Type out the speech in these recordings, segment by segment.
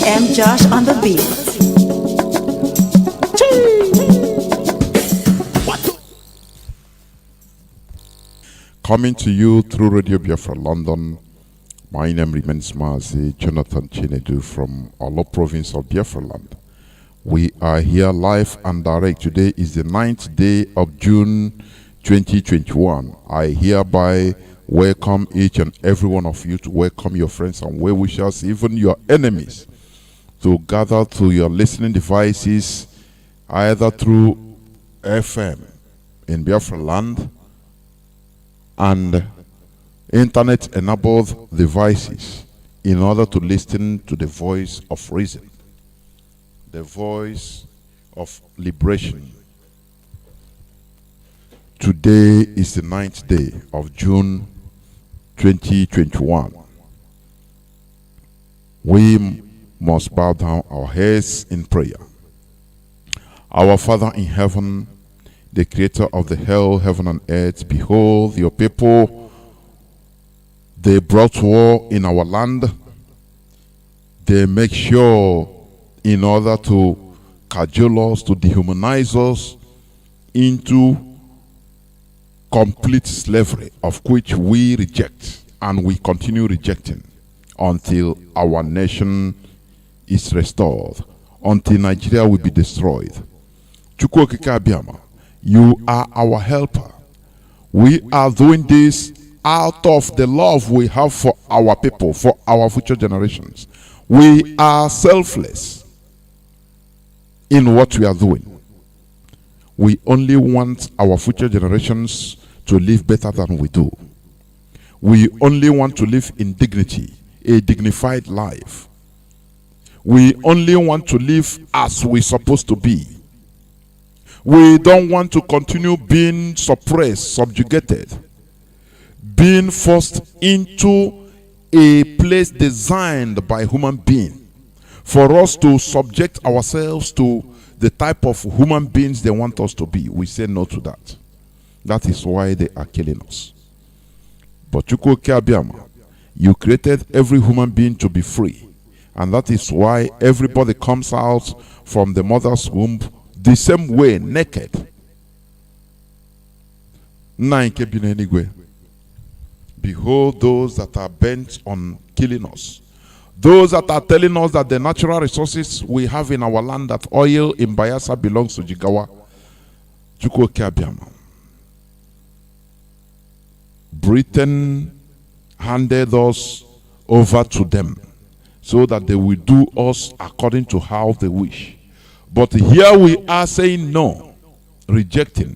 M. Josh on the beat. Coming to you through Radio Biafra London, my name remains Mazi Johnathan from Olo province of Biafra land. We are here live and direct. Today is the 9th day of June 2021. I hereby welcome each and every one of you to welcome your friends and well-wishers, even your enemies, to gather to your listening devices, either through FM in Biafra land and internet-enabled devices in order to listen to the voice of reason, the voice of liberation. Today is the 9th day of June 2021. We must bow down our heads in prayer. Our Father in heaven, the creator of the hell, heaven and earth, behold your people. They brought war in our land. They make sure in order to cajole us, to dehumanize us into complete slavery, of which we reject and we continue rejecting until our nation is restored, until Nigeria will be destroyed. Chukwu Okike Abiama, you are our helper. We are doing this out of the love we have for our people, for our future generations. We are selfless in what we are doing. We only want our future generations to live better than we do. We only want to live in dignity, a dignified life. We only want to live as we're supposed to be. We don't want to continue being suppressed, subjugated, being forced into a place designed by human beings for us to subject ourselves to the type of human beings they want us to be. We say no to that. That is why they are killing us. But Chukwu Okike Abiama, you created every human being to be free. And that is why everybody comes out from the mother's womb the same way, naked. Behold those that are bent on killing us. Those that are telling us that the natural resources we have in our land, that oil in Bayelsa belongs to Jigawa. Chukwu Okike Abiama. Britain handed us over to them so that they will do us according to how they wish. But here we are saying no, rejecting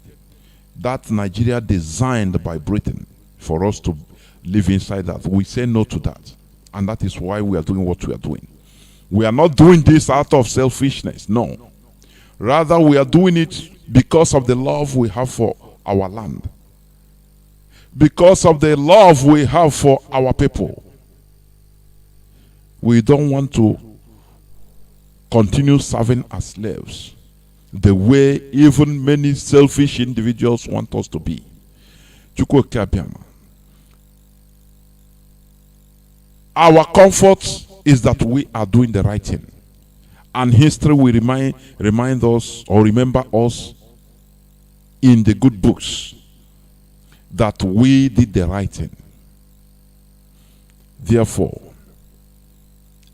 that Nigeria designed by Britain for us to live inside that. We say no to that. And that is why we are doing what we are doing. We are not doing this out of selfishness, no. Rather, we are doing it because of the love we have for our land. Because of the love we have for our people. We don't want to continue serving as slaves the way even many selfish individuals want us to be. Chukwu Okike Abiama. Our comfort is that we are doing the right thing. And history will remind us or remember us in the good books that we did the right thing. Therefore,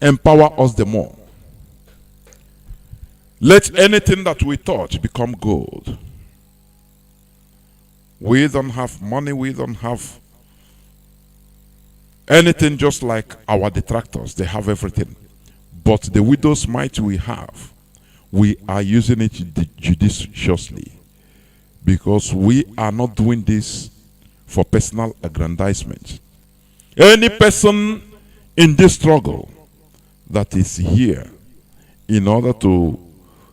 empower us the more. Let anything that we touch become gold. We don't have money, we don't have anything, just like our detractors. They have everything. But the widow's mite we have, we are using it judiciously. Because we are not doing this for personal aggrandizement. Any person in this struggle that is here in order to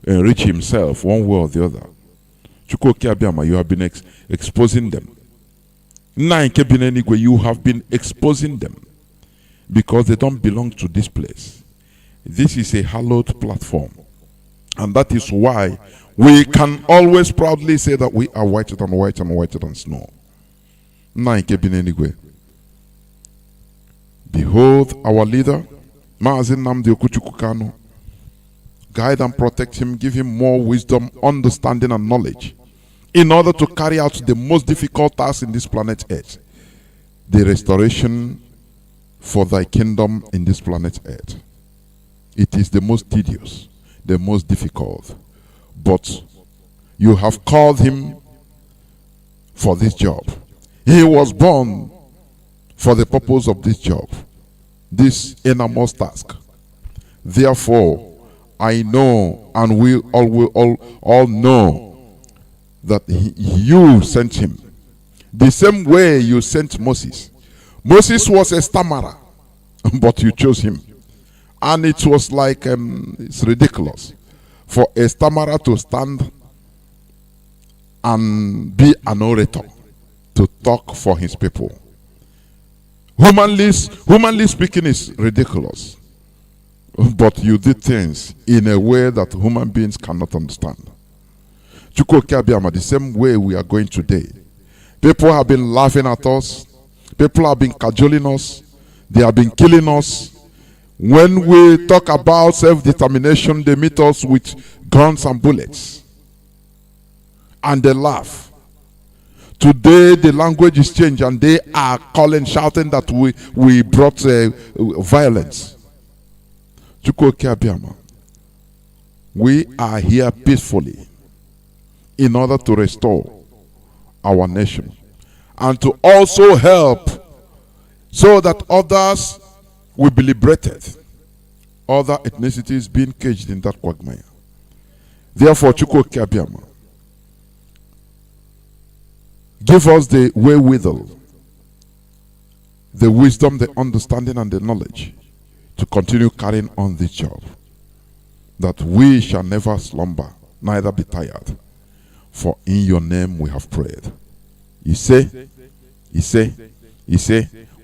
enrich himself one way or the other, Chukwu Okike Abiama, you have been exposing them. You have been exposing them because they don't belong to this place. This is a hallowed platform. And that is why we can always proudly say that we are whiter than white and whiter than snow. Behold our leader, Mazi Kanu. Guide and protect him, give him more wisdom, understanding, and knowledge in order to carry out the most difficult task in this planet Earth, the restoration for thy kingdom in this planet Earth. It is the most tedious, the most difficult, but you have called him for this job. He was born for the purpose of this job, this enormous task. Therefore, I know, and we all know, that you sent him the same way you sent Moses. Moses was a stammerer, but you chose him. And it was like, it's ridiculous for a stammerer to stand and be an orator, to talk for his people. Humanly speaking, is ridiculous. But you did things in a way that human beings cannot understand. The same way we are going today. People have been laughing at us. People have been cajoling us. They have been killing us. When we talk about self-determination, they meet us with guns and bullets. And they laugh. Today, the language is changed, and they are calling, shouting that we brought violence. We are here peacefully in order to restore our nation and to also help so that others will be liberated, other ethnicities being caged in that quagmire. Therefore, give us the wherewithal, the wisdom, the understanding, and the knowledge to continue carrying on this job, that we shall never slumber, neither be tired. For in your name we have prayed. He say,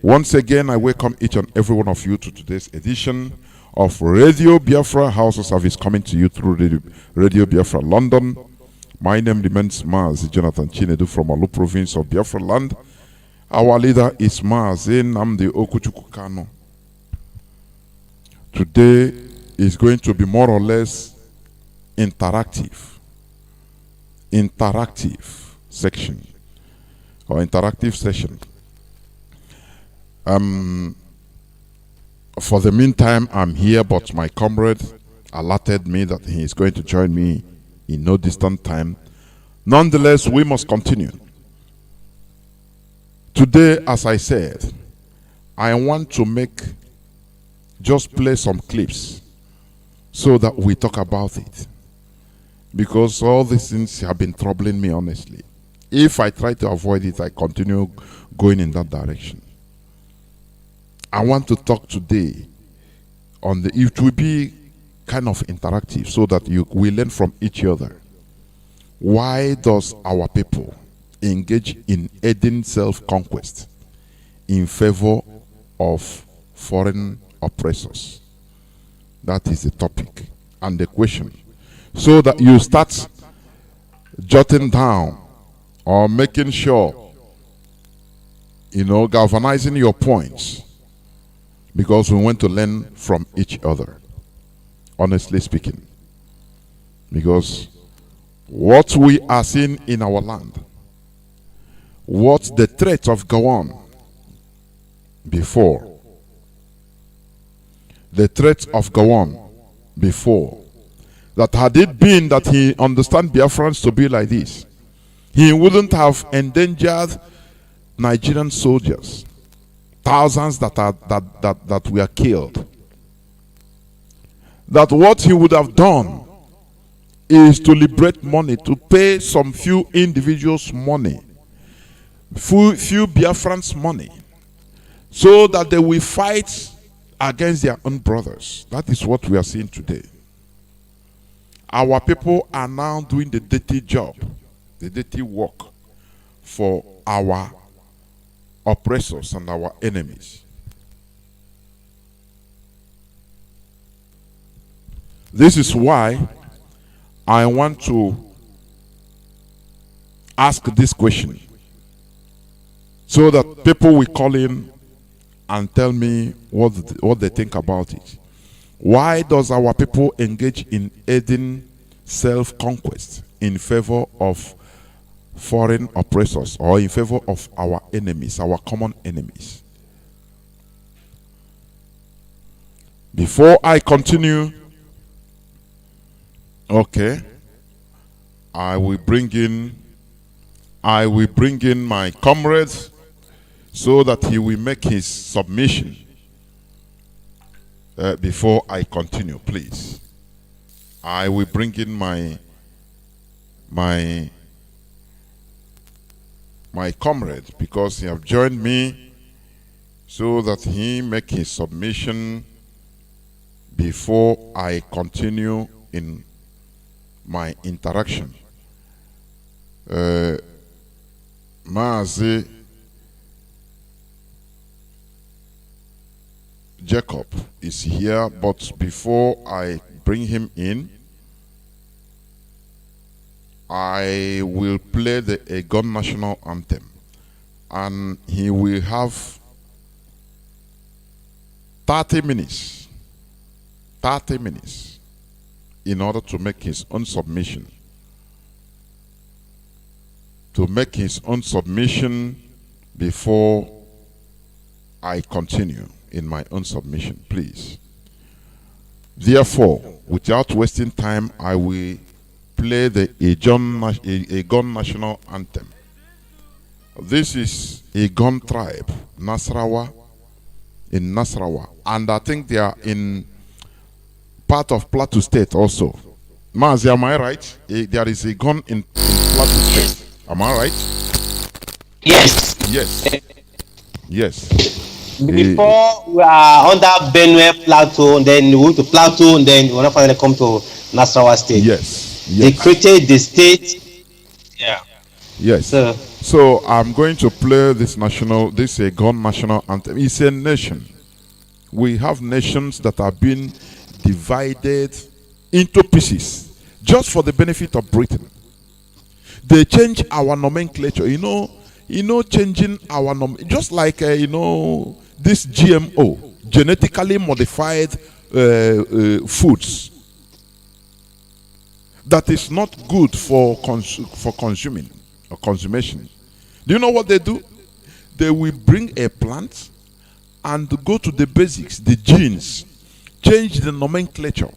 once again, I welcome each and every one of you to today's edition of Radio Biafra House of Service, coming to you through Radio Biafra London. My name remains Mazi Johnathan Chinedu from Alu province of Biafra land. Our leader is Mazi NNAMDI'S Kanu. Today is going to be more or less interactive section or interactive session. For the meantime, I'm here, but my comrade alerted me that he is going to join me in no distant time. Nonetheless, we must continue. Today, as I said, I want to just play some clips so that we talk about it, because all these things have been troubling me, honestly. If I try to avoid it, I continue going in that direction. I want to talk today on it will be kind of interactive so that we learn from each other. Why does our people engage in aiding self-conquest in favor of foreign oppressors? That is the topic and the question. So that you start jotting down or making sure, galvanizing your points, because we want to learn from each other, honestly speaking. Because what we are seeing in our land, what the threat of Gowon before, that had it been that he understands Biafrans to be like this, he wouldn't have endangered Nigerian soldiers, thousands that were killed. That what he would have done is to liberate money, to pay some few individuals money, few Biafrans money, so that they will fight against their own brothers. That is what we are seeing today. Our people are now doing the dirty job, the dirty work for our oppressors and our enemies. This is why I want to ask this question, so that people will call in and tell me what they think about it. Why does our people engage in aiding self-conquest in favor of foreign oppressors or in favor of our enemies, our common enemies? Before I continue, okay, I will bring in my comrades so that he will make his submission before I continue, please. I will bring in my comrade because he have joined me so that he make his submission before I continue in my interaction. Mazi Jacob is here, but before I bring him in, I will play the Egon national anthem, and he will have 30 minutes in order to make his own submission. Before I continue in my own submission, please. Therefore, without wasting time, I will play the Egon national anthem. This is Egon tribe, Nasarawa, in Nasarawa, and I think they are in part of Plateau State also. Mazi, am I right? There is Egon in Plateau State. Am I right? Yes. Yes. Before we are under Benue Plateau, and then we move to Plateau, and then we will finally come to Nasarawa State. Yes. They created the state. Yeah. Yes. So I'm going to play this Egon national anthem. It's a nation. We have nations that have been divided into pieces just for the benefit of Britain. They change our nomenclature, changing our just like this GMO, genetically modified foods that is not good for consuming or consummation. Do you know what they do? They will bring a plant and go to the basics, the genes, change the nomenclature,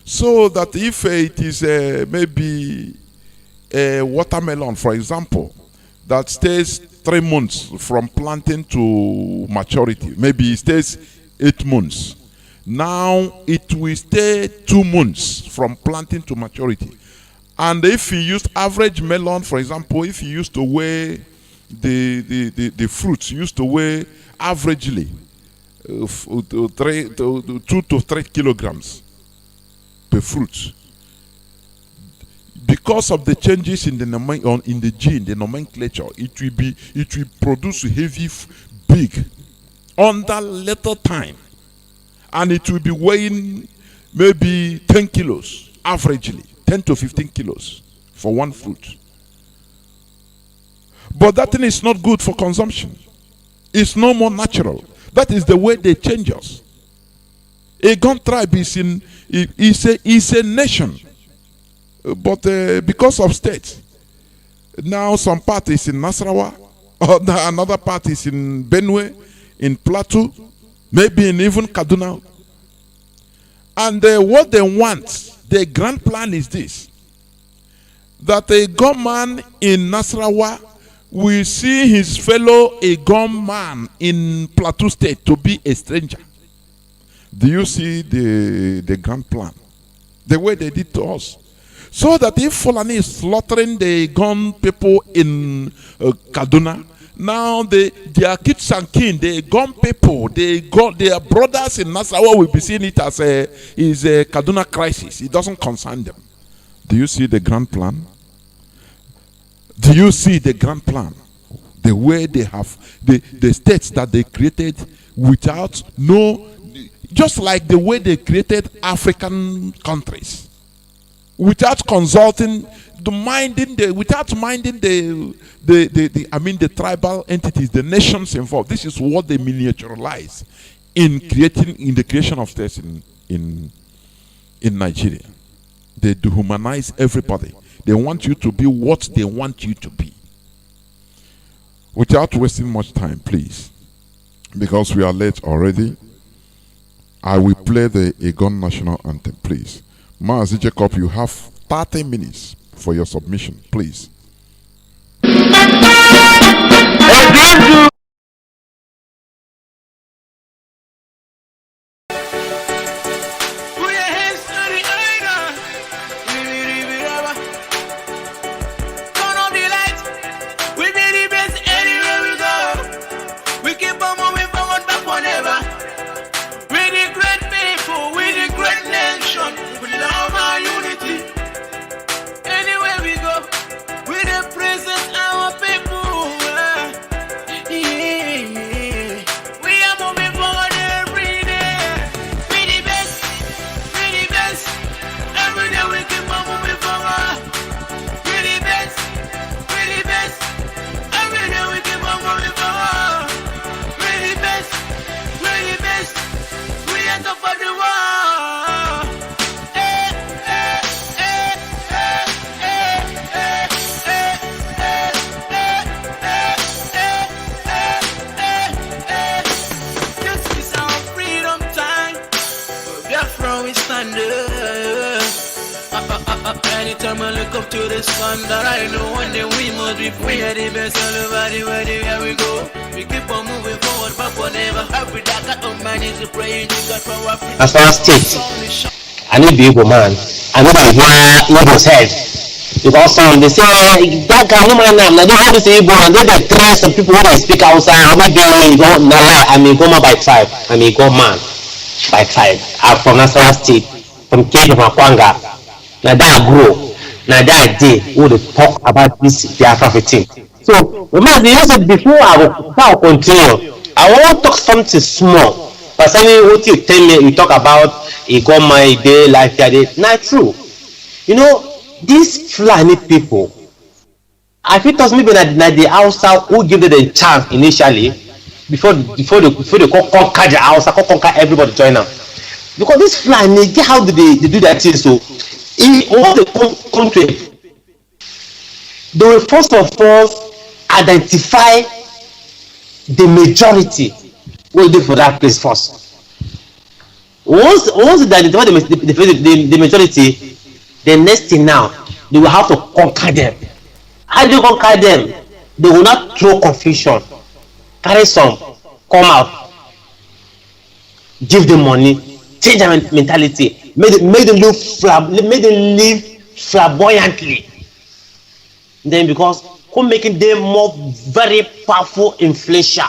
so that if it is maybe a watermelon, for example, that stays 3 months from planting to maturity, maybe it stays 8 months. Now it will stay 2 months from planting to maturity. And if you use average melon, for example, if you used to weigh the fruits, used to weigh averagely 2 to 3 kilograms per fruit. Because of the changes in the gene, the nomenclature, it will produce heavy, big, under little time, and it will be weighing maybe 10 kilos averagely, 10 to 15 kilos for one fruit. But that thing is not good for consumption. It's no more natural. That is the way they change us. Egon tribe is a nation. But because of state, now some part is in Nasarawa, another part is in Benue, in Plateau, maybe in even Kaduna. And what they want, the grand plan is this: that a gunman in Nasarawa will see his fellow gunman in Plateau State to be a stranger. Do you see the grand plan? The way they did to us. So that if Fulani is slaughtering the gun people in Kaduna, now their kids and kin, the gun people, their brothers in Nasarawa will be seeing it as a Kaduna crisis. It doesn't concern them. Do you see the grand plan? Do you see the grand plan? The way they have the states that they created without just like the way they created African countries. Without consulting, without minding the tribal entities, the nations involved. This is what they miniaturize in the creation of states in Nigeria. They dehumanize everybody. They want you to be what they want you to be. Without wasting much time, please, because we are late already, I will play the Egon National Anthem, please. Mazi Jacob, you have 30 minutes for your submission, please. Anytime I look up to the sun, that I know one day we must be free. We are the best, all over the world, here we go. We keep on moving forward, but whatever. Every day I got on my knees to pray to God for our freedom. As far as state, I need the Igbo man. I know that Igbo's head. Because some they say that guy no man now. They want to say Igbo and then they try some people when they speak outside. I mean go I'm a Goma by tribe. I'm a Goma man by tribe. I'm from Nasarawa State, from Cape of Makwanga. Now that grow, now that day we will talk about this Biafra thing. So remember, before I will continue, I want to talk something small. But something what you tell me, you talk about a Goma, a day, life, a day. Not true. You know, these Fulani people, I feel it maybe that the Hausa who give them the chance initially before they conquer the Hausa, conquer everybody join them. Because this Fulani, how do they do that thing? So when they come to it, they will first of all identify the majority. What do for that place first? Once they identify the majority, the next thing now, they will have to conquer them. How do you conquer them? They will not throw confusion. Carry some, come out, give them money, change their mentality, make them live flamboyantly. Then because who making them more very powerful influential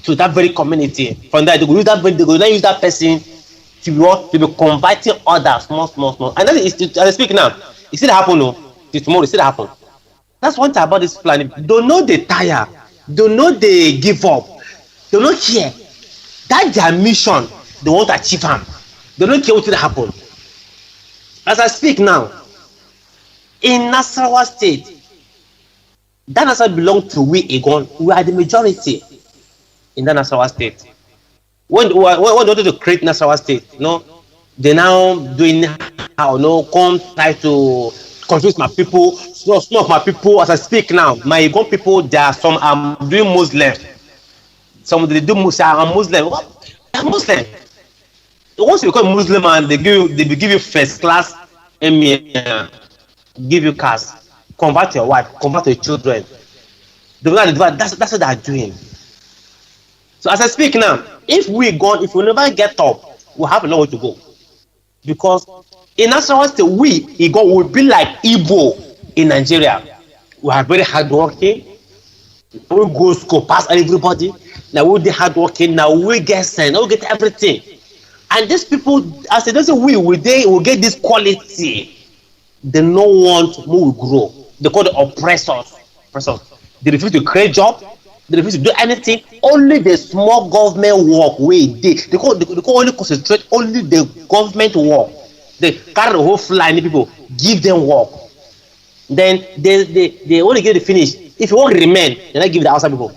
to that very community. From that they go use that person to be what? To be converting others small. And that is as I speak now. It still happen, no? Till tomorrow, it still happen. That's one thing about this planet. Don't know they tire, don't know they give up, don't know care. That's their mission. They want to achieve them. They don't care what will happen. As I speak now, in Nasarawa State, that Nasarawa belongs to we Egon. We are the majority in that Nasarawa State. When they wanted to create Nasarawa State, they now doing how come try to confuse my people. So some of my people, as I speak now, my Egon people, there are some doing Muslim. Some they do Muslim. I'm Muslim. What? I'm Muslim. Once you become Muslim and they give you first class, give you cars, convert your wife, convert your children. That's what they are doing. So as I speak now, if we never get up, we have a long way to go. Because in Nasarawa State, we will be like Ipob in Nigeria. We are very hardworking. We go school, pass everybody. Now we are hardworking. Now we get sent. Now we get everything. And these people, as they say, we will get this quality. They don't want more grow. They call the oppressors. They refuse to create jobs. They refuse to do anything. Only the small government work they only concentrate only the government work. They carry the whole flying people, give them work. Then they only get the finish. If you want to remain, they not give the Hausa people.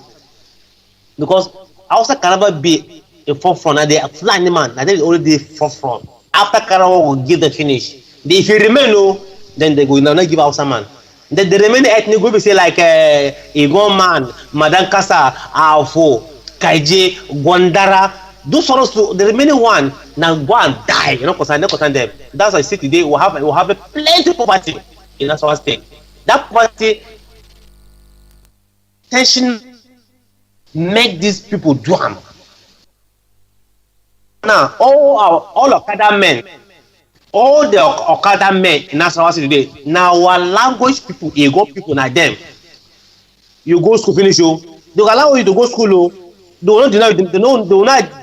Because Hausa can never be a forefront, and they are flying man, and they already forefront. After Karawa will give the finish. If you remain, then they will not give Hausa man. Then the remaining ethnic group say like Igbo man, Madan Kasa, Afo, Kaije, Gwandara. Those sorts, the remaining one now go and die. You know, concern them. That's why I say today we have a plenty of poverty in our state. That poverty tension make these people do harm. Now all Okada men, all the Okada men in Nasarawa today, now our language people, Igbo people, na them. You go school finish, they will allow you to go school. They will not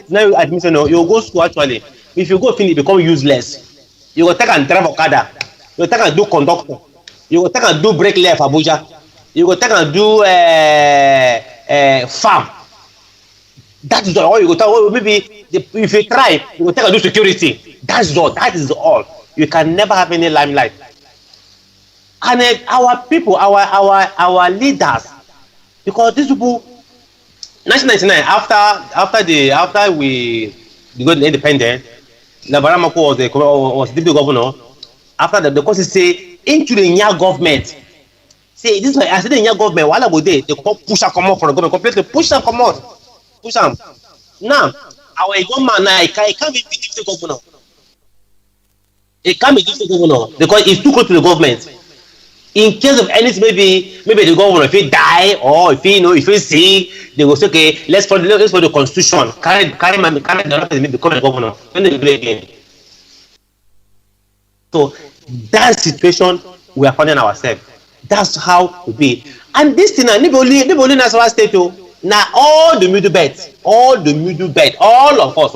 deny you admission. You go school actually. If you go finish, become useless. You go take and drive Okada. You go take and do conductor. You go take and do bricklayer for Abuja. You go take and do farm. That is all you go tell. Maybe if you try, you go take and do security. That's all. That is all. You can never have any limelight. And our people, our leaders, because these people, 1999, after we got independent, Labaramako was deputy governor. After that, the course say into the new government. Say this way, I said the new government. While I go there, they push and come out from the government. Completely push and come out. Push them. Now, our government now, it can't be deputy governor. It can't be deputy governor because it's too close to the government. In case of anything, maybe the governor, if he die or if he sick, they will say, okay, let's follow the constitution. Carry the office, become a governor. Then they play again. So that situation we are finding ourselves. That's how it be. And this thing, only Nasarawa State, now all the middle belt, all of us.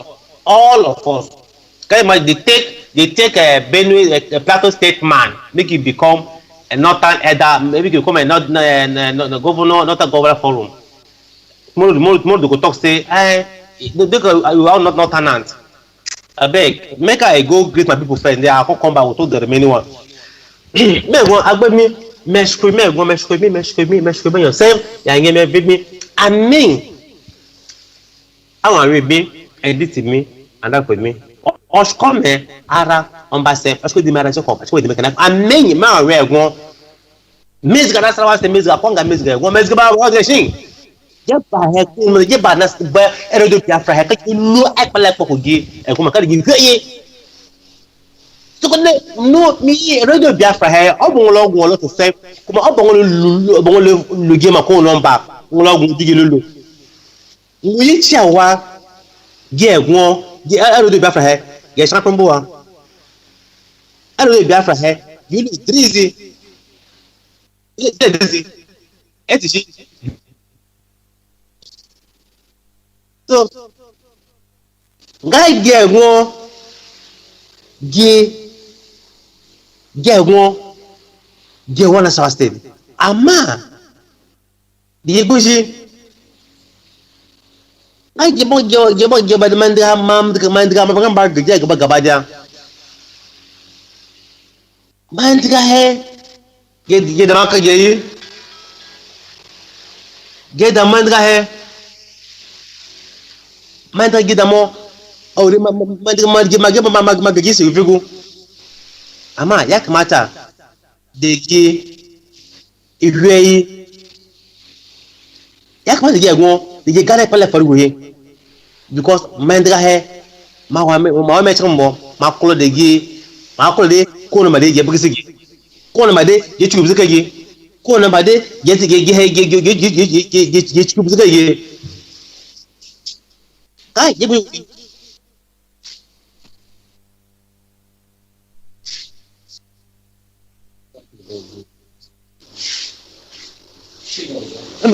Can you they take a Benue, a Plateau State man, make it become a northern elder, maybe you become a northern governor forum. Tomorrow they go talk say, you are not tenant. I beg, make I go greet my people first. They are come back with all the remaining one. Me yourself. Yeah, me. I mean, I want to be edit me and that with me. Os come ara on base parce que di marage ko parce que di mekana amen ma we gon musique na sawa se musique aponga musique gon musique ba wa geshin je ba he ko je ba na ba ero do Biafra he ka lu ai pala ko gi e ko ma ka gi ye to ko no mi ero do Biafra he obon lo to se ko ma obon lu gi ma ko no ba lo gun digi lolo yi chi awa ge gon ge ero do Biafra he yes, I don't know Biafra here. You know, Drizzy. So, guy get one as our state. Ama, the Ebuji. I give by the man Mandiga he get the market get the mandiga he mandiga get the more or magagisi if you go ama yak mata de gi iwe yak mata get go de gare pele for we because mandiga he ma me chumbo ma kolo de gi ma kolo de ko na made je bugisi ko na made je chubu zaka gi ko na made je chubu zaka gi kai je bu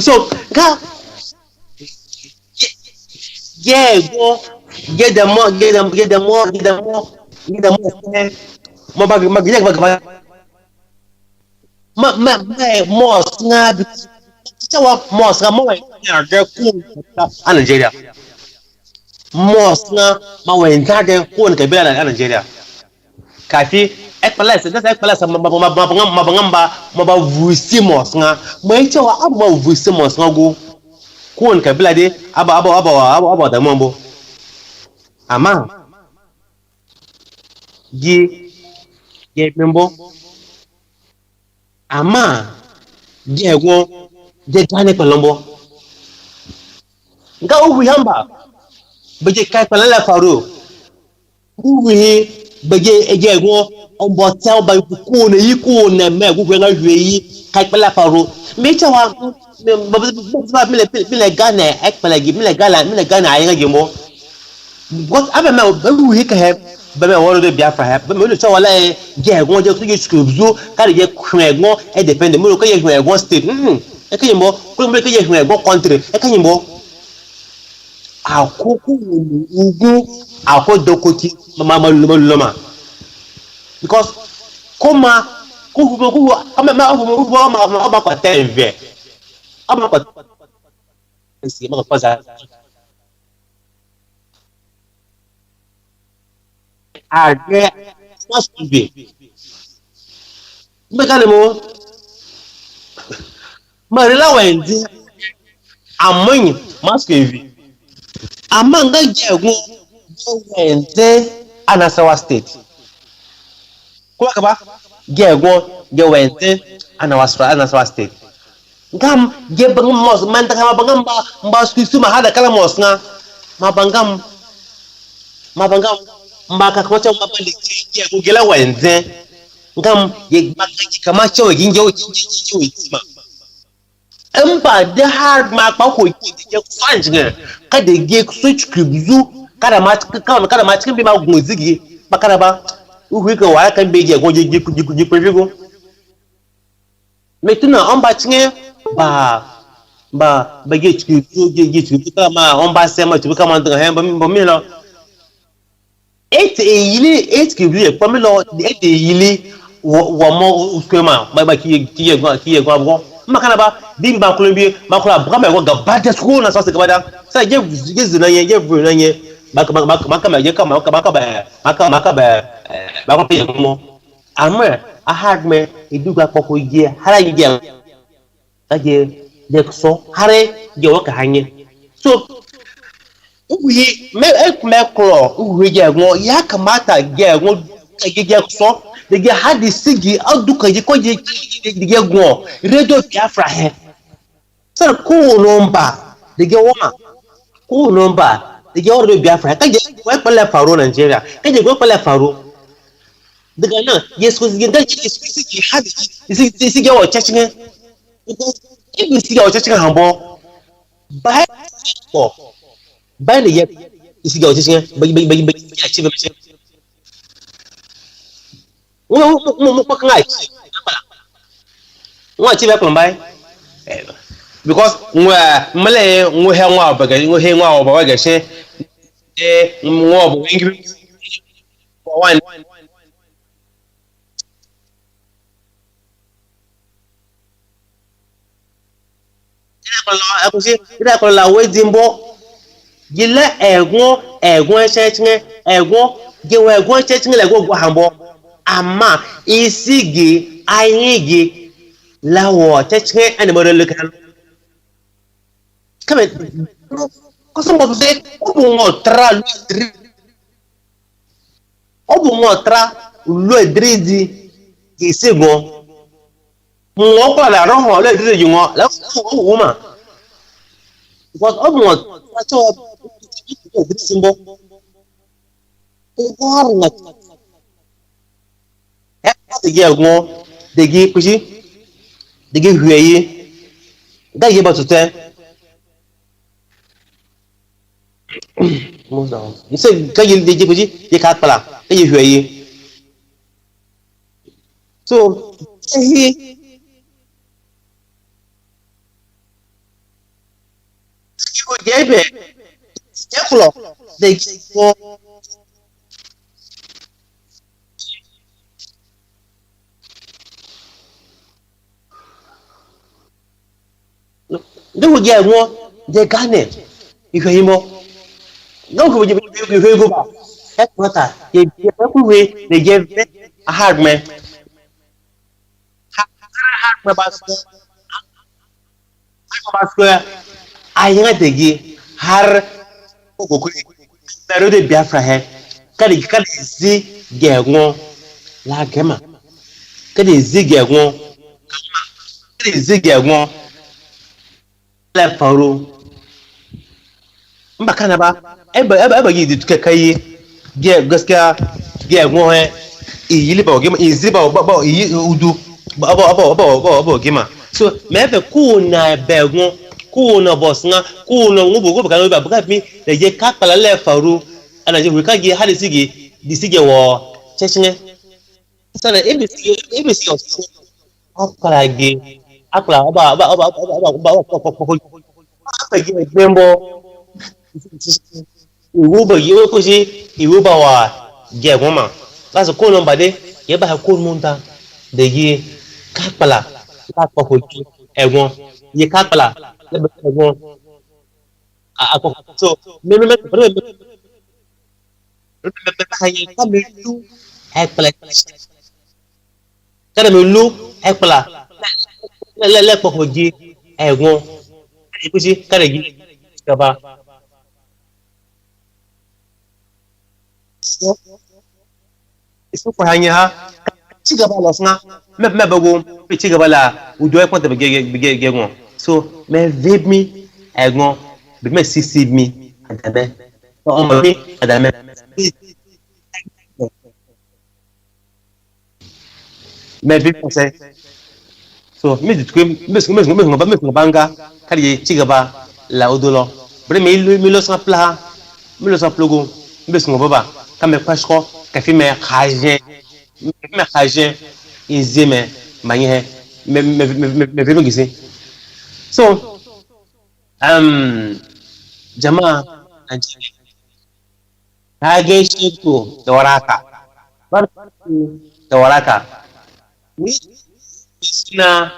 so ga go get the more most nga most nga mo de ku a Nigeria most nga ma we ndade ku ne kabila na Nigeria kafi Excelency that's Excelency ma ba vusi most nga mo cewa abba vusi most nga go ku ne kabila de aba da mombo ama Ye membo ama ye go ye gane kolombo nga uwi hamba beje kai pala faru uwi beje eje go ombo tel ba ku ne yiku ne me gu nga hwe yi kai pala faru me chawa ba mi le gane ek pala gi mi le gala ayi nga gemo because abe me uwi ka he be me woro de Biafra he be me lo chawa la je go je ku ye skubzu ka je hwe e depend mo ko ye hwe state e ka yimbo ko mo ko ye hwe country e ka yimbo akoko ugu akodokoti mama loma because koma kuhu ama kwa tenve ama kwa si ama kwa za agre masube mbekale mo marila wendi amanyi masube amanga jego wende Anasawa state kwa kaba jego wende Anasawa state ngam je bangam mos man ta kama bangam ba sku ma hada kala mos nga ma bangam mba ka kwacha mba le jego gela wende ngam ye makaki kama chawe ginjo ma empa de hard ma pa ko je fanjinga kada ge switch kubzu kada ma cikin bi ma gunzigi ba kada ba uhu ka wa kan be je goje ji previgo metuna on ba cinge ba ge ci ka ma on ba se ma ci ka ma ndga he ba mi lo eight kubzu pa mi lo eight yili wo mo uskema ba ki ye go makana ba bi ba kolombi makula brama go gabada school na so se gabada sa je zina ye vru na ye makama ye kama ba ko pe mo amma a hard me eduga poko ye hara ye ta je so hare je wo ka hanye so uwi me kro uwi je go ya kamata je go je so de hadi sigi aduka je ko je go radio Biafra he sir ko nomba de woma ko nomba de radio Biafra ka je ko pala faro Nigeria ka je ko pala faro daga nan yes ko zigin da sigi hadi sigi o chachinga ibi sigi o chachinga hambo ba ko ba ne ye sigi o chachinga ba ya chi ba mo pa kan ai ngwa chi ba kan bai because mele he nwa ba ga she nwa ba ngi one ira ko la we dimbo gile egun chechinge egun gewe egun chechinge le go hambo ama isigi ayigi lawo chechinge and mo le kan come ko so mo se obu ngotra lu edridi isego mo ko la ro ho le edridi ngo la o ma because obu ngotra cho simbo na de ge ngo de ge kuji de ge hueye da ye ba tute mo da ni se ka ye de ge kuji ye ka pala ka ye hueye so he ko gebe Eflo de go do ge won de Ghana ihweyimo no ko je ihwego ba e kwata ye ku we de ge hard me basko ayanga de ge har ko ko na de Biafra he kada zi gẹ̀ẹ́wọ̀n la gẹ̀mà kada zi gẹ̀ẹ́wọ̀n kada zi gẹ̀ẹ́wọ̀n la faru ba kana ba ba yi da kai gaskiya gẹ̀ẹ́wọ̀n iyili ba gẹ̀mà izi ba yi udu ba gẹ̀mà so mefe kuna begwon kuna bosnga kuna ngubu kana ba buka mi da je ka kala le faru ana je wika ge hadi sige disige wo chechinge sana ebisi akala ge akala ba ge membo iwo yo ko si iwo ba wa ge goma laso ko no bade ye ba ko munta de ye ka kala ka ko egon ye ka kala le egon so me hanya kami lu ekpala kada me lu ekpala le pokoji egon ikusi kada gi kaba isu ko hanya ci gaba la sna me bago ci gaba la udo e kwanta be gon so me vibe mi egon be me sisi mi adabe on me adabe mais bi pensé so me dit que me banga kali ci gaba la odolo bre me lo sans plat me lo sans plogo me ngo baba kame kwashko ka fi me khaje izime manye me velo gisi so jama'a anji ta gaishe ku da waraka barku da waraka ni suna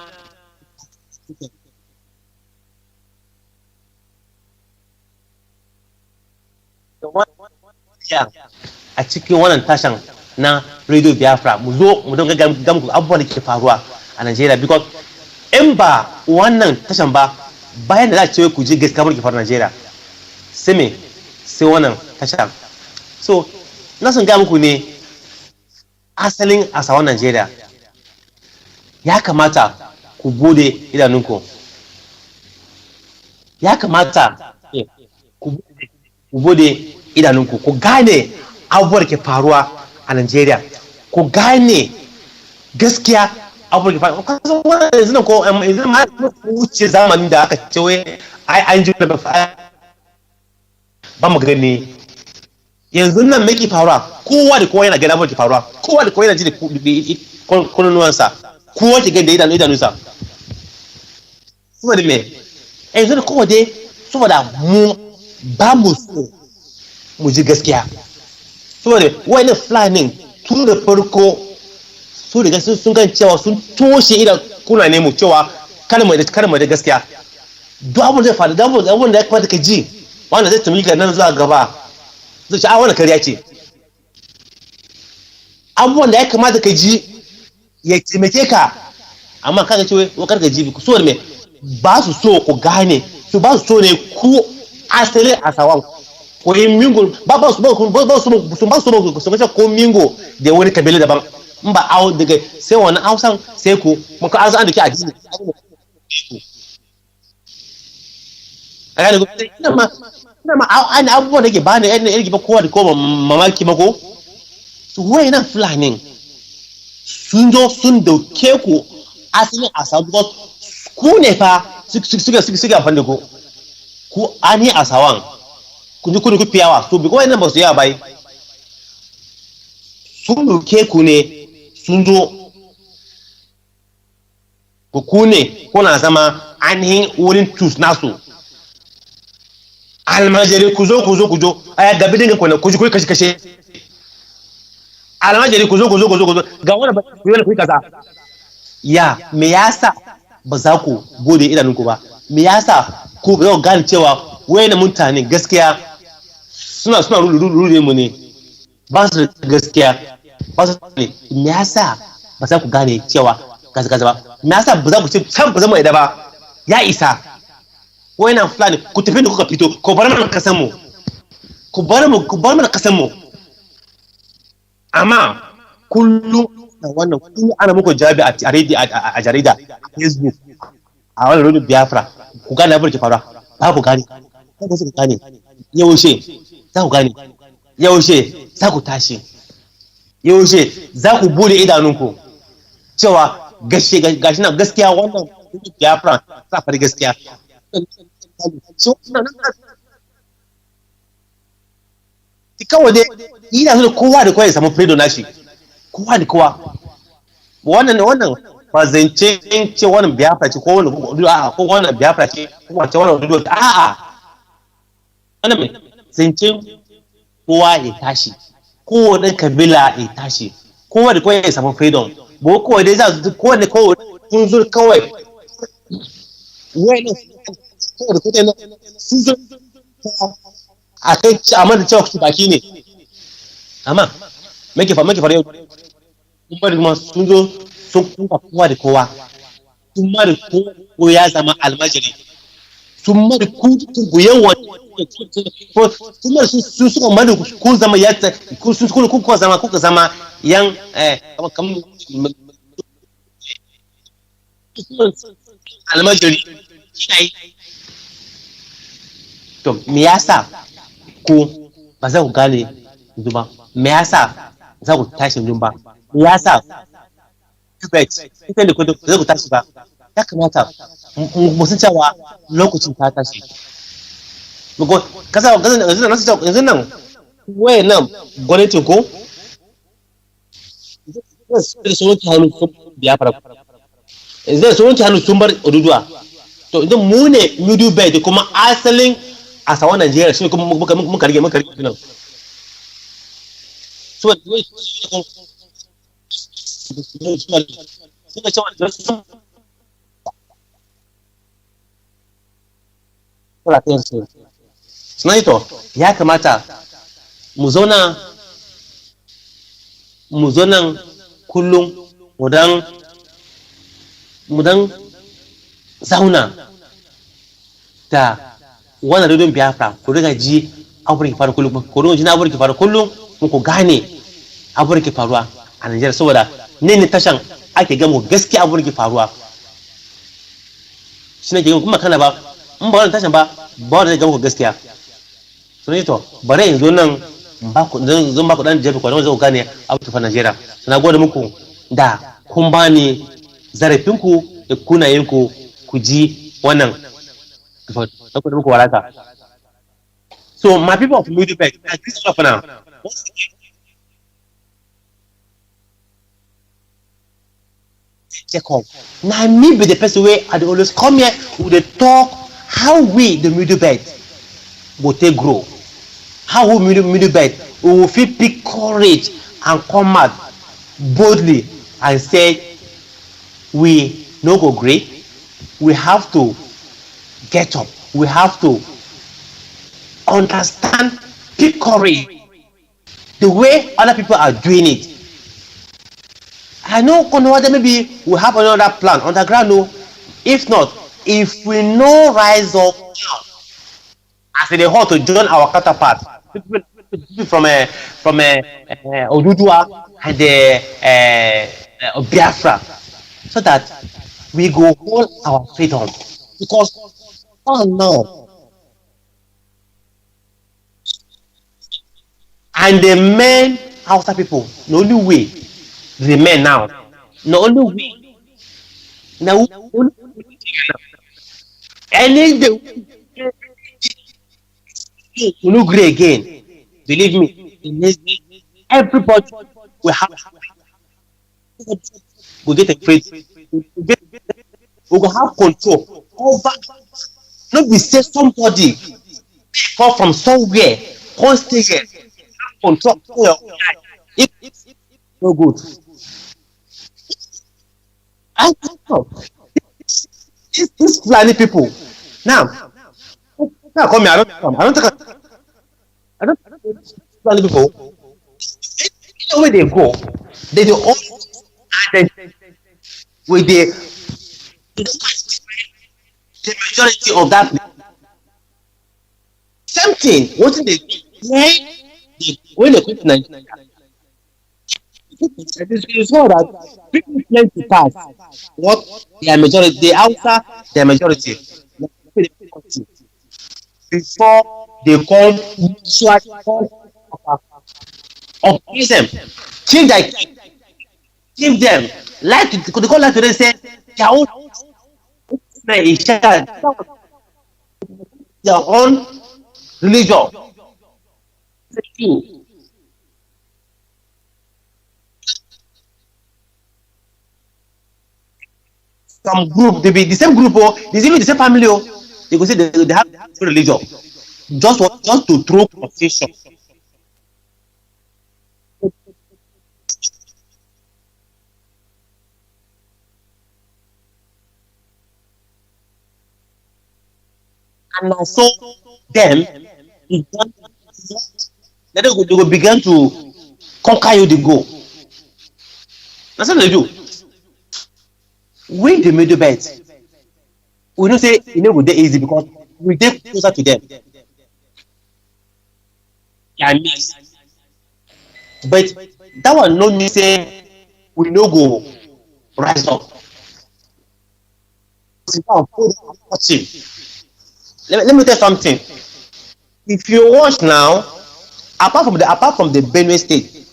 a cikin wannan tashan na Radio Biafra mu zo mu don ga muku abubuwan da ke faruwa a Najeriya because in ba wannan tashan ba bayan da za a ce ku ji gaskiya mun ke faruwa a Najeriya sai me sai wannan tashan so na san ga muku ne asalin asawan Najeriya ya kamata ku bude idanunku ya kamata ku bude idanunku ku gane abubuwan ke faruwa a Najeriya ku gane gaskiya abubuwan ke faruwa kasan wannan yanzu ko yanzu ma wuce zamanin da aka ce wai ai an ji ba mu gani yanzu nan me ke faruwa kowa da kowa yana gani abubuwan ke faruwa kowa da kowa yana ji da kununuwansa kowa ke gani da idanunsa saboda me yanzu da kowa dai saboda mu ba mu so mu ji gaskiya saboda wani fulanin tun da farko su riga sun kan cewa sun toshe idan kuna ne mu cewa kada mu da gaskiya duk abin zai faru abin da ya kamata ka ji wanda zai tumi ga nan zuwa gaba zai ci wani kariya ce abubuwan da ya kamata ka ji ya taimake ka amma kaga ce wai karka ji ku so ne ba su so ku gane su ba su so ne ku asalin asawan ko yin mingo ba su ko mingo da wani kabila daban in ba awo daga sai wani hausan sai ku mun ka an da ke addini a gane ku ina ma an abubuwan da ke bani yan yake ba kowa da kowa mamaki mako su wai nan fulani sun zo sun dauke ku asalin asawa because ku ne fa suka amfani da ku ani asawan kun ku fiyawa so bi kawai nan ba su yawa bai sun duke ku ne sun zo ku ne kuna zama ainihin wurin tus nasu almajiri ku zo aya gabi dinga kuna ku ji ku kashe almajiri ku zo ga wani ku yi wani kaza ya me yasa ba za ku gode idanunku ba me yasa ku ba gane cewa wayannan mutane gaskiya suna rure mu ne ba su gaskiya ba su ne me yasa ba za ku gane cewa gaza ba me yasa ba za ku ce san ba zama da ba ya isa wayannan fulani ku tafi da kuka fito ku bar mana kasan mu ku bar mana kasan mu amma kullum wannan kullum ana muku jawabi a jarida a Facebook a wannan rodin Biafra ku gane abin da ke faruwa ba ku gane kada su gane yaushe za ku gane yaushe za ku tashi yaushe za ku bude idanunku cewa gashi nan gaskiya wannan Biafra za fara gaskiya kawai dai ina so kowa da kowa ya samu freedom nashi kowa da kowa wannan ba zance ce wannan Biafra ce ko wannan Biafra ce ko wannan dudu a'a wannan mai zance kowa ya tashi kowa da kabila ya tashi kowa da kowa ya samu freedom ba kowa dai za su kowa da kowa sun zo kawai wani kowa da kowa sun zo a kai amma da cewa baki ne amma make fara yau kun bari kuma sun zo sun kuka kowa da kowa sun mari ko ya zama almajiri sun mari ku yawan sun mari su suka mari ku zama ya kuka zama yan kamar almajiri to me yasa ko ba za ku gane yanzu ba me yasa za ku tashi yanzu ba me yasa ita da kudu za ku tashi ba ya kamata mu san cewa lokacin ta tashi kasa yanzu nan waye nan gwamnatin ko sun wanke hannu sun Biafra zai sun wanke hannu sun bar Oduduwa to idan mu ne middle belt kuma asalin a sawan Najeriya shi kuma muka rige nan so suka cewa suna to ya kamata mu zauna kullum mu dan zauna da wannan rediyon Biafra ku riga ji abin da ke faru kullum ku riga ji abin da ke faru kullum ku gane abin da ke faruwa a Najeriya saboda ne tashan ake gamo gaskiya abin da ke faruwa shi ne ke kuma kana ba in ba wannan tashan ba wanda zai gamo gaskiya sun to bare yanzu nan zan ba ku dan jefi kwanan zai gane abin da ke faru Najeriya suna gode muku da kun bani zarafinku da kunayenku ku ji wannan muku waraka. So my people of Middle Belt, this stuff now. Jacob, now me be the person where I always come here with the talk how we the Middle Belt will take grow. How we Middle Belt we will feel pick courage and come out boldly and say we no go great. We have to get up. We have to understand, pick courage the way other people are doing it. I know maybe we have another plan underground. No, if not, if we no rise up as they want to join our counterparts, people from Oduduwa and Biafra, so that we go hold our freedom. Because now, and the men outside people, the only way the men now, the only way now, any day you no agree again. Believe me, everybody will have. We get afraid. We will have control over. Not be say somebody come from somewhere, come stay here, control your life. It's no good. I know these planning people now. Come here. I don't planning people. Where they go, they do all with the majority of that. Same thing. What they when they come to Nigeria, You saw that people claim to pass what they are majority, the outside their majority before they come mutual of them, change their give them like they call like to say their own is their own religion. Some group they be the same group or they even the same family or they go say they have different religion just to throw confusion. And also them they go begin to conquer you the goal. That's what they do. We the middle belt, we don't say you know go dey easy because we dey closer to them. Yeah, mix. But that one no mean say we no go rise up. Let me tell you something. If you watch now, apart from the Benue State,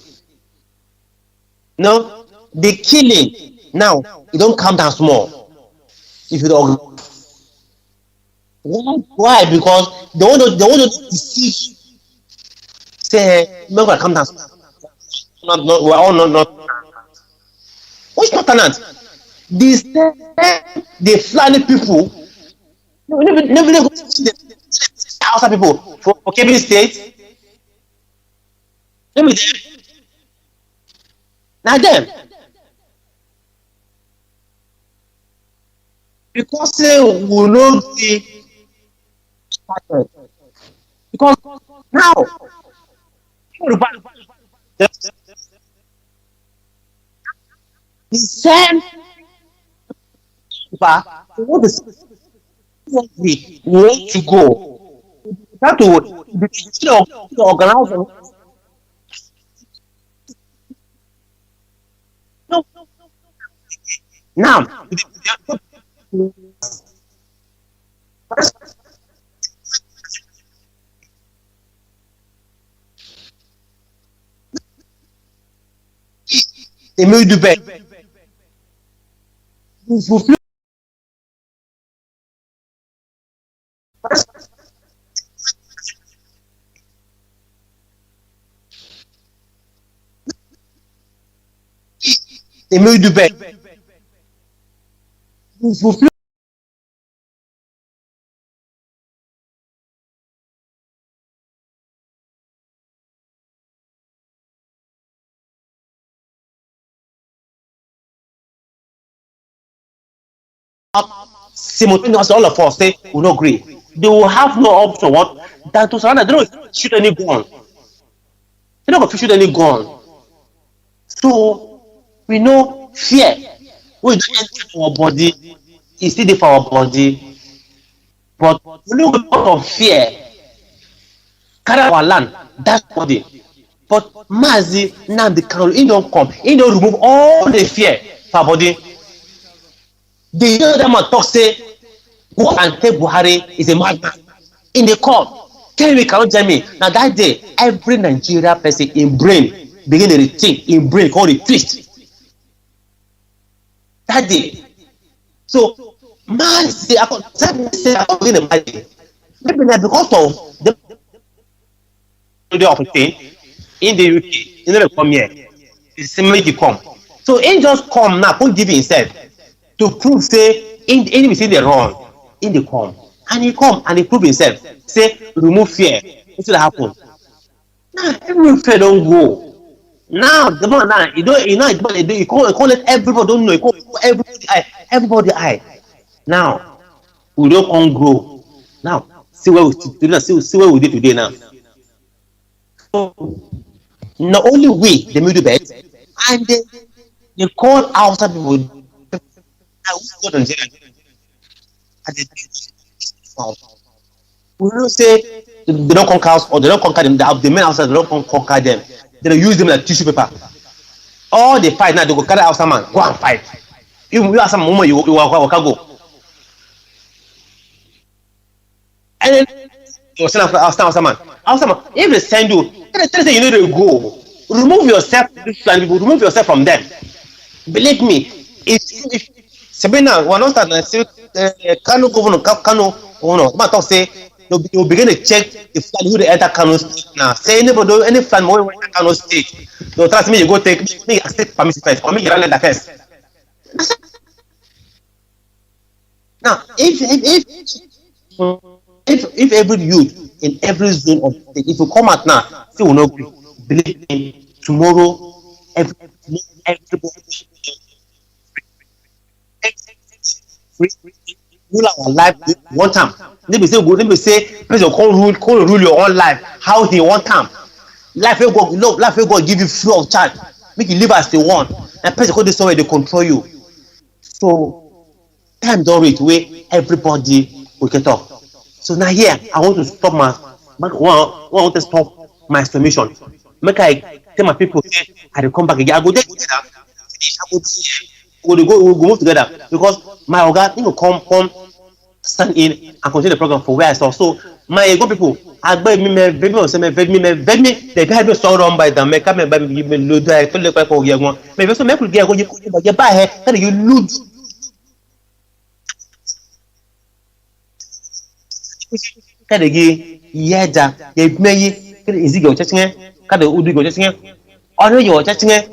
no, the killing now it don't calm down small. If you don't, why? Because they want to deceive. Say, not gonna calm down. Not we're all not. What's not talent? These the flying people. Never go to the outside people for Kebbi State. Let me now them because say we know the because now the same what is we want to go. Have to organize. No, now they may do better. They may do better. Simultaneously, all of us say we no agree. They will have no option what than to surrender. They don't shoot any gun. They don't shoot any gun. So we know fear. We don't enter our body. It's still there for our body. But we know because of fear, carry our land. That's body. But Mazi NNAMDI'S Kanu, he don't come. He don't remove all the fear from our body. The other man talk say go and take Buhari is a madman in the court. Tell me, cannot tell me. Now that day, every Nigeria person in brain begin to rethink in brain called the twist. That day. So Mazi, I can't begin to imagine. Maybe not because of the opportunity in the UK, he never come here. It's similar to come. So he just come now, won't give himself to prove say in we see the wrong in the come and he come and he prove himself say remove fear. What's will happen now? Every fear don't go now. The man now you don't you can't let everybody don't know, you can't everybody eye now. We don't come grow now. See where we see where we did today now. So not only we the middle bed and they call outside people. We don't say they don't conquer us or they don't conquer them. The men outside they don't conquer them. They don't use them like tissue paper. All the fight now, they go carry out some man, go and fight. You have some moment, you go. And then you send after man. If they send you, tell you need to go. Remove yourself remove yourself from them. Believe me, if Sabina, we're not starting to say Kanu governor, Kanu, talk say you'll begin to check the flag who they enter Kanu state now. Say anybody, any flag more enter Kanu state. So trust me, you go take me a state permission first, or me you run the first. Now, if every youth in every zone of the state, if you come out now, say will not believe me, tomorrow, everybody rule our life one time. Let me say, person can't rule your own life how he want time. Life will go give you free of charge. Make you live as they want. And person can't do somewhere they control you. So time don't reach where everybody will get up. So now here I want to stop want to stop my exclamation. Make I tell my people I will come back again. I go there together. We'll move together because my organ will come stand in and continue the program for where I saw. So my good people, I beg me, they had me so wrong by them. Make me by me, load. I feel like for you. Maybe so make you go you buy here, then you lose. Kada gi yaja ye meyi kada izi go chachinge kada udu go chachinge ono yo chachinge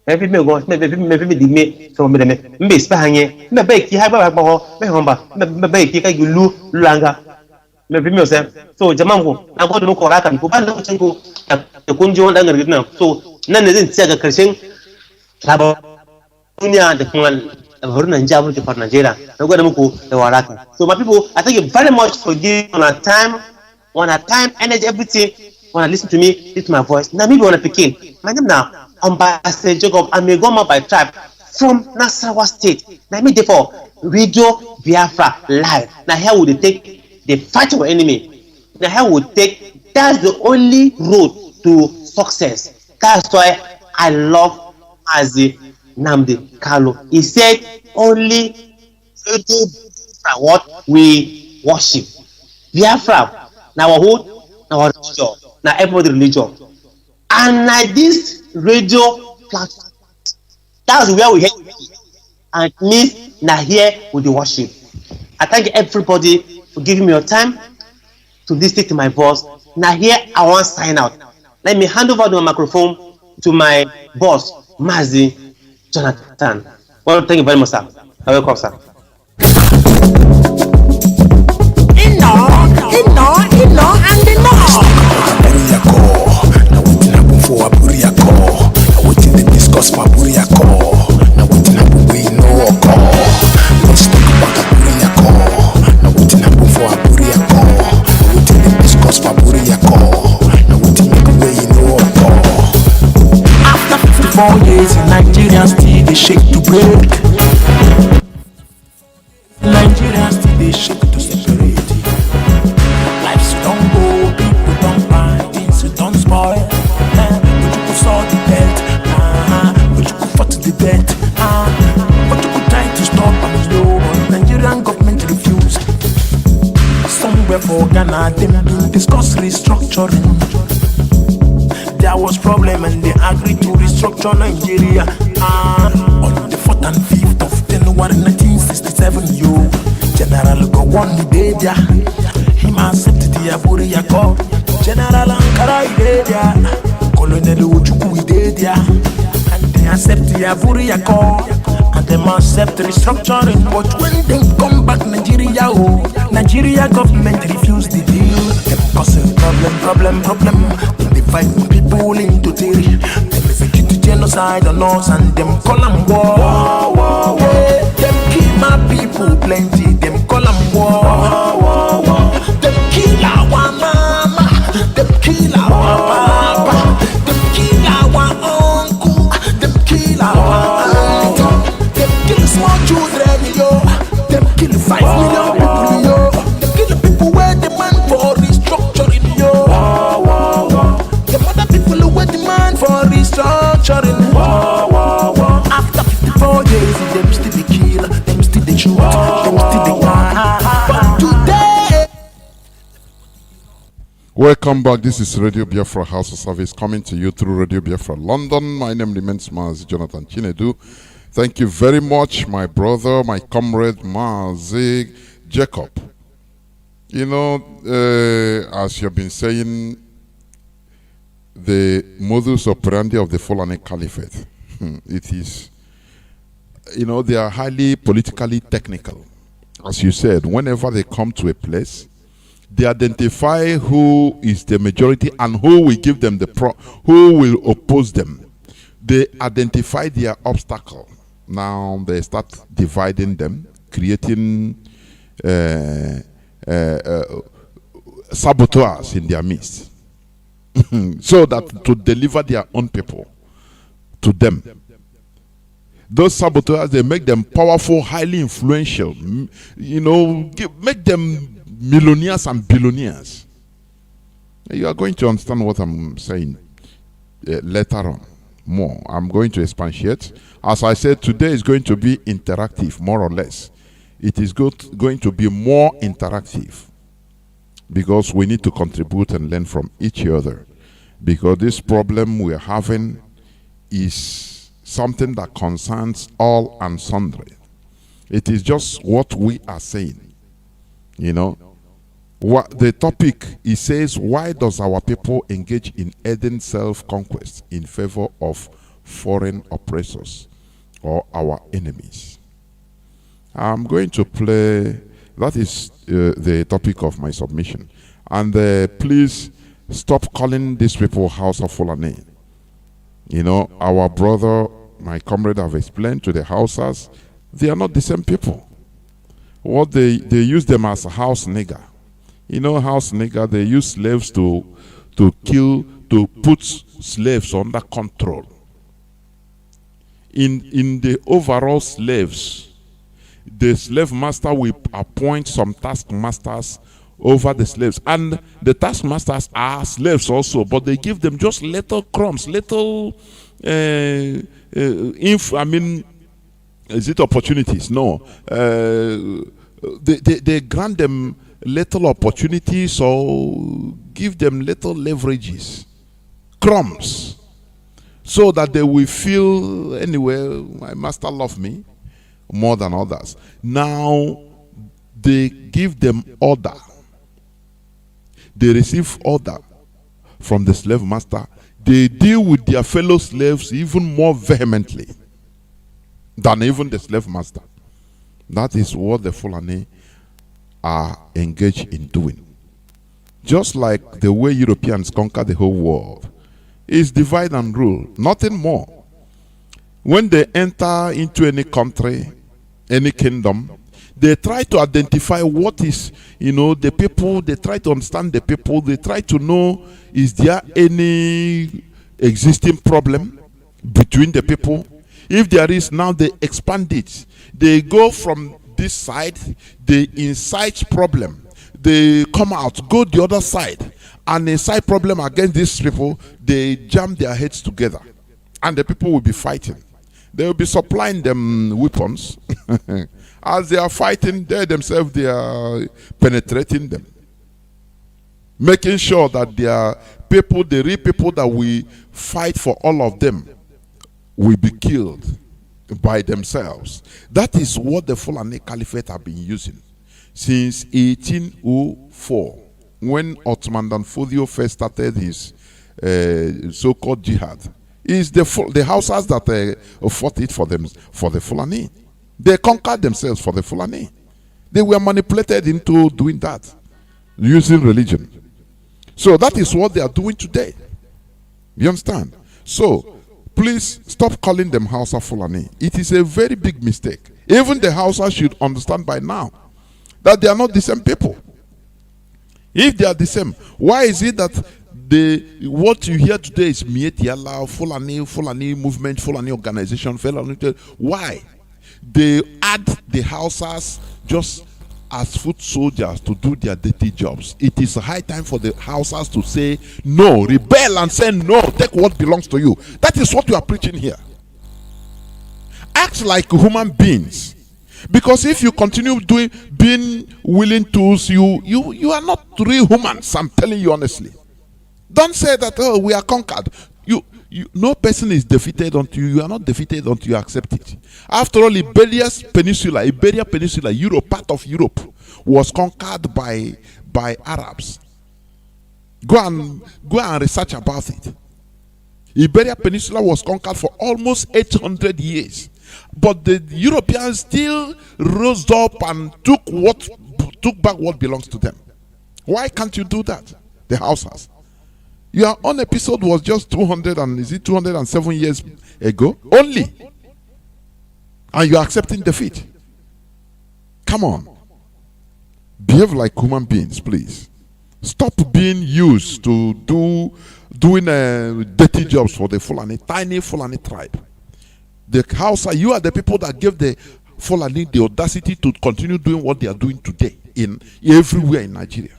maybe me go maybe di me so me mbe spa hanye me ba ki ha ba ho me homba me ba ki ka yulu langa maybe me say so jamango na go do ko raka ko ba lo chango da kunji wanda ngargi nan so nan ne zan tsaya ga karshen labo duniya da kuma Nigeria, so my people, I thank you very much for giving on time, energy, everything. Wanna listen to me, listen to my voice. Now maybe wanna begin. My name now, Ambassador Jacob. I'm a Goma by tribe from Nasarawa State. Now me therefore Radio Biafra live. Now here will they take the fight our enemy. Now here will take. That's the only road to success. That's why I love Mazi Johnathan. He said only what we worship. Biafra, now our whole, now our religion, now everybody religion. And like this radio platform, that's where we head. And it means now here with the worship. I thank everybody for giving me your time to listen to my voice. Now here I want to sign out. Let me hand over the microphone to my boss, Mazi Johnathan. Well, thank you very much, sir. Welcome, sir. After 54 years in Nigeria, still they shake to break. Nigeria still they shake to separate. Lives don't go, people don't buy, things don't spoil. But you could saw the death, but you could fight the death, but you could try to stop and slow. Nigerian government refused. Somewhere for Ghana, them been discuss restructuring. There was problem and they agreed to restructure Nigeria. On the 4th and 5th of January 1967, General Gowon Ideja, him accepted the Aburia call. General Ankara Ideja, Colonel Ujuku Ideja, and they accept the Aburia call. And they must accept restructuring. But when they come back Nigeria, Nigeria government refused the deal. Them cause a problem. Then they fight people into theory. Them execute genocide on us and them call them war. Yeah. Them kill my people plenty. Them call them war. Them kill our mama. Them kill our papa. Them kill our uncle. Them kill our aunt. Them kill small children, yo. Them kill 5 million people, yo. Them kill the people where demand for restructuring, yo. Them other people who demand for restructuring. Welcome back. This is Radio Biafra HAUSA-SERVICE coming to you through Radio Biafra London. My name remains Mazi Johnathan Chinedu. Thank you very much, my brother, my comrade Mazi Jacob. You know, as you've been saying, the modus operandi of the Fulani Caliphate, it is, you know, they are highly politically technical. As you said, whenever they come to a place, they identify who is the majority and who will give them who will oppose them. They identify their obstacle. Now they start dividing them, creating saboteurs in their midst, so that to deliver their own people to them. Those saboteurs, they make them powerful, highly influential, you know, make them millionaires and billionaires. You are going to understand what I'm saying later on more. I'm going to expatiate. As I said, today is going to be interactive, more or less. It is going to be more interactive because we need to contribute and learn from each other, because this problem we're having is something that concerns all and sundry. It is just what we are saying, you know. What the topic, it says, why does our people engage in ardent self-conquest in favor of foreign oppressors or our enemies? I'm going to play, that is the topic of my submission. And please stop calling these people House of Fulani. You know, our brother, my comrade, have explained to the Hausas, they are not the same people. What they use them as a house nigger. You know, house nigger, they use slaves to put slaves under control. In the overall slaves, the slave master will appoint some taskmasters over the slaves. And the taskmasters are slaves also, but they give them just little crumbs, little, is it opportunities? No. They grant them little opportunities or give them little leverages, crumbs, so that they will feel, anyway, my master loves me more than others. Now they give them order. They receive order from the slave master. They deal with their fellow slaves even more vehemently than even the slave master. That is what the Fulani are engaged in doing. Just like the way Europeans conquer the whole world. Is divide and rule, nothing more. When they enter into any country, any kingdom, they try to identify what is, you know, the people, they try to understand the people, they try to know, is there any existing problem between the people? If there is, now they expand it. They go from this side, they incite problem. They come out, go the other side, and incite problem against these people. They jam their heads together, and the people will be fighting. They will be supplying them weapons. As they are fighting, they themselves, they are penetrating them, making sure that their people, the real people that we fight for, all of them will be killed by themselves. That is what the Fulani Caliphate have been using since 1804, when Ottoman Danfodio first started his so-called jihad. Is the Hausas that fought it for them, for the Fulani. They conquered themselves for the Fulani. They were manipulated into doing that, using religion. So that is what they are doing today. You understand? So please stop calling them Hausa Fulani. It is a very big mistake. Even the Hausa should understand by now that they are not the same people. If they are the same, why is it that what you hear today is Mietiala, Fulani movement, Fulani organization, Fulani? Why? They add the Hausas just as foot soldiers to do their dirty jobs. It is high time for the Hausas to say no, rebel and say no, take what belongs to you. That is what you are preaching here. Act like human beings. Because if you continue being willing tools, you are not real humans. I'm telling you honestly. Don't say that, oh, we are conquered. No person is defeated until you are not defeated until you accept it. After all, Iberia Peninsula, Europe, part of Europe, was conquered by Arabs. Go and research about it. Iberia Peninsula was conquered for almost 800 years. But the Europeans still rose up and took back what belongs to them. Why can't you do that? The Hausas. Your own episode was just 207 years ago only. And you're accepting defeat. Come on. Behave like human beings, please. Stop being used to doing dirty jobs for the Fulani, tiny Fulani tribe. The Hausa, you are the people that gave the Fulani the audacity to continue doing what they are doing today everywhere in Nigeria.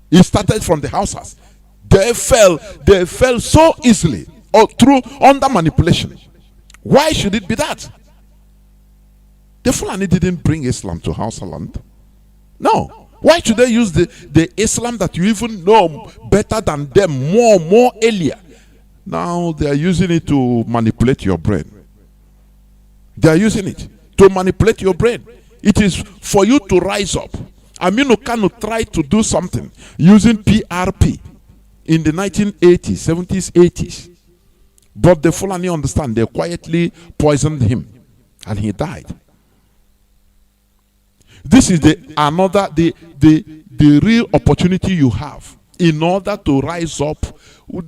It started from the Hausas. They fell so easily or under manipulation. Why should it be that? The Fulani didn't bring Islam to Hausa land. No. Why should they use the Islam that you even know better than them, more earlier? Now they are using it to manipulate your brain. They are using it to manipulate your brain. It is for you to rise up. Kanu tried to do something using PRP in the 1980s, 70s, 80s. But the Fulani understand. They quietly poisoned him and he died. This is the real opportunity you have in order to rise up.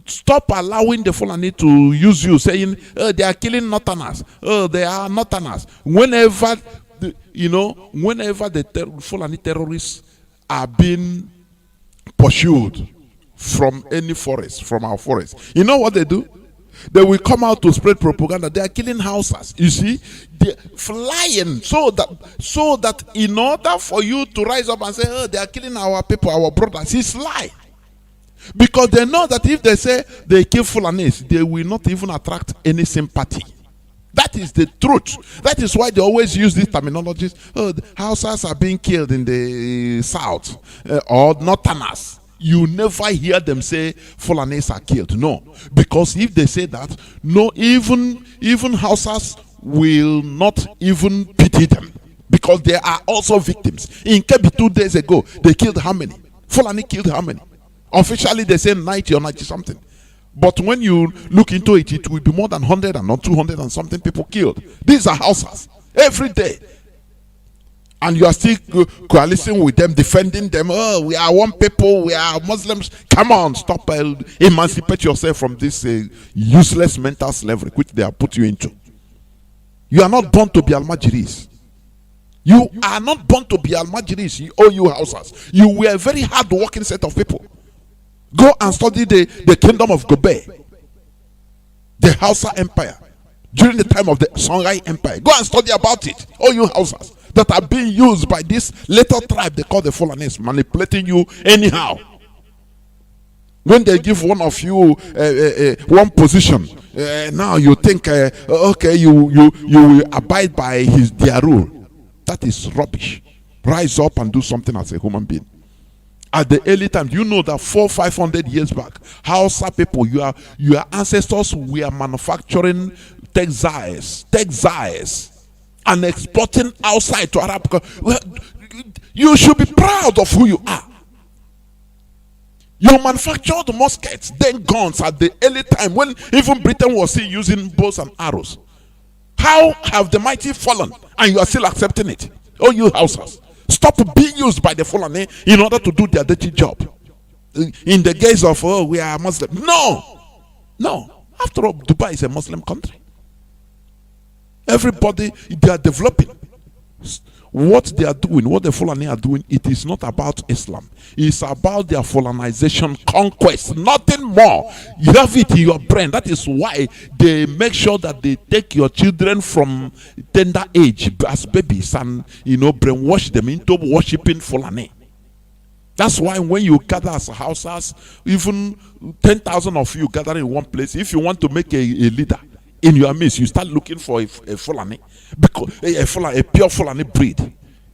Stop allowing the Fulani to use you, saying, oh, they are killing Northerners. Oh, they are Northerners. Whenever the Fulani terrorists are being pursued from any forest, from our forest, you know what they do? They will come out to spread propaganda. They are killing Hausas. You see, they're flying so that in order for you to rise up and say, oh, they are killing our people, our brothers, it's lie. Because they know that if they say they kill Fulanis, they will not even attract any sympathy. That is the truth. That is why they always use these terminologies. Oh, the Hausas are being killed in the south or Northerners. You never hear them say Fulanis are killed. No. Because if they say that, no, even Hausas will not even pity them. Because they are also victims. In Kebbi 2 days ago, they killed how many? Fulani killed how many? Officially, they say 90 or 90 something. But when you look into it, it will be more than 100 and not 200 and something people killed. These are Hausas. Every day. And you are still coalescing with them, defending them. Oh, we are one people, we are Muslims. Come on, stop, emancipate yourself from this useless mental slavery which they have put you into. You are not born to be Almajiris. You are not born to be Almajiris, you Hausas. You were a very hard-working set of people. Go and study the kingdom of Gobe, the Hausa Empire, during the time of the Songhai Empire. Go and study about it, all you Hausas that are being used by this little tribe they call the Fulanis, manipulating you anyhow. When they give one of you one position, now you think, okay, you will abide by their rule. That is rubbish. Rise up and do something as a human being. At the early time, you know that 400-500 years back, Hausa people, your ancestors were manufacturing textiles, and exporting outside to Arab. Well, you should be proud of who you are. You manufactured muskets, then guns at the early time when even Britain was still using bows and arrows. How have the mighty fallen and you are still accepting it? Oh, you Hausas. Stop being used by the Fulani in order to do their dirty job. In the guise of, oh, we are Muslim. No. After all, Dubai is a Muslim country. Everybody, they are developing. What they are doing, what the Fulani are doing, it is not about Islam. It's about their Fulanization conquest. Nothing more. You have it in your brain. That is why they make sure that they take your children from tender age as babies and, brainwash them into worshipping Fulani. That's why when you gather as Hausas, even 10,000 of you gather in one place, if you want to make a leader, in your midst, you start looking for a Fulani, because a pure Fulani breed,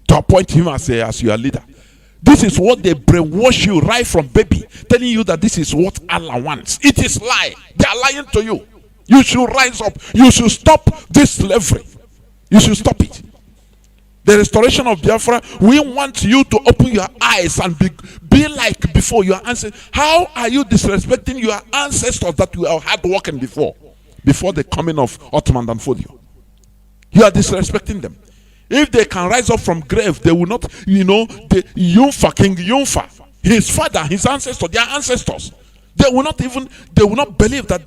to appoint him as your leader. This is what they brainwash you right from baby, telling you that this is what Allah wants. It is lie. They are lying to you. You should rise up. You should stop this slavery. You should stop it. The restoration of Biafra, we want you to open your eyes and be like before your ancestors. How are you disrespecting your ancestors that you have hard working before the coming of Ottoman and Fodio? You are disrespecting them. If they can rise up from grave, they will not, the Yunfa, King Yunfa, his father, his ancestors, their ancestors, they will not believe that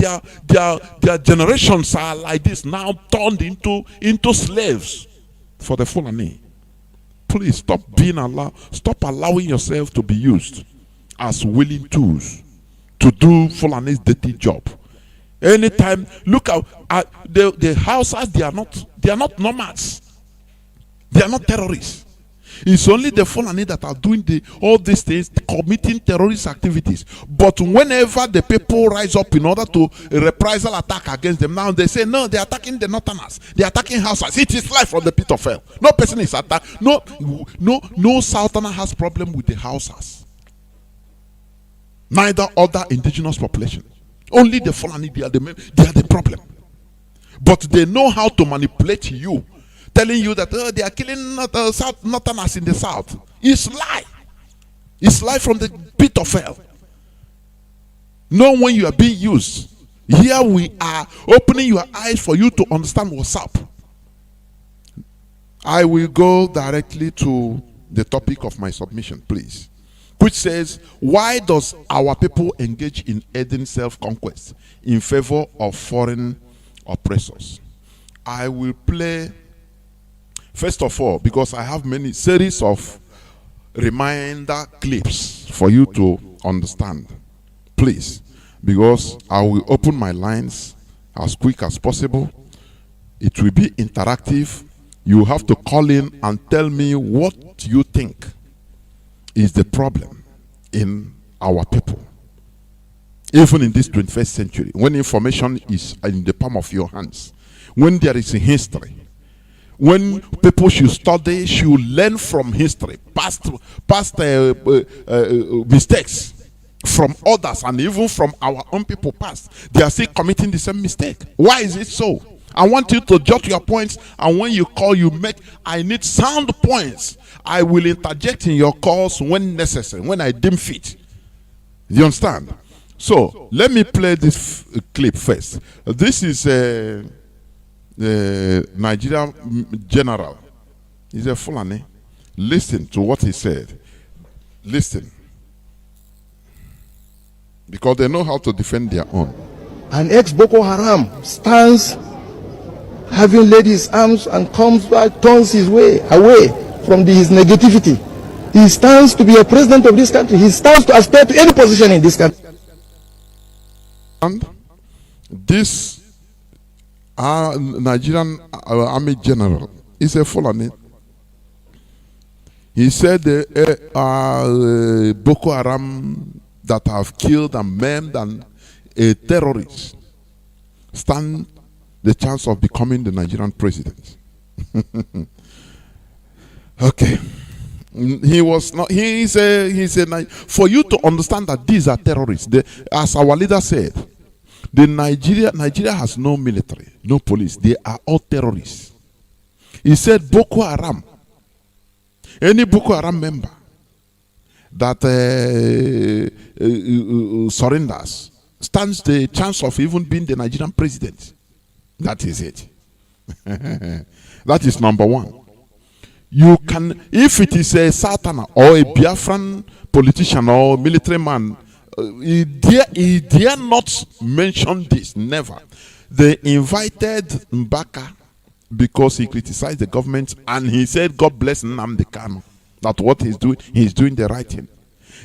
their generations are like this, now turned into slaves for the Fulani. Please stop allowing yourself to be used as willing tools to do Fulani's dirty job. Anytime, look out, the Hausas, they are not nomads. They are not terrorists. It's only the Fulani that are doing all these things, committing terrorist activities. But whenever the people rise up in order to reprisal attack against them, now they say, no, they are attacking the Northerners. They are attacking Hausas. It is life from the pit of hell. No person is attacked. No Southerner has problem with the Hausas. Neither other indigenous population. Only the Fulani, they are the problem. But they know how to manipulate you, telling you that they are killing Northerners in the south. It's lie. It's lie from the pit of hell. Know when you are being used. Here we are opening your eyes for you to understand what's up. I will go directly to the topic of my submission, please, which says, why does our people engage in aiding self-conquest in favor of foreign oppressors? I will play, first of all, because I have many series of reminder clips for you to understand, please, because I will open my lines as quick as possible. It will be interactive. You have to call in and tell me what you think is the problem in our people, even in this 21st century, when information is in the palm of your hands, when there is a history, when people should study, should learn from history, past mistakes from others, and even from our own people past. They are still committing the same mistake. Why is it so? I want you to jot your points, and when you call, I need sound points. I will interject in your calls when necessary, when I deem fit. You understand? So let me play this clip first. This is a Nigerian general. He's a Fulani. Listen to what he said. Listen, because they know how to defend their own. An ex-Boko Haram stands having laid his arms and comes back, turns his way away from his negativity. He stands to be a president of this country. He stands to aspire to any position in this country. And this Nigerian army general is a Fulani. He said the Boko Haram that have killed and maimed and a terrorist stand the chance of becoming the Nigerian president. Okay. He said, for you to understand that these are terrorists, as our leader said, Nigeria has no military, no police. They are all terrorists. He said Boko Haram, any Boko Haram member that surrenders stands the chance of even being the Nigerian president. That is it. That is number one. You can, if it is a Sultana or a Biafran politician or military man, he dare not mention this, never. They invited Mbaka because he criticized the government, and he said, God bless NNAMDI'S Kanu. That's what he's doing the right thing.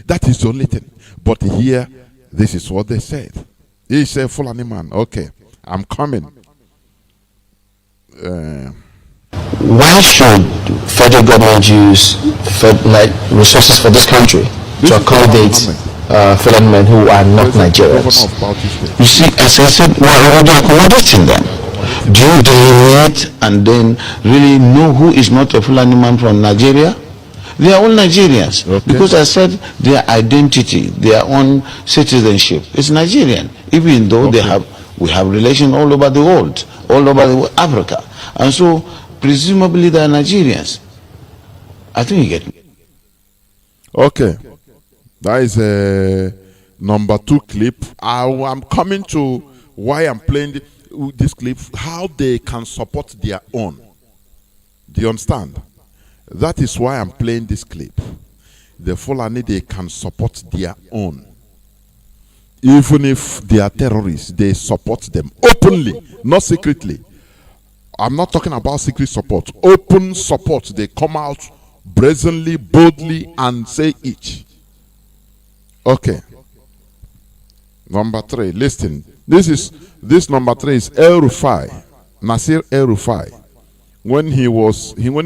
That is the only thing. But here, this is what they said. He said, Fulani man, okay, I'm coming. Why should federal government use resources for this country to accommodate Fulani men who are not Nigerians? You see, as I said, we're already accommodating them. Do you delineate and then really know who is not a Fulani man from Nigeria? They are all Nigerians. Okay. Because I said their identity, their own citizenship is Nigerian, even though we have relations all over the world, all over Africa. And so, presumably they are Nigerians. I think you get me. Okay. That is a number 2 clip. I'm coming to why I'm playing this clip, how they can support their own. Do you understand? That is why I'm playing this clip. The Fulani, they can support their own. Even if they are terrorists, they support them openly, not secretly. I'm not talking about secret support. Open support. They come out brazenly, boldly, and say it. Okay. Number 3, listen. This number 3 is El Rufai, Nasir El Rufai. When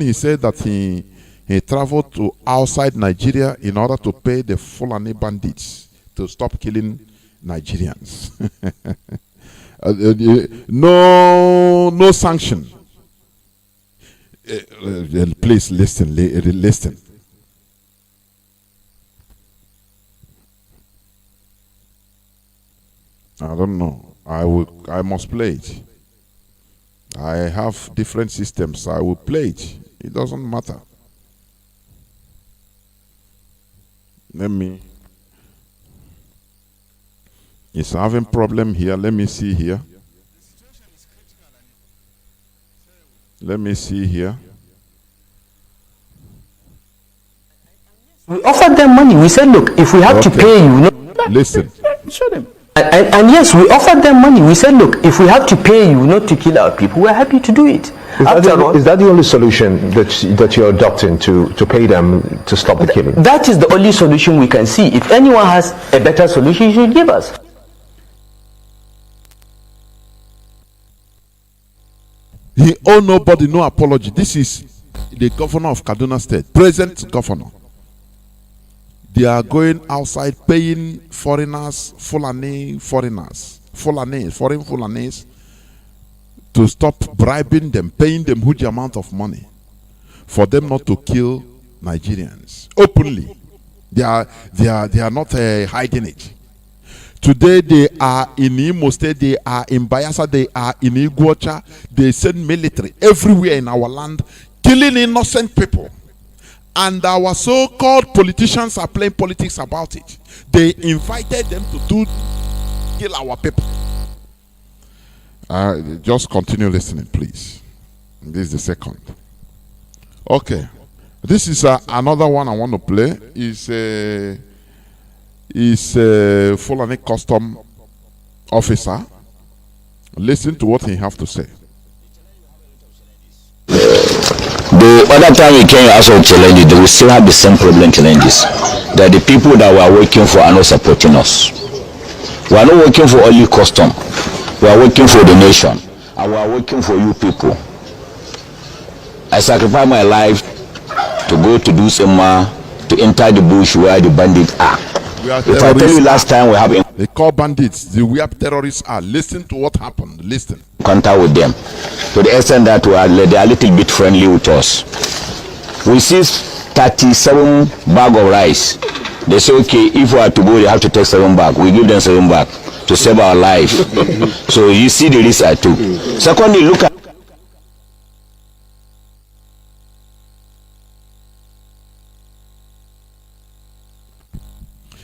he said that he traveled to outside Nigeria in order to pay the Fulani bandits to stop killing Nigerians. No sanction. Please listen. I don't know. I must play it. I have different systems. I will play it. It doesn't matter. It's having problem here. Let me see here. Let me see here. We offered them money. We said, look, if we have to pay you, listen. Show them. And yes, we offered them money. We said, look, if we have to pay you not to kill our people, we're happy to do it. Is that the only solution that you're adopting to pay them to stop the killing? That is the only solution we can see. If anyone has a better solution, he should give us. He owe nobody no apology. This is the governor of Kaduna State, present governor. They are going outside paying foreigners, foreign Fulanis, to stop bribing them, paying them huge amount of money for them not to kill Nigerians openly. They are not hiding it. Today they are in Imo State, they are in Bayelsa, they are in Iguacha. They send military everywhere in our land, killing innocent people. And our so-called politicians are playing politics about it. They invited them to kill our people. Just continue listening, please. This is the second. Okay. This is another one I want to play. Is a Fulani custom officer. Listen to what he have to say. The other time we came as of challenges, they will still have the same problem challenges. That the people that we are working for are not supporting us. We are not working for only custom. We are working for the nation. And we are working for you people. I sacrifice my life to go to do some to enter the bush where the bandits are. If I tell you last time we have they call bandits, the where terrorists are. Listen to what happened. Listen. Contact with them to the extent that they are a little bit friendly with us. We see 37 bags of rice. They say, okay, if we are to go, they have to take 7 bags. We give them 7 bags to save our life. So you see the risk I took. Secondly, look at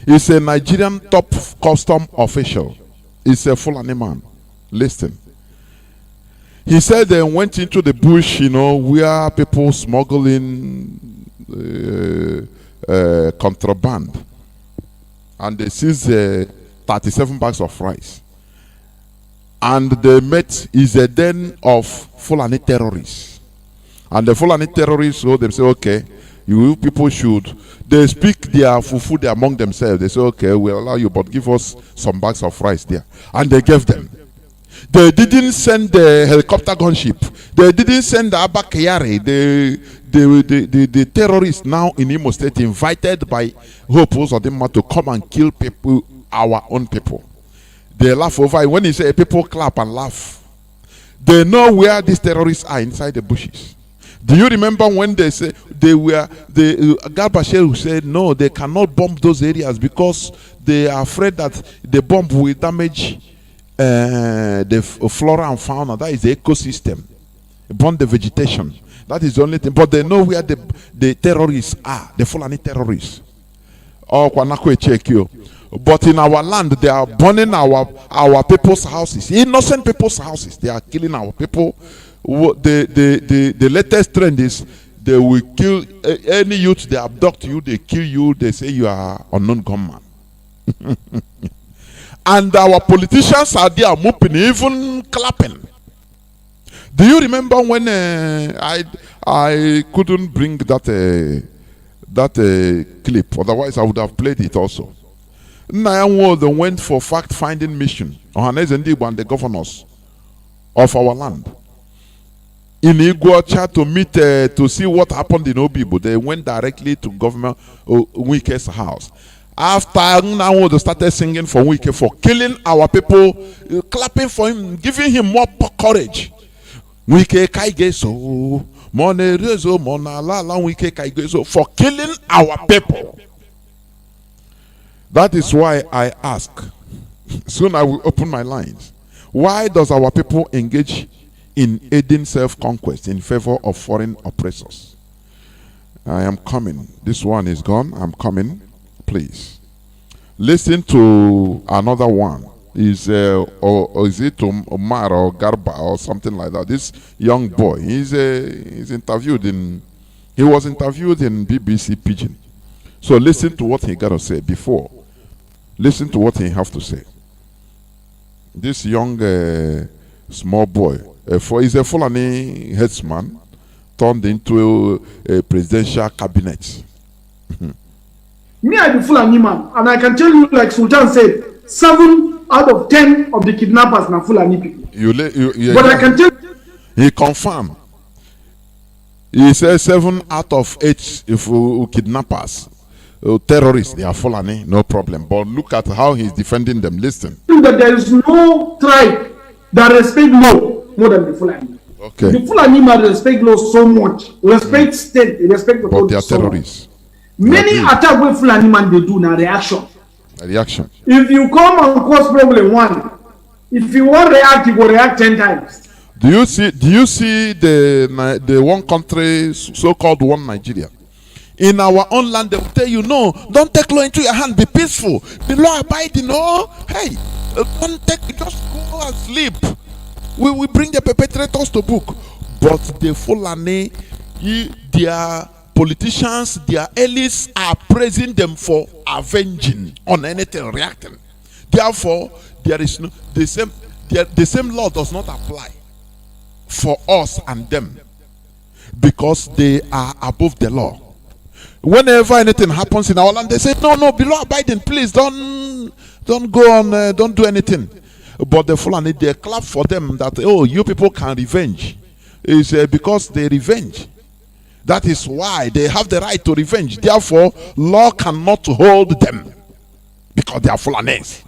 He's a Nigerian top custom official. He's a Fulani man. Listen. He said they went into the bush, where people smuggling contraband. And they seized 37 bags of rice. And they met is a den of Fulani terrorists. And the Fulani terrorists told them, say, okay, you people should. They speak their fufu among themselves. They say, okay, we'll allow you, but give us some bags of rice there. And they gave them. They didn't send the helicopter gunship. They didn't send the Abakayari. The terrorists now in Imo State invited by Hope Uzodinma to come and kill people, our own people. They laugh over it. When he say people clap and laugh, They know where these terrorists are inside the bushes. Do you remember when they say the Garbashir who said no, they cannot bomb those areas because they are afraid that the bomb will damage the flora and fauna. That is the ecosystem, burn the vegetation. That is the only thing. But they know where the terrorists are, the Fulani terrorists. Oh, but in our land, they are burning our people's houses, innocent people's houses. They are killing our people. The latest trend is they will kill any youth. They abduct you, they kill you, they say you are unknown gunman. And our politicians are there mopping, even clapping. Do you remember when I couldn't bring that clip? Otherwise, I would have played it also. Nayamwo went for fact-finding mission. Ohanes and the governors of our land in Iguacha to meet to see what happened in Obibo. They went directly to Governor Wike's house. After Nayamwo started singing for Wike for killing our people, clapping for him, giving him more courage. Wike kaigeso, monerezo, monalala, Wike kaigeso for killing our people. That is why I ask. Soon I will open my lines. Why does our people engage in aiding self-conquest in favor of foreign oppressors? I am coming. This one is gone. I'm coming. Please listen to another one. Is it Omar or Garba or something like that? This young boy, he was interviewed in BBC Pidgin. So listen to what he got to say before. Listen to what he have to say. This young small boy, he's a Fulani headsman turned into a presidential cabinet. Me, I be Fulani man, and I can tell you, like Sultan said, 7 out of 10 of the kidnappers are Fulani people. But I can tell you, he confirmed. He says 7 out of 8 kidnappers. Terrorists, they are Fulani, no problem. But look at how he's defending them. Listen. That there is no tribe that respect law more than the Fulani. Okay. The Fulani man respect law so much, respect state, respect the but code they are so terrorists. Many attacks with Fulani man they do now reaction. A reaction. If you come and cause problem one, if you want to react, you go react 10 times. Do you see the one country, so-called one Nigeria? In our own land, they will tell you, no, don't take law into your hand, be peaceful, be law abiding. No, hey, don't take, just go and sleep. We will bring the perpetrators to book. But the Fulani, their politicians, their elites are praising them for avenging on anything, reacting. Therefore, there is no the same law does not apply for us and them because they are above the law. Whenever anything happens in our land, they say, no, be law abiding, please don't go on, don't do anything. But the Fulani, they clap for them that, oh, you people can revenge. It's because they revenge. That is why they have the right to revenge. Therefore, law cannot hold them because they are Fulanis.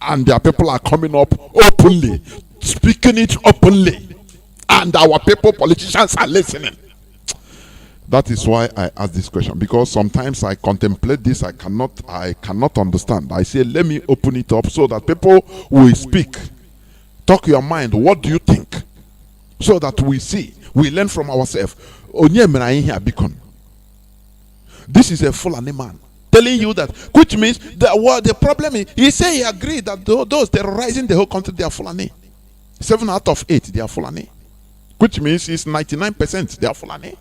And their people are coming up openly, speaking it openly. And our people, politicians, are listening. That is why I ask this question, because sometimes I contemplate this, I cannot understand. I say, let me open it up so that people will speak. Talk your mind. What do you think? So that we see, we learn from ourselves. This is a Fulani man telling you that, which means the problem is, he say he agreed that those terrorizing the whole country, they are Fulani. 7 out of 8, they are Fulani. Which means it's 99%, they are Fulani.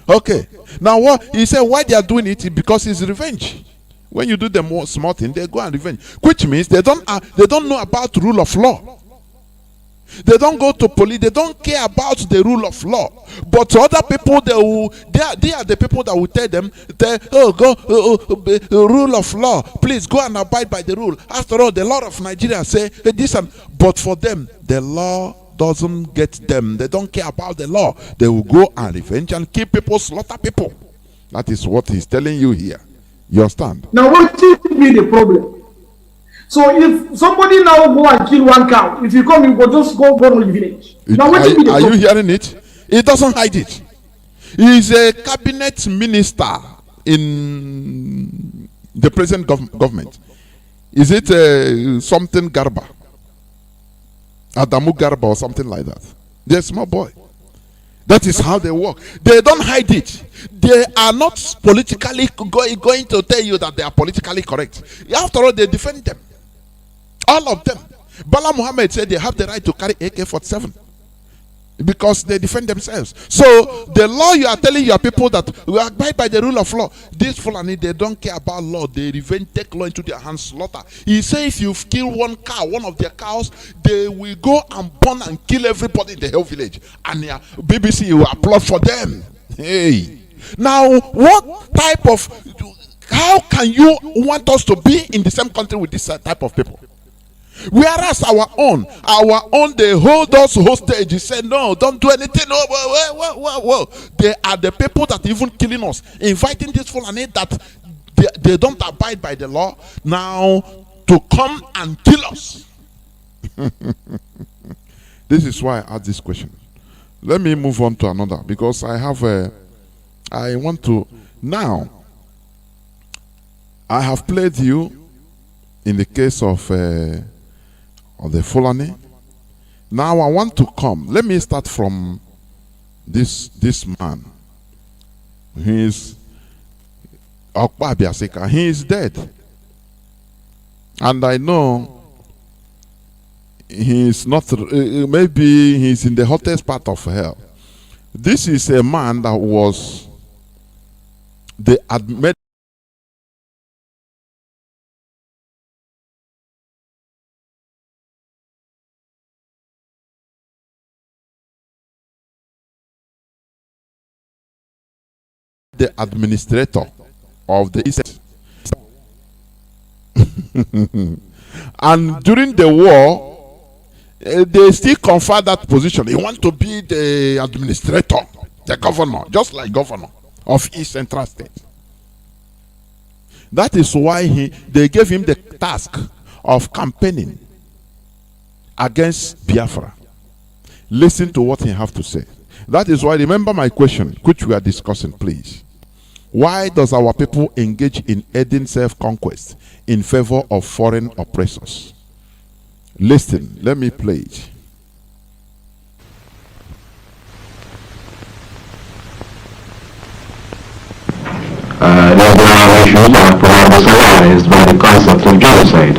Okay. Now what he said, why they are doing it? Because it's revenge. When you do the more small thing, they go and revenge. Which means they don't know about rule of law. They don't go to police. They don't care about the rule of law. But to other people, they are the people that will tell them, rule of law. Please go and abide by the rule. After all, the law of Nigeria say this and. But for them, the law doesn't get them. They don't care about the law. They will go and revenge and kill people, slaughter people. That is what he's telling you here. You understand? Now, what will be the problem? So if somebody now go and kill one cow, if you come, you go just go to the village. Are you hearing it? He doesn't hide it. He is a cabinet minister in the present government. Is it something Garba? Adamu Garba or something like that? They're a small boy. That is how they work. They don't hide it. They are not politically going to tell you that they are politically correct. After all, they defend them. All of them. Bala Muhammad said they have the right to carry AK-47 because they defend themselves. So the law, you are telling your people that we abide by the rule of law. These Fulani, they don't care about law. They revenge, take law into their hands, slaughter. He says if you kill one cow, one of their cows, they will go and burn and kill everybody in the whole village. And BBC will applaud for them. Hey. Now, what type of, how can you want us to be in the same country with this type of people? Whereas our own, they hold us hostage. They say, no, don't do anything. Whoa. They are the people that even killing us, inviting this Fulani that they don't abide by the law now to come and kill us. This is why I asked this question. Let me move on to another because I want to, now, I have played you in the case of the Fulani. Now I want to come. Let me start from this man. He is Okpa. He is dead. And I know he is not, maybe he's in the hottest part of hell. This is a man that was the admit the administrator of the East. And during the war, they still confer that position. He wants to be the administrator, the governor, just like governor of East Central State. That is why they gave him the task of campaigning against Biafra. Listen to what he have to say. That is why, remember my question, which we are discussing, please. Why does our people engage in aiding self-conquest in favor of foreign oppressors? Listen, let me play it. These narrations are paradoxalized by the concept of genocide.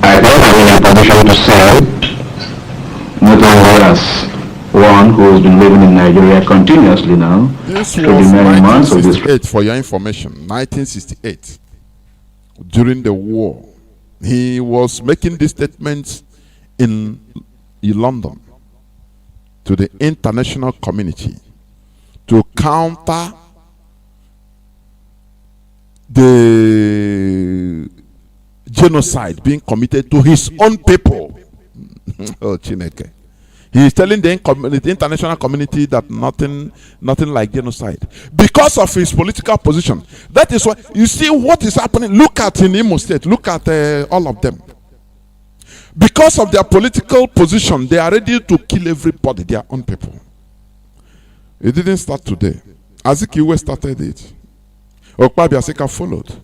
I don't have any position to say, not only as one who has been living in Nigeria continuously now, this through was the many months of this. 1968, for your information, 1968, during the war. He was making these statements in London to the international community to counter the genocide being committed to his own people. Oh, Chineke. He is telling the international community that nothing like genocide because of his political position. That is why you see what is happening. Look at in Imo State. Look at all of them. Because of their political position, they are ready to kill everybody, their own people. It didn't start today. Azikiwe started it. Okpa Biaseka followed.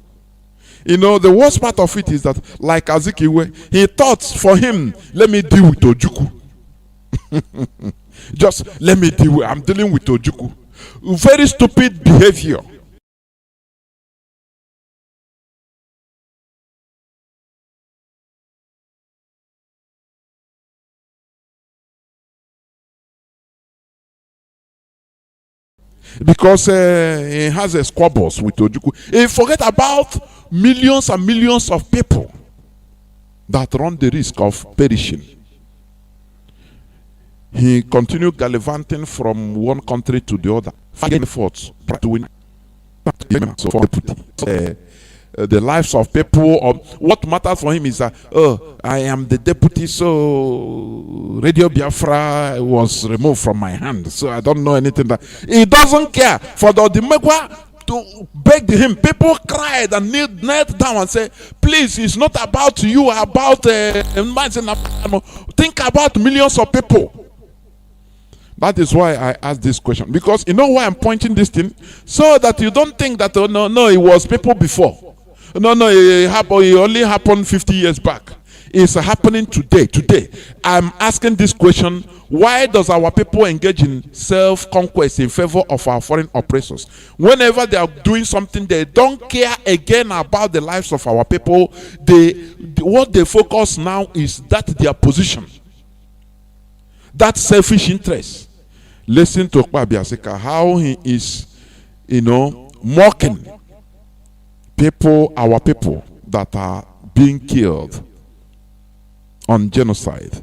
You know, the worst part of it is that, like Azikiwe, he thought for him, let me deal with Ojukwu. Just let me deal with, I'm dealing with Ojukwu. Very stupid behavior. Because he has a squabbles with Ojukwu. He forget about millions and millions of people that run the risk of perishing. He continued gallivanting from one country to the other, fighting efforts to win the lives of people. What matters for him is that, oh, I am the deputy, so Radio Biafra was removed from my hand, so I don't know anything. That he doesn't care for the Odimegwa to beg him. People cried and knelt down and said, please, it's not about you, about think about millions of people. That is why I asked this question, because you know why I'm pointing this thing, so that you don't think that no, it was people before. No, it only happened 50 years back. It's happening today. I'm asking this question: why does our people engage in self-conquest in favor of our foreign oppressors? Whenever they are doing something, they don't care again about the lives of our people. What they focus now is that their position, that selfish interest. Listen to Biafra, how he is, mocking our people that are being killed on genocide.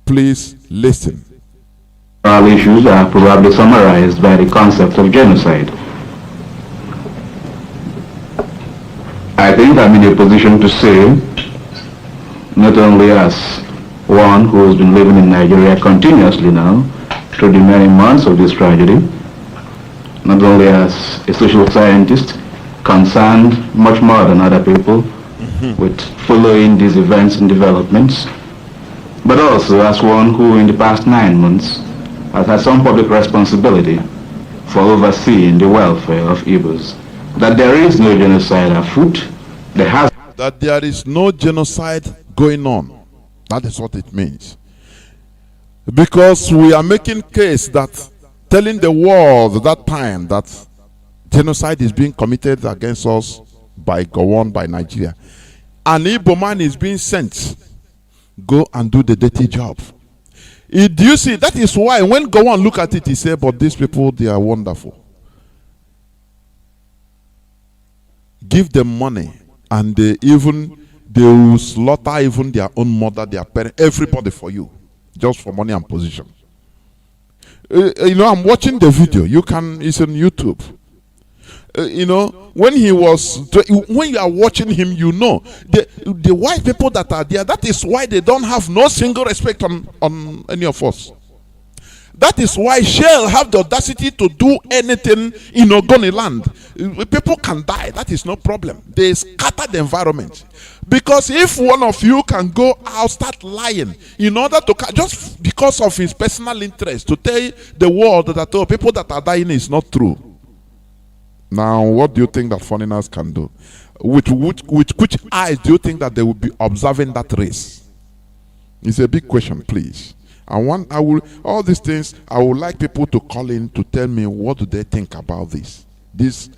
Please listen. All issues are probably summarized by the concept of genocide. I think I'm in a position to say, not only as one who has been living in Nigeria continuously now, through the many months of this tragedy, not only as a social scientist concerned much more than other people with following these events and developments, but also as one who in the past 9 months has had some public responsibility for overseeing the welfare of Igbos. That there is no genocide afoot, that there is no genocide going on. That is what it means. Because we are making case that, telling the world that time that genocide is being committed against us by Gowon, by Nigeria. An Igbo man is being sent, go and do the dirty job. Do you see? That is why when Gowon look at it, he said, but these people, they are wonderful. Give them money, and they will slaughter even their own mother, their parents, everybody for you, just for money and position. I'm watching the video. It's on YouTube. When you are watching him, the white people that are there, that is why they don't have no single respect on any of us. That is why Shell have the audacity to do anything in Ogoni land. People can die, that is no problem. They scatter the environment. Because if one of you can go out, start lying, in order to, just because of his personal interest, to tell the world that people that are dying is not true. Now, what do you think that foreigners can do? With which eyes do you think that they will be observing that race? It's a big question, please. All these things, I would like people to call in to tell me what do they think about this. This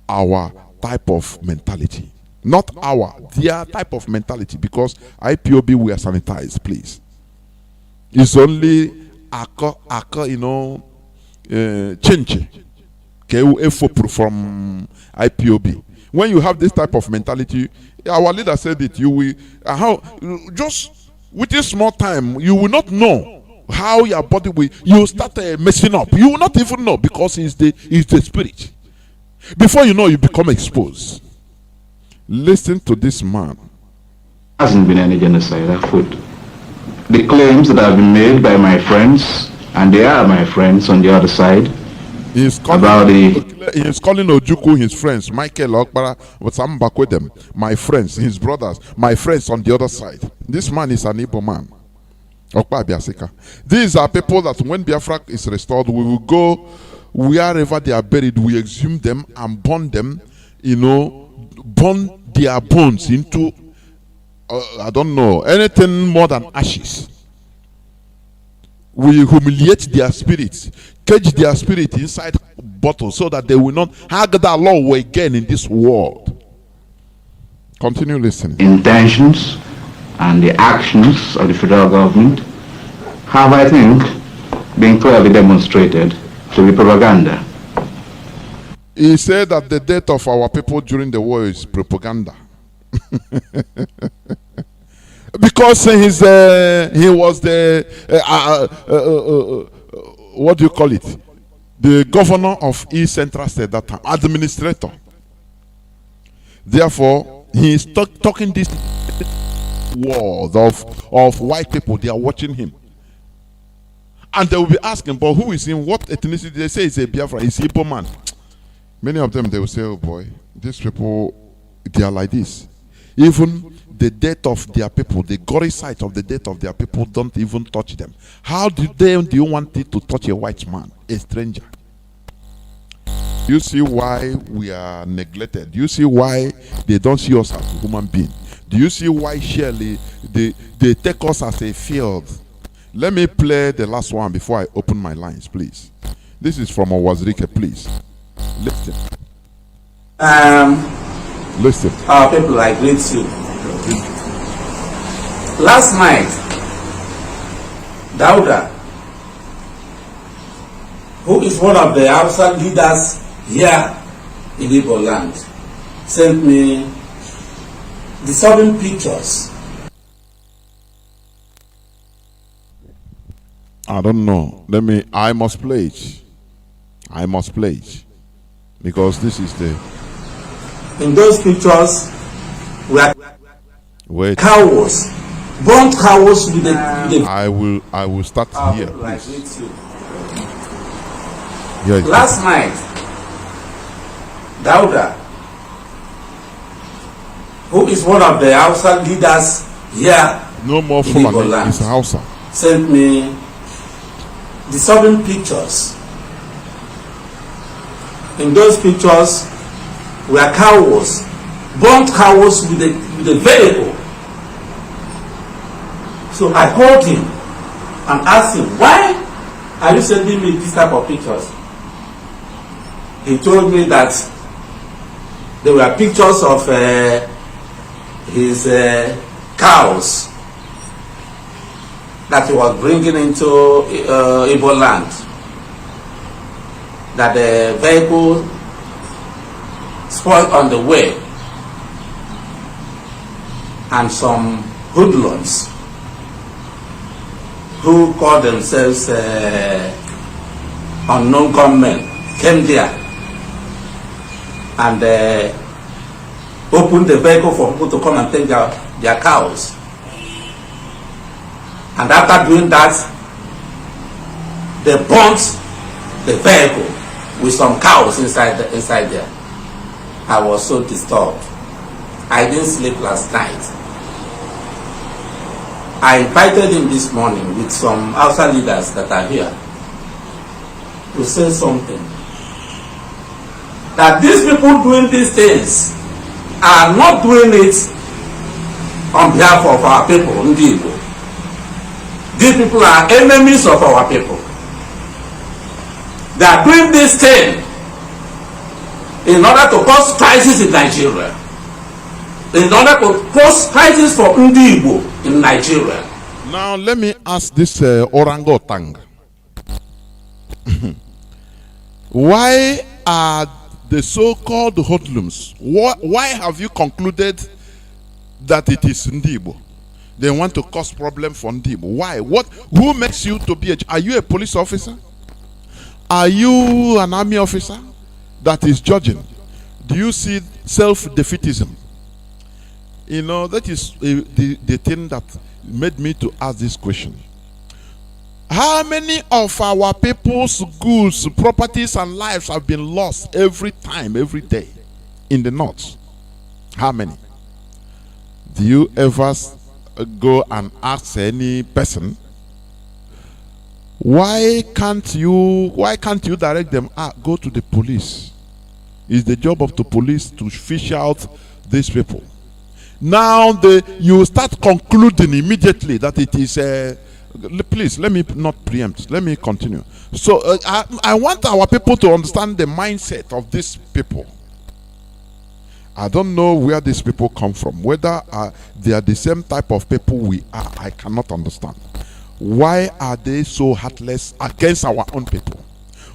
our type of mentality. Not their type of mentality, because IPOB we are sanitized, please. It's only change from IPOB. When you have this type of mentality, our leader said it, you will just within small time you will not know how your body will, you start messing up. You will not even know, because it's the spirit. Before you know, you become exposed. Listen to this man. There hasn't been any genocide afoot. The claims that have been made by my friends, and they are my friends on the other side, he is calling Ojukwu his friends, Michael Okpara, Sam Bakwedem, my friends, his brothers, my friends on the other side. This man is an Igbo man. These are people that when Biafra is restored, we will go wherever they are buried, we exhume them and burn them, burn their bones into, I don't know, anything more than ashes. We humiliate their spirits, cage their spirit inside bottles so that they will not hag that law again in this world. Continue listening. Intentions and the actions of the federal government have, I think, been clearly demonstrated to be propaganda. He said that the death of our people during the war is propaganda. Because he was the what do you call it? The governor of East Central State that time, administrator. Therefore, he is talking this world of white people. They are watching him, and they will be asking, "But who is him? What ethnicity?" They say he's a Biafra. He's Ipob man. Many of them, they will say, oh boy, these people, they are like this. Even the death of their people, the gory sight of the death of their people don't even touch them. How do you want it to touch a white man, a stranger? You see why we are neglected? You see why they don't see us as human beings? Do you see why surely they take us as a field? Let me play the last one before I open my lines, please. This is from Owazirike, please. Listen. Listen. Our people, I greet you. Last night, Dauda, who is one of the HAUSA leaders here in Ipob land, sent me disturbing pictures. I don't know. I must play it. I must play it. Because this is the... In those pictures, wait. Cows, burnt cows with the... I will start here, please. Yeah, last night, Dauda, who is one of the HAUSA leaders here, no more Fulani, it's HAUSA, sent me disturbing pictures. In those pictures were cows, burnt cows with a vehicle. So I called him and asked him, why are you sending me this type of pictures? He told me that there were pictures of his cows that he was bringing into Ipob land. That the vehicle spoiled on the way, and some hoodlums who call themselves unknown gunmen came there and opened the vehicle for people to come and take their cows. And after doing that, they burnt the vehicle with some cows inside there. I was so disturbed. I didn't sleep last night. I invited him this morning with some HAUSA leaders that are here to say something. That these people doing these things are not doing it on behalf of our people, Ndigo. These people are enemies of our people. They are doing this thing in order to cause crisis in Nigeria. In order to cause crisis for Ndigo in Nigeria. Now let me ask this orangutan. Why are the so-called hoodlums, why have you concluded that it is Ndigo? They want to cause problem for Ndigo. Why? Who makes you to be are you a police officer? Are you an army officer that is judging? Do you see self-defeatism? You know, that is the thing that made me to ask this question. How many of our people's goods, properties, and lives have been lost every time, every day in the north? How many? Do you ever go and ask any person, why can't you direct them? Go to the police. It's the job of the police to fish out these people. Now you start concluding immediately that it is please let me not preempt, let me continue. So I want our people to understand the mindset of these people. I don't know where these people come from, whether they are the same type of people we are. I cannot understand. Why are they so heartless against our own people?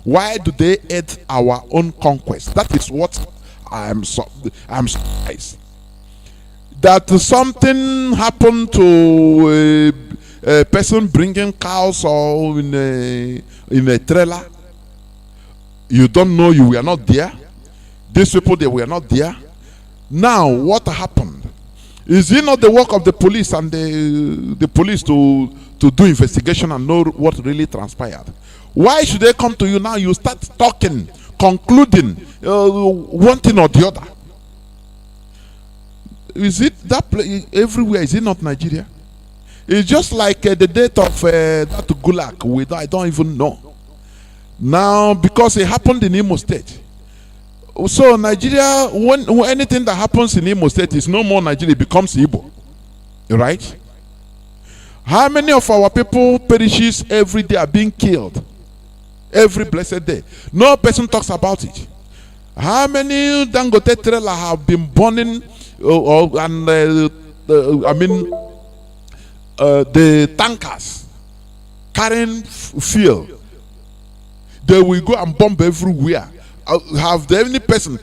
Why do they aid our own conquest? That is what I'm surprised. That something happened to a person bringing cows or in a trailer. You don't know, you were not there. These people, they were not there. Now, what happened? Is it not the work of the police and the police to do investigation and know what really transpired? Why should they come to you now? You start talking, concluding one thing or the other. Is it that everywhere? Is it not Nigeria? It's just like the date of that Gulag. I don't even know. Now, because it happened in Imo State. So Nigeria, when anything that happens in Imo State is no more Nigeria, it becomes Igbo. Right? How many of our people perishes every day, are being killed? Every blessed day. No person talks about it. How many Dangote trailer have been burning the tankers carrying fuel? They will go and bomb everywhere. Have there any person?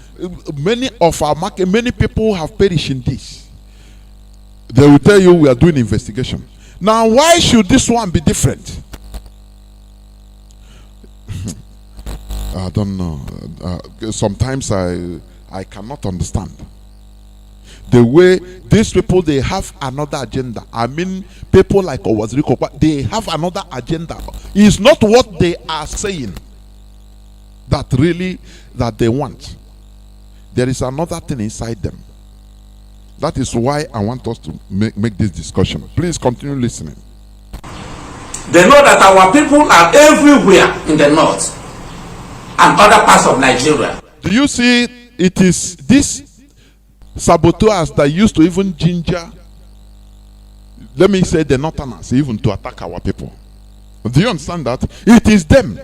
Many of our market, many people have perished in this. They will tell you we are doing investigation. Now, why should this one be different? I don't know. Sometimes I cannot understand the way these people, they have another agenda. I mean, people like Owaziriko, but they have another agenda. It's not what they are saying that really that they want. There is another thing inside them. That is why I want us to make this discussion. Please continue listening. They know that our people are everywhere in the north and other parts of Nigeria. Do you see, it is this saboteurs that used to even ginger, let me say the northerners, even to attack our people. Do you understand that? It is them.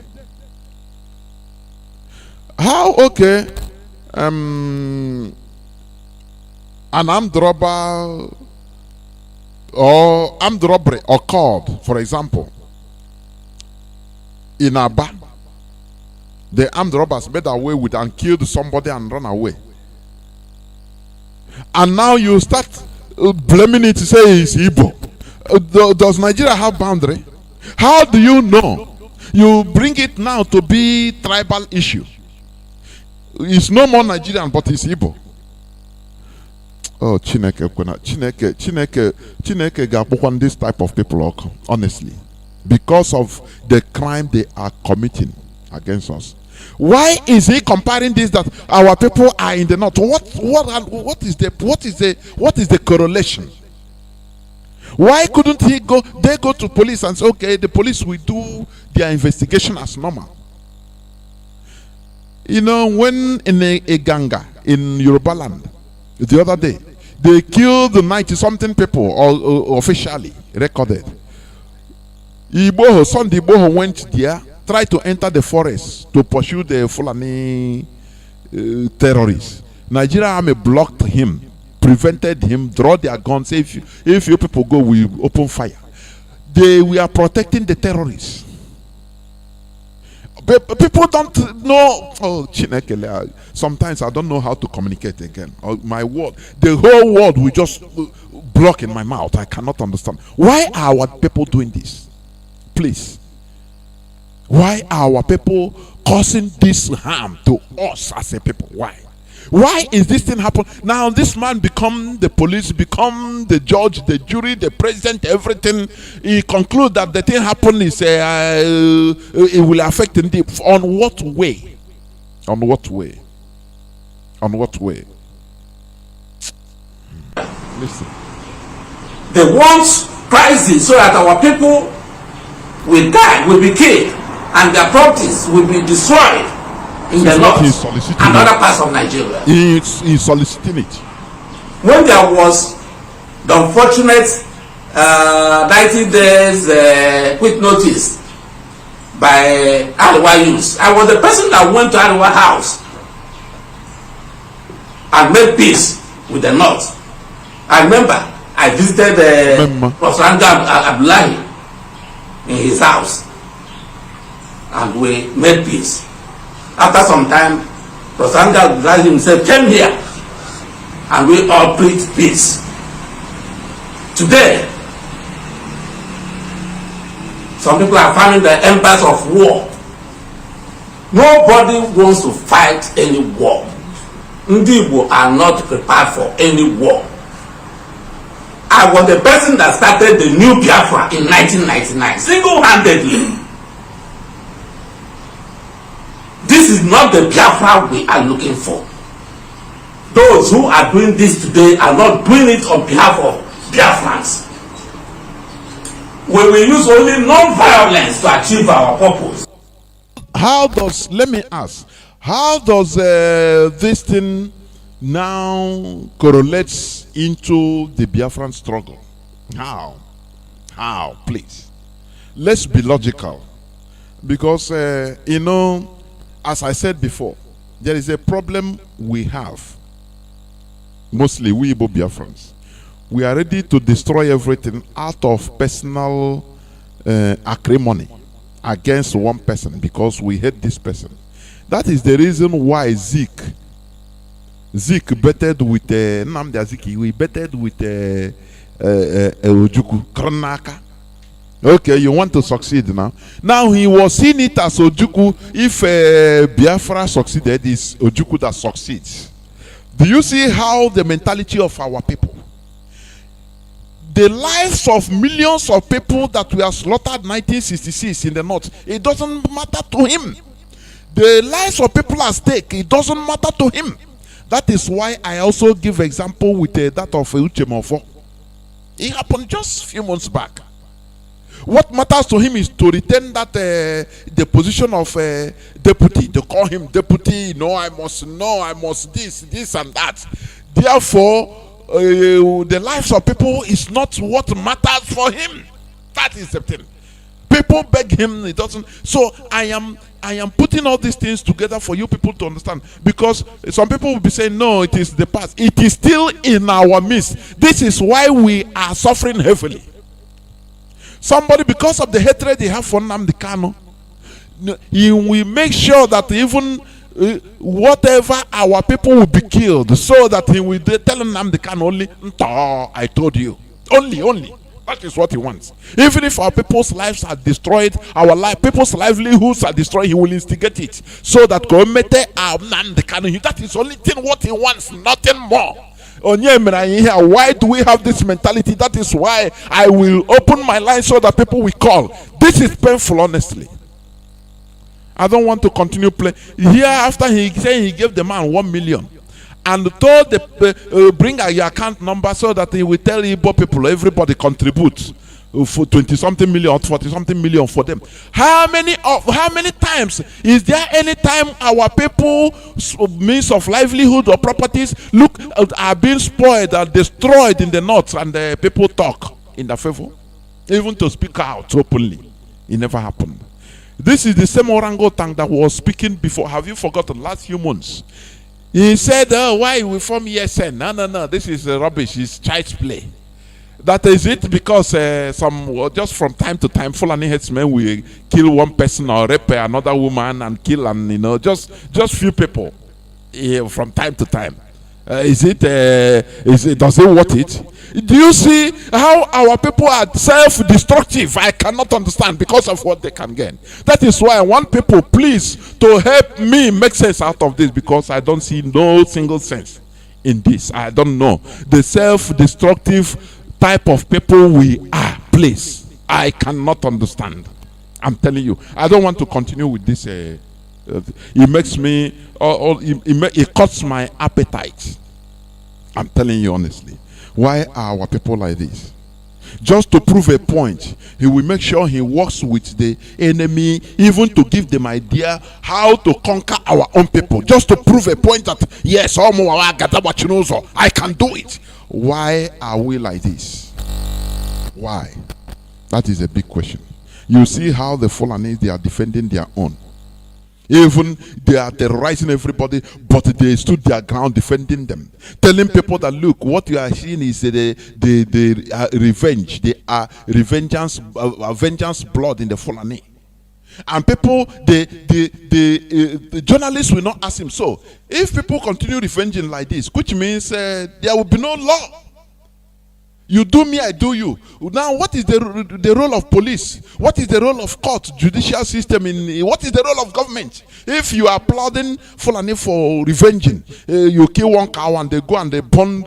How, okay, an armed robber or armed robbery occurred, for example, in Aba. The armed robbers made away with and killed somebody and run away. And now you start blaming it to say it's Igbo. Does Nigeria have boundary? How do you know? You bring it now to be tribal issue. It's no more Nigerian, but it's Igbo. Oh, Chineke gapokwan this type of people, honestly, because of the crime they are committing against us. Why is he comparing this that our people are in the north? What is the correlation? Why couldn't he go? They go to police and say, okay, the police will do their investigation as normal. You know, when in a ganga in Yoruba land the other day, they killed 90-something people, or officially recorded. Sunday Igboho went there, tried to enter the forest to pursue the Fulani terrorists. Nigeria army blocked him, prevented him, draw their guns, say if you people go, we open fire. We are protecting the terrorists. People don't know. Oh, Chineke, sometimes I don't know how to communicate again. My word, the whole world will just block in my mouth. I cannot understand. Why are our people doing this? Please. Why are our people causing this harm to us as a people? Why? Why is this thing happen? Now this man become the police, become the judge, the jury, the president, everything. He conclude that the thing happened is it will affect him. On what way? On what way? On what way? Listen. They want crisis so that our people will die, will be killed, and their properties will be destroyed in the north and other parts of Nigeria. He's soliciting it. When there was the unfortunate 90 days quick notice by Ariwa youths, I was the person that went to Ariwa house and made peace with the north. I remember I visited Professor Abdullahi in his house and we made peace. After some time, Professor Abdullahi himself came here and we all preached peace. Today, some people are finding the embers of war. Nobody wants to fight any war. Ndi Igbo are not prepared for any war. I was the person that started the new Biafra in 1999, single-handedly. This is not the Biafra we are looking for. Those who are doing this today are not doing it on behalf of Biafrans. We will use only non-violence to achieve our purpose. How does, let me ask, how does this thing now correlates into the Biafran struggle? How? How, please? Let's be logical. Because, you know, as I said before, there is a problem we have. Mostly we Ipob Biafrans. We are ready to destroy everything out of personal acrimony against one person because we hate this person. That is the reason why Zeke betted with NNAMDI'S. We betted with Ojukwu Kronaka. Okay, you want to succeed now. Now he was seeing it as Ojukwu. If Biafra succeeded, it's Ojukwu that succeeds. Do you see how the mentality of our people? The lives of millions of people that were slaughtered in 1966 in the north, it doesn't matter to him. The lives of people at stake, it doesn't matter to him. That is why I also give example with that of Uche Mofo. It happened just a few months back. What matters to him is to retain that the position of deputy. They call him deputy. No, I must this and that. Therefore, the lives of people is not what matters for him. That is the thing. People beg him, it doesn't. So I am putting all these things together for you people to understand, because some people will be saying, no, it is the past. It is still in our midst. This is why we are suffering heavily. Somebody, because of the hatred they have for Nnamdi Kanu, he will make sure that even whatever our people will be killed, so that he will tell Nnamdi Kanu only, I told you. Only. That is what he wants. Even if our people's lives are destroyed, people's livelihoods are destroyed, he will instigate it. So that Nnamdi Kanu, that is only thing what he wants, nothing more. Why do we have this mentality? That is why I will open my line so that people will call. This is painful, honestly. I don't want to continue playing. Here, after he said he gave the man 1 million and told the bring your account number so that he will tell Ipob people, everybody contribute for 20-something million, 40-something million for them. How many times is there any time our people means of livelihood or properties are being spoiled or destroyed in the north, and the people talk in their favor, even to speak out openly? It never happened. This is the same orangutan that was speaking before. Have you forgotten? Last few months he said, why we form ESN? No, this is rubbish. It's child's play. That is it, because just from time to time, Fulani headsmen will kill one person or rape another woman and kill, and just few people from time to time. Does it worth it? Do you see how our people are self-destructive? I cannot understand, because of what they can gain. That is why I want people, please, to help me make sense out of this, because I don't see no single sense in this. I don't know the self-destructive type of people we are. Please, I cannot understand. I'm telling you, I don't want to continue with this. It makes me, it cuts my appetite. I'm telling you honestly. Why are our people like this? Just to prove a point, he will make sure he works with the enemy, even to give them idea how to conquer our own people. Just to prove a point that, yes, I can do it. Why are we like this? Why? That is a big question. You see how the Fulani, they are defending their own. Even they are terrorizing everybody, but they stood their ground defending them. Telling people that, look, what you are seeing is the revenge. They are vengeance blood in the Fulani. And people, the journalists will not ask him. So, if people continue revenging like this, which means there will be no law. You do me, I do you. Now, what is the role of police? What is the role of court, judicial system? What is the role of government? If you are applauding Fulani for revenging, you kill one cow and they go and they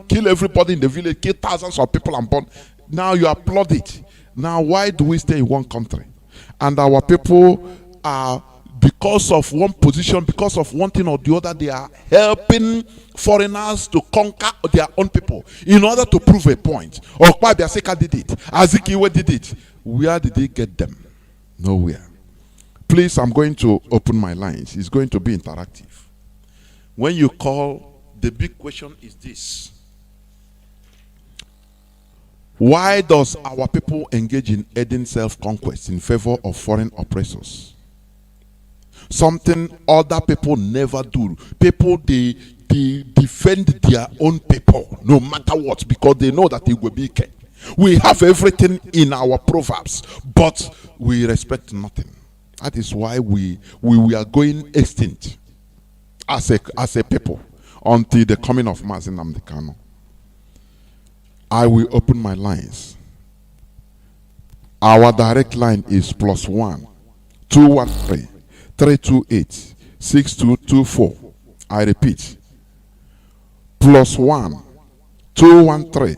kill everybody in the village, kill thousands of people and burn. Now you applaud it. Now, why do we stay in one country? And our people are because of one position, because of one thing or the other, they are helping foreigners to conquer their own people in order to prove a point. Okpa Biaseka did it. Azikiwe did it. Where did they get them? Nowhere. Please, I'm going to open my lines. It's going to be interactive. When you call, the big question is this. Why does our people engage in aiding self-conquest in favor of foreign oppressors? Something other people never do. People, they defend their own people no matter what, because they know that it will be kept. We have everything in our proverbs, but we respect nothing. That is why we are going extinct as a people until the coming of Mazi Johnathan. I will open my lines. Our direct line is +1 213 328 6224. I repeat, +1 213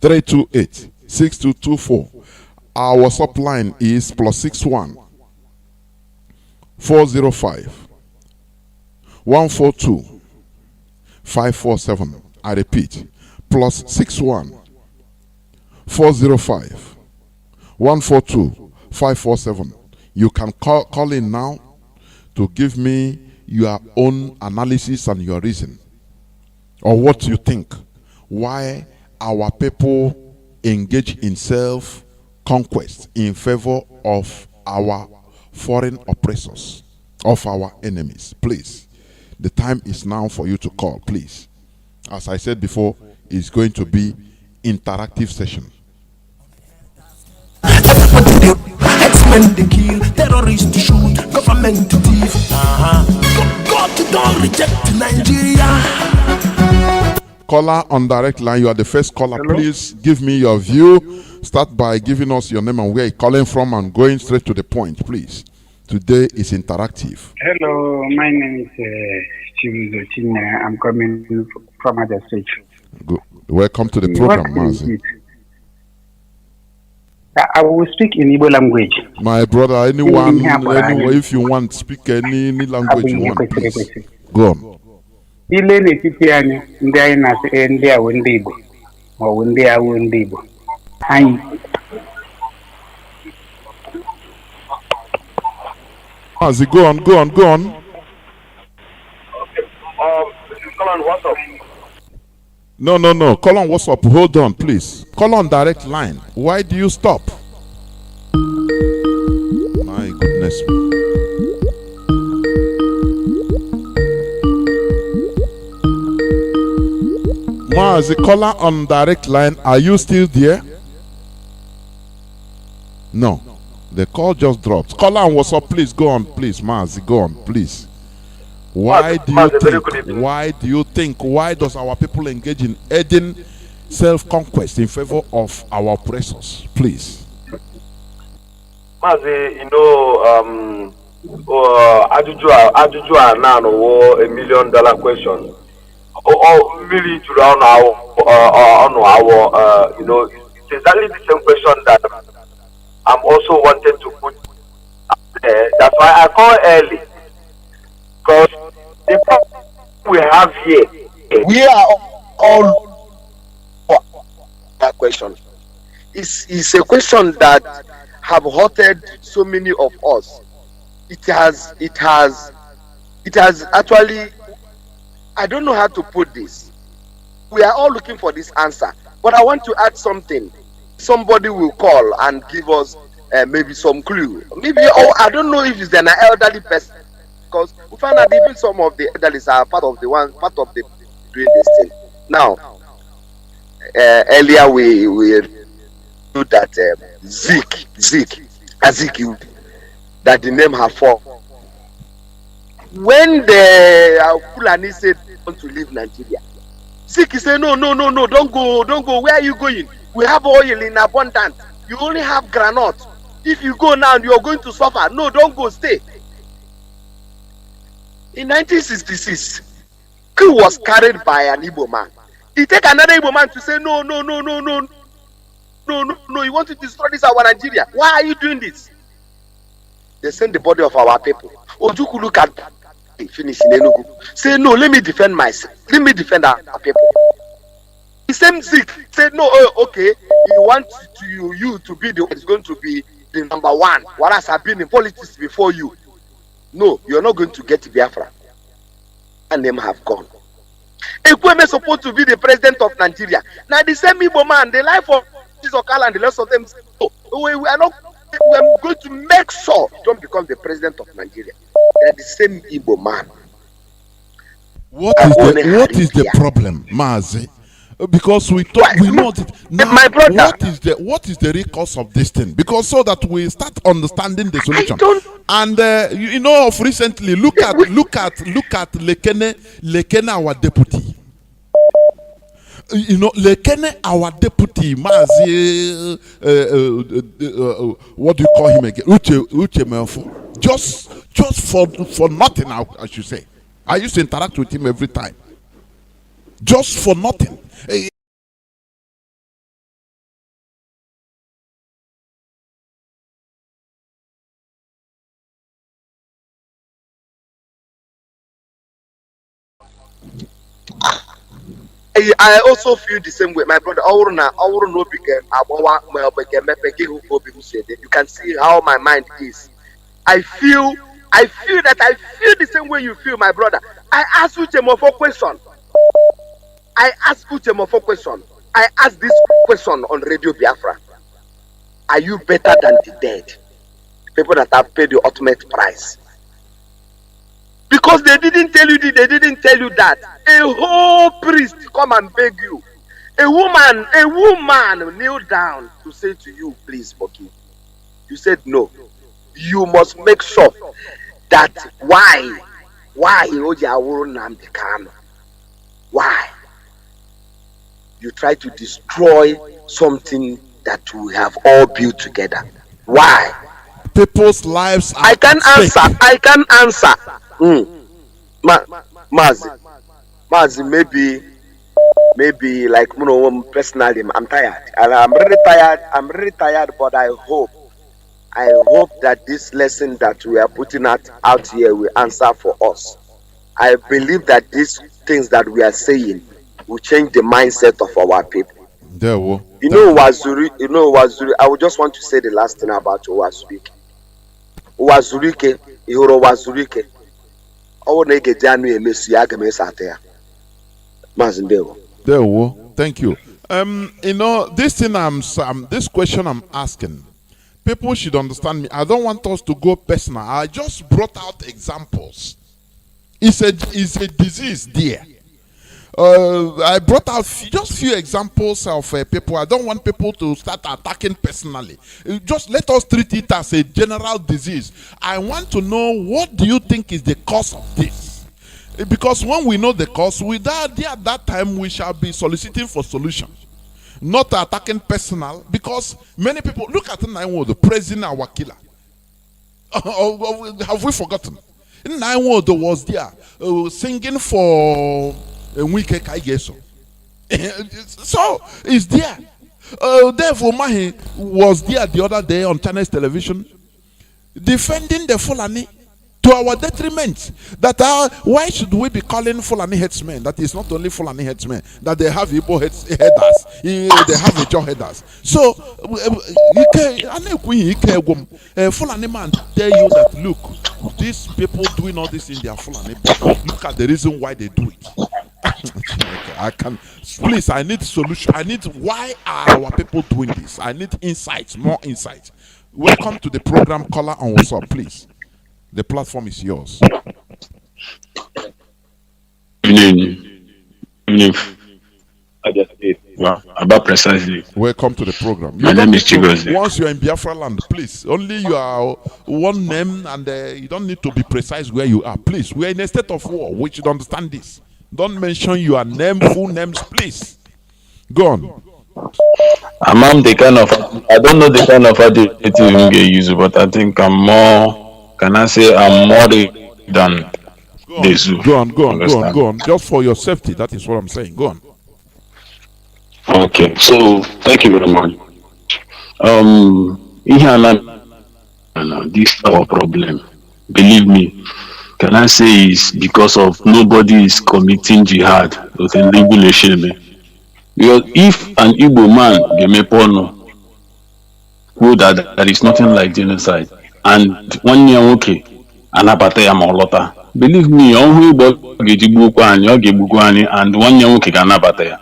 328 6224. Our WhatsApp line is +61 405 142 547. I repeat, +61 405 142 547. You can call in now to give me your own analysis and your reason, or what you think why our people engage in self-conquest in favor of our foreign oppressors, of our enemies. Please, the time is now for you to call, please. As I said before, it's going to be interactive session. X-Men they kill, terrorists to shoot, government to thief. God don't reject Nigeria. Caller on direct line, you are the first caller. Hello? Please give me your view. Start by giving us your name and where you're calling from and going straight to the point, please. Today is interactive. Hello, my name is Chibuzo. I'm coming from other state. Good. Welcome to the program, Mazi. I will speak in Igbo language. My brother, anyone, if you want, speak any language you want, please. Go on. Ile n'etiti anyị ndị anyị na-asị ndị a ndị Igbo ma ọ bụ ndị a ndị Igbo anyị. Mazi, go on. Okay. Come on, what's up? No. Call on WhatsApp. Hold on, please. Call on direct line. Why do you stop? My goodness. Mazi, caller on direct line. Are you still there? No. The call just dropped. Caller on WhatsApp, please go on, please. Mazi, go on, please. Why do you think? Why does our people engage in aiding self-conquest in favor of our oppressors? Please. Mazi, Ajuju now $1 million question. Really to on our it's exactly the same question that I'm also wanted to put there. That's why I call early, because the problem we have here, we are all that question. It's a question that have hurted so many of us. It has actually, I don't know how to put this. We are all looking for this answer, but I want to add something. Somebody will call and give us maybe some clue. Maybe, I don't know if it's an elderly person, because we find that even some of the elderly are part of the doing this thing. Now, earlier we knew that Zeke, that the name have fallen. When the Fulani said they want to leave Nigeria, Zeke said, no, don't go. Where are you going? We have oil in abundance. You only have granite. If you go now, you are going to suffer. No, don't go, stay. In 1966, he was carried by an Igbo man. He take another Igbo man to say, no, you want to destroy this our Nigeria. Why are you doing this? They send the body of our people. Ojuku look at finish in Enugu. Say no, let me defend myself. Let me defend our people. The same Zik said no. Okay, you want you to be the one is going to be the number one. Whereas I've been in politics before you. No, you're not going to get Biafra. And them have gone. Ekweme is supposed to be the president of Nigeria. Now the same Igbo man, the life of Jesus and the rest of them. We are not. We are going to make sure you don't become the president of Nigeria. They are the same Igbo man. What is the problem, Mazi? Because we know it now. My brother, what is the real cause of this thing? Because so that we start understanding the solution. And you know, of recently, look at Lekene, our deputy. You know, Lekene, our deputy, Mazi, what do you call him again? Uche Melfo. Just for nothing, I should say. I used to interact with him every time. Just for nothing. I also feel the same way, my brother. You can see how my mind is. I feel the same way you feel, my brother. I ask Uchemo for question. I ask this question on Radio Biafra. Are you better than the dead? People that have paid the ultimate price. Because they didn't tell you this, they didn't tell you that. A whole priest come and beg you. A woman kneel down to say to you, please forgive. You said no. You must make sure that why NNAMDI Kanu? Why? You try to destroy something that we have all built together. Why? People's lives are I can answer. Mazi, maybe like personally, I'm tired. And I'm really tired, but I hope that this lesson that we are putting out here will answer for us. I believe that these things that we are saying will change the mindset of our people. You know Wazuri, I would just want to say the last thing about Wazurike. Wazurike, Ihoro Wazurike. Thank you. You know, this question I'm asking, people should understand me. I don't want us to go personal. I just brought out examples. It's a disease there. I brought out just few examples of people. I don't want people to start attacking personally. Just let us treat it as a general disease. I want to know, what do you think is the cause of this? Because when we know the cause, at that time we shall be soliciting for solutions, not attacking personal. Because many people look at the praising our killer. Have we forgotten? Naiwodo was there singing for Wike Kaigeso. So it's there. Dave Omahi was there the other day on Channels Television defending the Fulani to our detriment. That why should we be calling Fulani headsmen? That is not only Fulani headsmen, that they have Ipob headers, they have Ijo headers. So Fulani man tell you that, look, these people doing all this in their Fulani, but look at the reason why they do it. Please, I need solution. I need, why are our people doing this? I need insights, more insights. Welcome to the program, caller on WhatsApp, please. The platform is yours. About precisely. Welcome to the program. My name is Chigozie. Once you're in Biafra land, please, only you are one name, and you don't need to be precise where you are. Please, we are in a state of war. We should understand this. Don't mention your name, full names, please. Go on. I'm the kind of, I don't know the kind of attitude you get used, but I think I'm more, can I say I'm more than this. Go on. Just for your safety, that is what I'm saying. Go on. Okay, so thank you very much. this is our problem. Believe me. Can I say is because of nobody is committing jihad with a legal shame. Because if an Igbo man Gemepono who that there is nothing like genocide and 1 year okay anabata ya molota. Believe me, only Igbo Gejibukwani and 1 year okay anabata ya.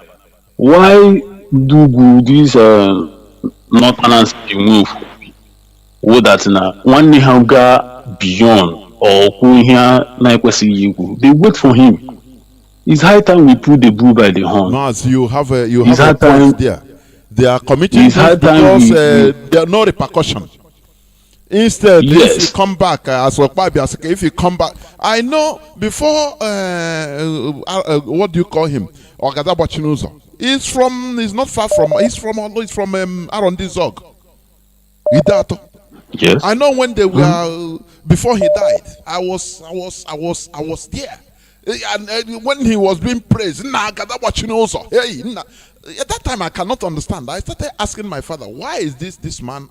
Why do these northerners move? Wo that na 1 year ga beyond or they wait for him. It's high time we put the bull by the horn. Maz, you have a point there. They are committing this because there are no repercussion. Instead, if you come back, as if you come back, I know before, what do you call him? He's not far from, he's from Arondizog. Yes. I know when they were before he died. I was there, and when he was being praised, at that time I cannot understand. I started asking my father, why is this man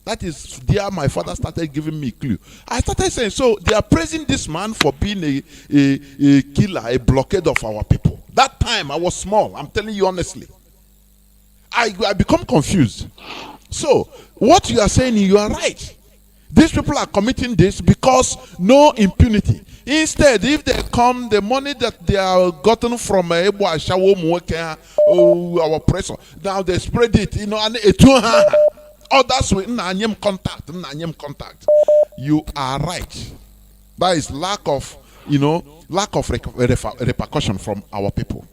That is there. My father started giving me clue. I started saying, so they are praising this man for being a killer, a blockade of our people. That time I was small. I'm telling you honestly. I become confused. So, what you are saying, you are right. These people are committing this because no impunity. Instead, if they come, the money that they are gotten from our oppressor, now they spread it, and others with contact. You are right. That is lack of repercussion from our people.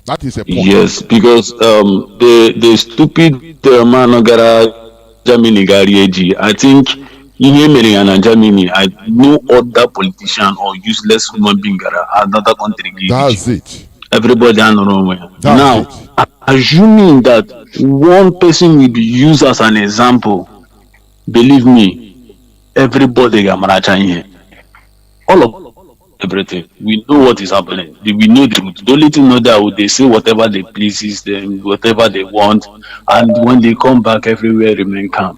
That is a point. Yes, because the stupid man Germany Garieji, I think in Germany, I no other politician or useless human being another country. That's it. Everybody now, assuming that one person will be used as an example, believe me, everybody here. All of everything. We know what is happening. We know the truth. The only thing know that they say whatever they pleases them, whatever they want, and when they come back, everywhere remain calm.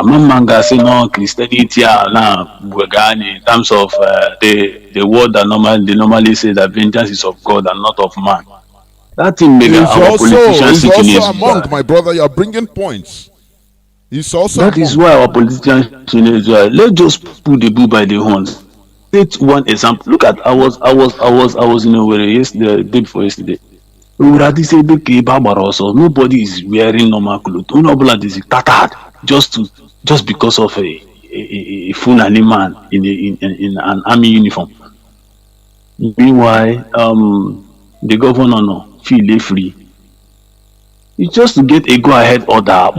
Manga say no Christianity now in terms of the word that normally say that vengeance is of God and not of man. That thing make our politicians also among my brother. You are bringing points. It's also that is why our politicians let's just put the bull by the horns. Take one example. Look at I was in a way yesterday, the day before yesterday. Nobody is wearing normal clothes. Nobody is tattered just because of a Fulani man in an army uniform. Meanwhile, the governor no feel free. It's just to get a go-ahead order.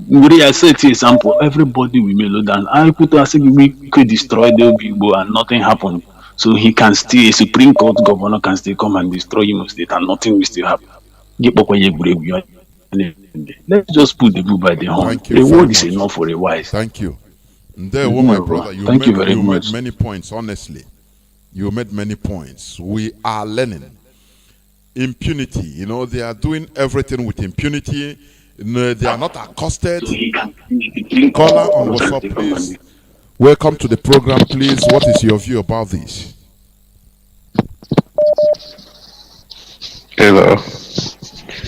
I set an example. Everybody will mellow down. I we could destroy the people and nothing happened. So he can still, a Supreme Court governor can still come and destroy Imo State and nothing will still happen. Let's just put the bull by the horn. The word is enough for a wise. Thank you. There, my brother. Thank you very much. You made many points, honestly. You made many points. We are learning. Impunity. They are doing everything with impunity. No, they are not accosted. Caller on WhatsApp, please. Welcome to the program, please. What is your view about this? Hello.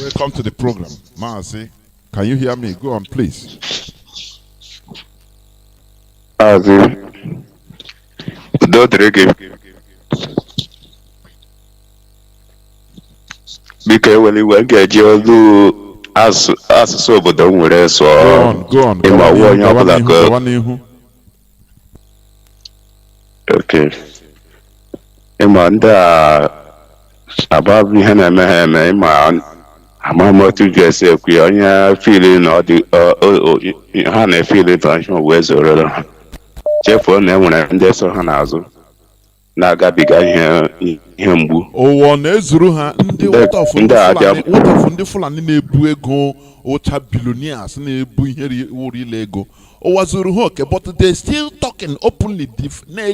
Welcome to the program. Mazi, can you hear me? Go on, please. Mazi. asụsụ obodo m nwere so ịma nwa onye ọbụla ka okay ịma ndị a ababụ ihe na-eme ha eme ịma amaghị otu ga-esi ekwu ya onye fili na ha na-efili tanshọn wee zororo ha chefuo na enwere ndị so ha n'azụ na-agabiga ihe mgbu ụwa na-ezuru ha ndị wọtọfụ ndị Fulani na-ebu ego ụcha billionaires na-ebu ihe uru ile ego ụwa zuru ha oke, but they still talking openly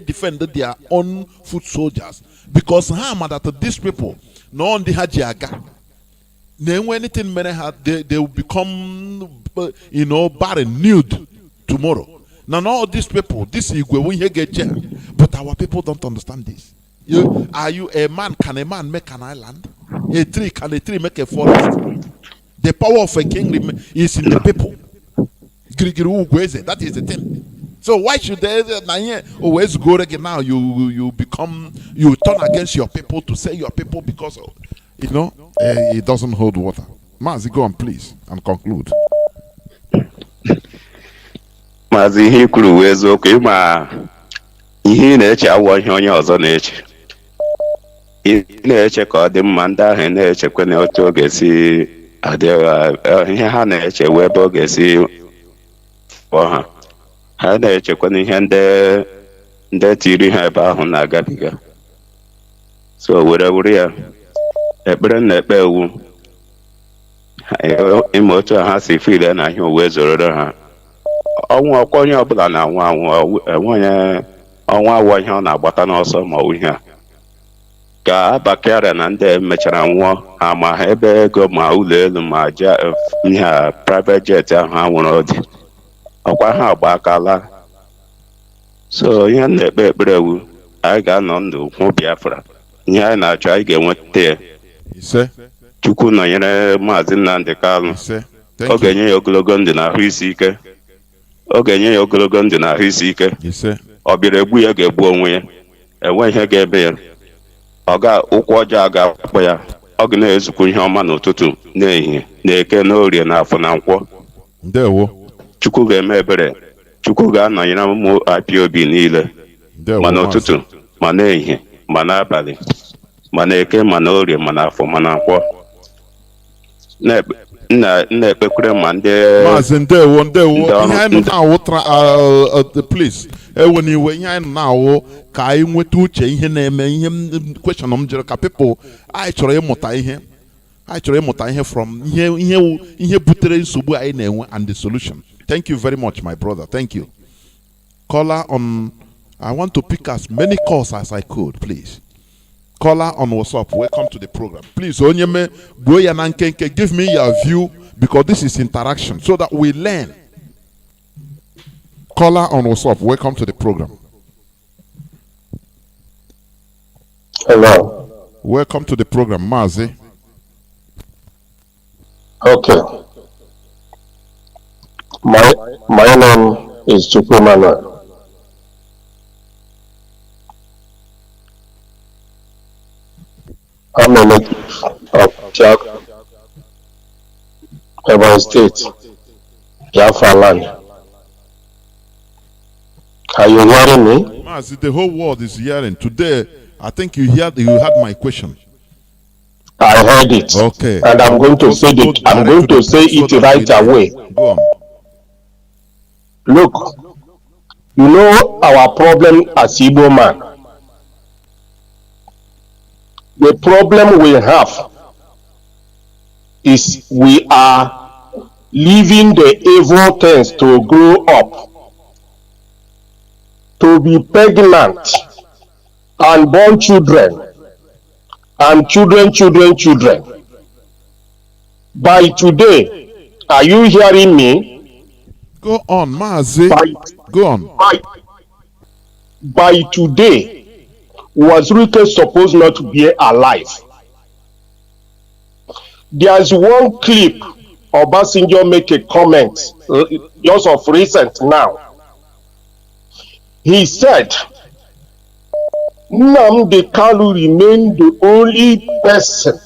defend their own foot soldiers because ha ma that these people na ndị ha ji aga Then when anything they will become, barren, nude tomorrow. Now all these people, this is where we get jail. But our people don't understand this. Are you a man? Can a man make an island? Can a tree make a forest? The power of a king is in the people. That is the thing. So why should they always go again now? You turn against your people to say your people because of, it doesn't hold water. Mazi, go on please and conclude. Mazi, ihe kwuru wee eziokwu ịma ihe ị na-eche awọ ihe onye ọzọ na-eche. Ị na-eche ka ọ dị mma, ndị ahụ na-echekwa na otu oge si ihe ha na-eche wee ebe oge si ọha. Ha na-echekwa na ihe ndị tiri ha ebe ahụ na-agabiga. So were ya ekpere na-ekpe ewu ịma otu ha si file na ihe uwe zororo ha. Ọnwụ ọkwa onye ọbụla na-anwụ anwụ, enweghị ọnwa awọ ihe ọ na-agbata n'ọsọ ma ọ ihe a. Ka Abakari na ndị mechara nwụọ ha ma ha ebe ego ma ụlọ elu ma ihe a private jet ahụ ha nwere ọdị. Ọkwa ha agba akala. So ihe na-ekpe ekpere ewu anyị ga-anọ ndụ hụ Biafra. Ihe anyị na-achọ anyị ga-enweta ya. Chukwu nọnyere Maazị Nnamdi Kanu. Ọ ga-enye ya ogologo ndụ na ahụ isi ike. Ọ ga-enye ya ogologo ndụ na ahụ isi ike. Ọ bịara egbu ya ga-egbu onwe ya. Enwe ihe ga-ebe ya. Ụkwụ ọjọọ ga-akpọ ya. Ọ ga na-ezukwu ihe ọma n'ụtụtụ n'ehihie na-eke n'orie na afọ na nkwọ. Ndewo. Chukwu ga-eme ebere. Chukwu ga-anọnyere ụmụ IPOB niile. Ma n'ụtụtụ, ma n'ehihie, ma n'abalị, ma na-eke, ma n'orie, ma n'afọ, ma na nkwọ. Na-ekpekwere ma ndị Maazị ndewo ihe anyị na-awụ please eweniwe ihe anyị na-awụ ka anyị nweta uche ihe na-eme ihe question m jere ka people anyị chọrọ ịmụta ihe from ihe butere nsogbu anyị na-enwe and the solution. Thank you very much my brother, thank you. Caller on, I want to pick as many calls as I could, please. Caller on WhatsApp, welcome to the program. Please, Onyeme, Boya Nankenke, give me your view because this is interaction so that we learn. Caller on WhatsApp, welcome to the program. Hello. Welcome to the program, Mazi. Okay. My name is Chukwu Manuel. I'm a native of Chak, Ebonyi State, Biafra land. Are you hearing me? Mazi, the whole world is hearing. Today, I think you had my question. I heard it. Okay. And I'm going to say it. I'm going to say it right away. Go on. Look, you know our problem as Igbo man. The problem we have is we are leaving the evil things to grow up, to be pregnant and born children and children. By today, are you hearing me? Go on, Mazi. Go on. By today, Wazirike supposed not to be alive. There's one clip Obasanjo make a comment just of recent now. He said, Nnamdi Kanu remained the only person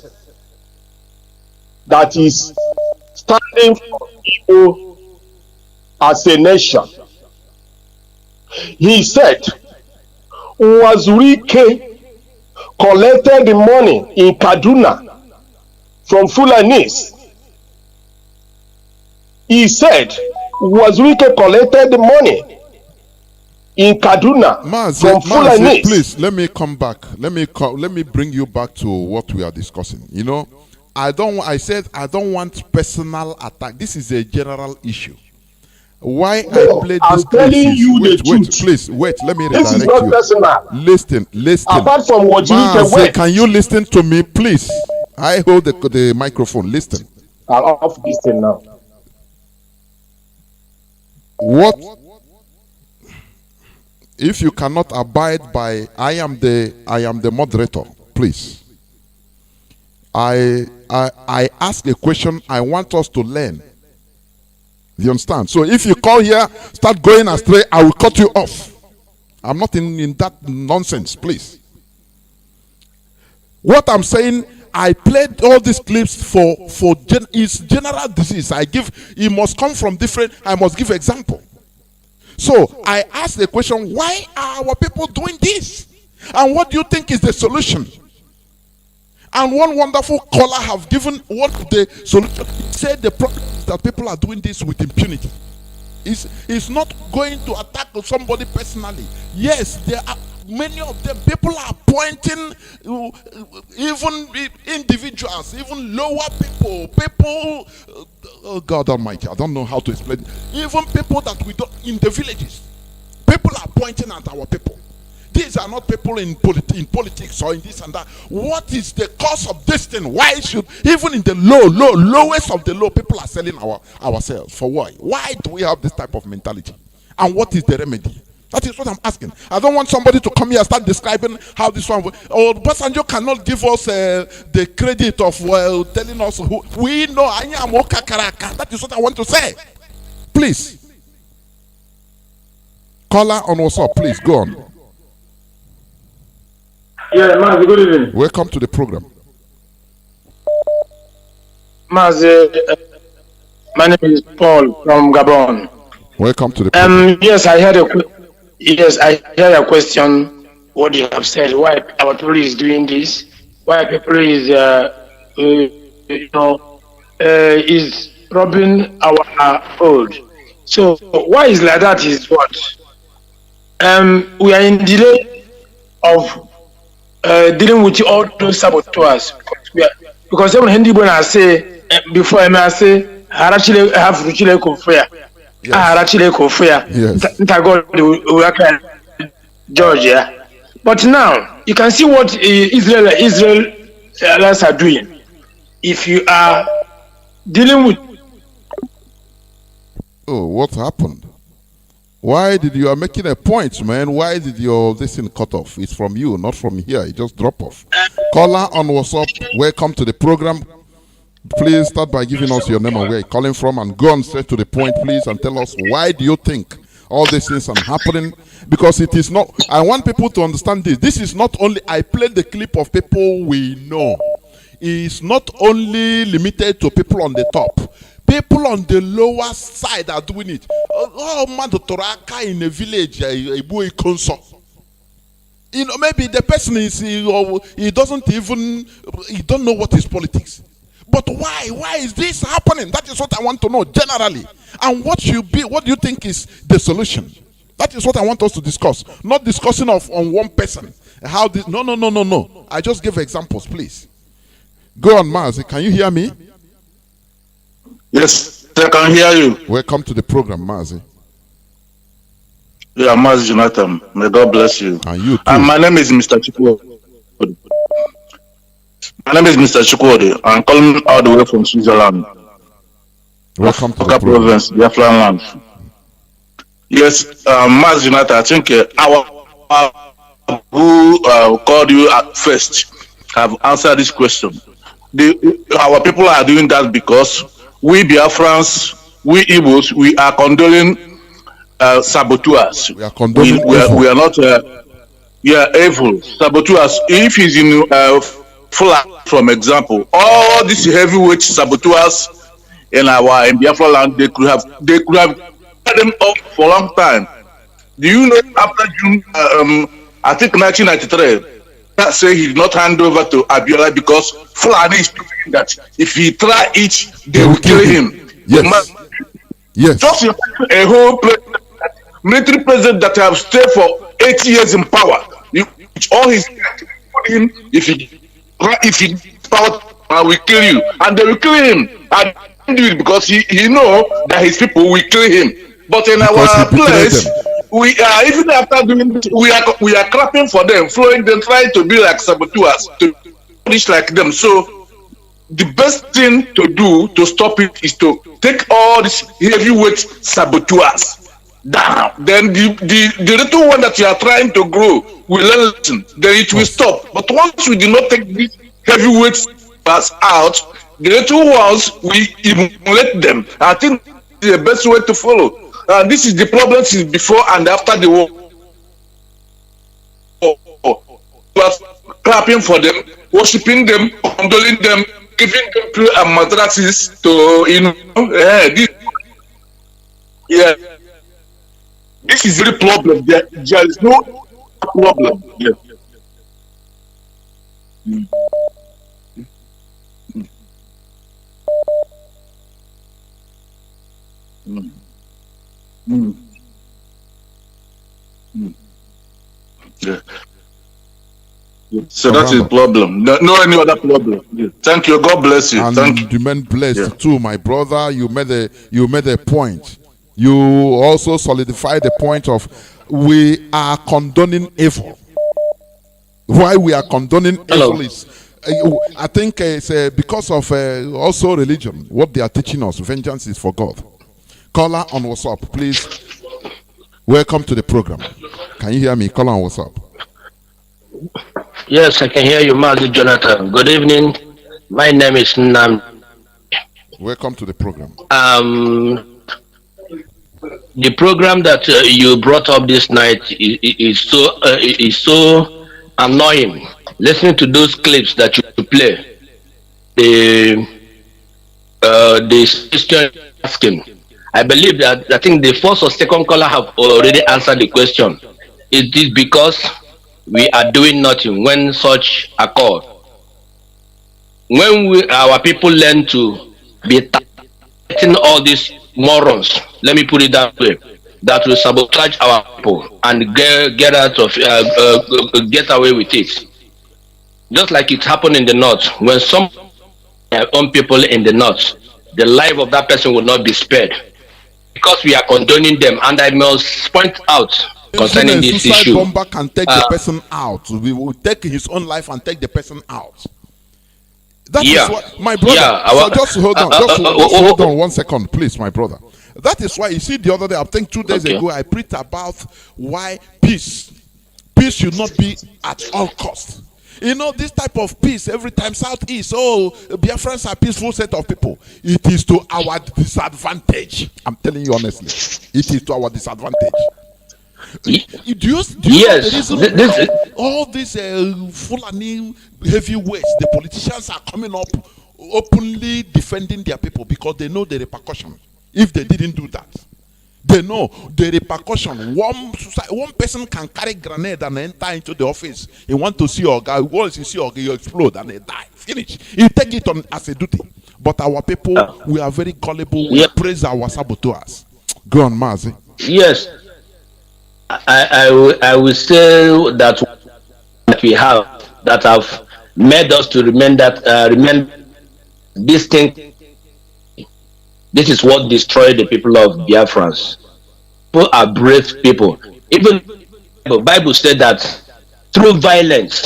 that is standing for Igbo as a nation. He said, Wazirike collected the money in Kaduna from Fulanis. He said, Wazirike collected the money in Kaduna from Fulanis. Please, let me come back. Let me bring you back to what we are discussing. You know, I said I don't want personal attack. This is a general issue. Why I played this telling you the truth. Please, wait, let me This is redirect not you. personal. Listen. Apart from Wazirike, Can you listen to me, please? I hold the microphone. Listen. I'll off this thing now. What if you cannot abide by I am the moderator, please. I ask a question, I want us to learn. You understand? So if you call here, start going astray, I will cut you off. I'm not in that nonsense, please. What I'm saying, I played all these clips for it's general disease. It must come from different, I must give example. So I asked the question, why are our people doing this? And what do you think is the solution? And one wonderful caller have given what the solution. He said the problem is that people are doing this with impunity. It's not going to attack somebody personally. Yes, there are many of them. People are pointing, even individuals, even lower people, oh God Almighty, I don't know how to explain it. Even people that we don't, in the villages, people are pointing at our people. These are not people in politics or in this and that. What is the cause of this thing? Why should, even in the lowest of the low, people are selling ourselves? For why? Why do we have this type of mentality? And what is the remedy? That is what I'm asking. I don't want somebody to come here and start describing how this one. Or Basanjo cannot give us the credit of telling us who we know. That is what I want to say. Please. Caller on WhatsApp, please go on. Yeah, Mazi, good evening. Welcome to the program. Mazi, my name is Paul from Gabon. Welcome to the program. Yes, I heard a question. What you have said? Why our people is doing this? Why people is is robbing our food? So why is like that? Is what? We are in delay of dealing with all those saboteurs because even Hindi when I say before I say harachile have ruchile kofia harachile kofia ntagod Georgia, but now you can see what Israel are doing. If you are dealing with what happened? Why did you are making a point, man? Why did your this thing cut off? It's from you, not from here. It just drop off. Caller on WhatsApp, welcome to the program. Please start by giving us your name and where you're calling from, and go on straight to the point, please, and tell us why do you think all these things are happening? Because it is not. I want people to understand this. This is not only. I played the clip of people we know. It's not only limited to people on the top. People on the lower side are doing it. Oh, man, Toraka in a village, a boy console. You know, maybe the person is he doesn't even don't know what is politics. But why? Why is this happening? That is what I want to know generally. And what do you think is the solution? That is what I want us to discuss. Not discussing on one person. How this no. I just give examples, please. Go on, Mazi. Can you hear me? Yes, I can hear you. Welcome to the program, Mazi. Yeah, Mazi Johnathan. May God bless you. And you too. My name is Mr. Chukwudi. I'm calling all the way from Switzerland. Welcome to the province, Biafran land. Yes, Mazi Johnathan, I think who called you at first have answered this question. Our people are doing that because we Biafrans, we Igbos, we are condoning saboteurs. We are condoning we are not evil saboteurs. If he's in Fulani, from example, all these heavyweight saboteurs in Biafra land, they could have set them up for a long time. Do you know after June, I think 1993, that say he did not hand over to Abiola because Fulani is proving that if he try it, they will kill him. Yes. Yes. Just a whole military president that have stayed for 80 years in power. All his if he power, will kill you, and they will kill him. And do it because he know that his people will kill him. But in our place, we are even after doing this, we are clapping for them, following them, trying to be like saboteurs, to finish like them. So the best thing to do to stop it is to take all these heavyweight saboteurs down. Then the little one that you are trying to grow will learn, then it will stop. But once we do not take these heavyweights out, the little ones, we emulate them. I think this is the best way to follow. This is the problem since before and after the war. We are clapping for them, worshipping them, condoling them, giving them pillow and mattresses to, this is the problem. There is no problem. Yeah. Yeah. So that's the problem. No any other problem. Yeah. Thank you. God bless you. And Thank you. remain blessed too, my brother. You made a point. You also solidified the point of we are condoning evil. Why we are condoning evil is, I think it's because of also religion. What they are teaching us, vengeance is for God. Caller on WhatsApp, please. Welcome to the program. Can you hear me? Caller on WhatsApp. Yes, I can hear you, Mazi Johnathan. Good evening. My name is NNAMDI'S. Welcome to the program. The program that you brought up this night is so annoying. Listening to those clips that you play, the question asking. I believe that I think the first or second caller have already answered the question. Is this because we are doing nothing when such occur? When our people learn to be targeting all these morons, let me put it that way, that will sabotage our people and get away with it. Just like it happened in the north, when some own people in the north, the life of that person will not be spared because we are condoning them. And I must point out concerning this issue, bomber can take the person out. We will take his own life and take the person out. That is what, my brother. So just hold on. Just hold on 1 second, please, my brother. That is why you see the other day, I think 2 days ago, I preached about why peace should not be at all costs. You know, this type of peace every time Southeast, Biafrans are a peaceful set of people. It is to our disadvantage. I'm telling you honestly, it is to our disadvantage. Do you know the reason all these Fulani heavyweights, the politicians are coming up openly defending their people because they know the repercussion if they didn't do that. They know the repercussion. One person can carry grenade and enter into the office. He want to see your guy. Once you see your guy, you explode and they die. Finish. You take it on as a duty. But our people, we are very gullible. We praise our saboteurs. Go on, Mazi. Yes. I will say that we have that have made us to remember this thing. This is what destroyed the people of Biafrans. People are brave people. Even the Bible said that through violence,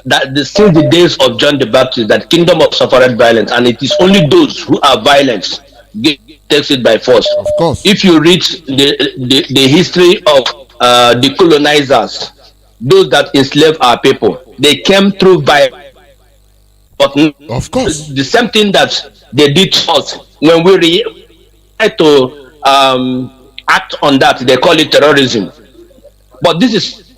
since the days of John the Baptist, that kingdom of suffered violence, and it is only those who are violent takes it by force. Of course. If you read the history of the colonizers, those that enslaved our people, they came through violence. But of course, the same thing that they did to us, when we try to act on that, they call it terrorism. But this is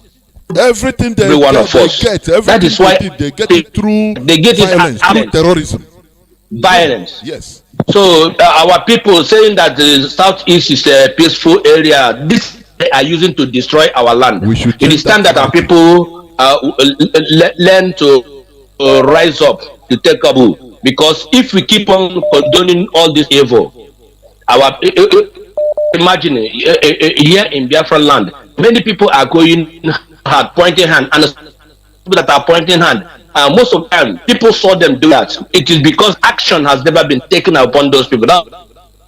everything they every one of us. That is why they get it through violence, through terrorism. Violence. Yes. So our people saying that the southeast is a peaceful area, this they are using to destroy our land. It is time that our people learn to rise up to take up. Because if we keep on condoning all this evil, imagine here in Biafra land, many people are going hard, pointing hand, and people that are pointing hand, most of the time people saw them do that. It is because action has never been taken upon those people. Now,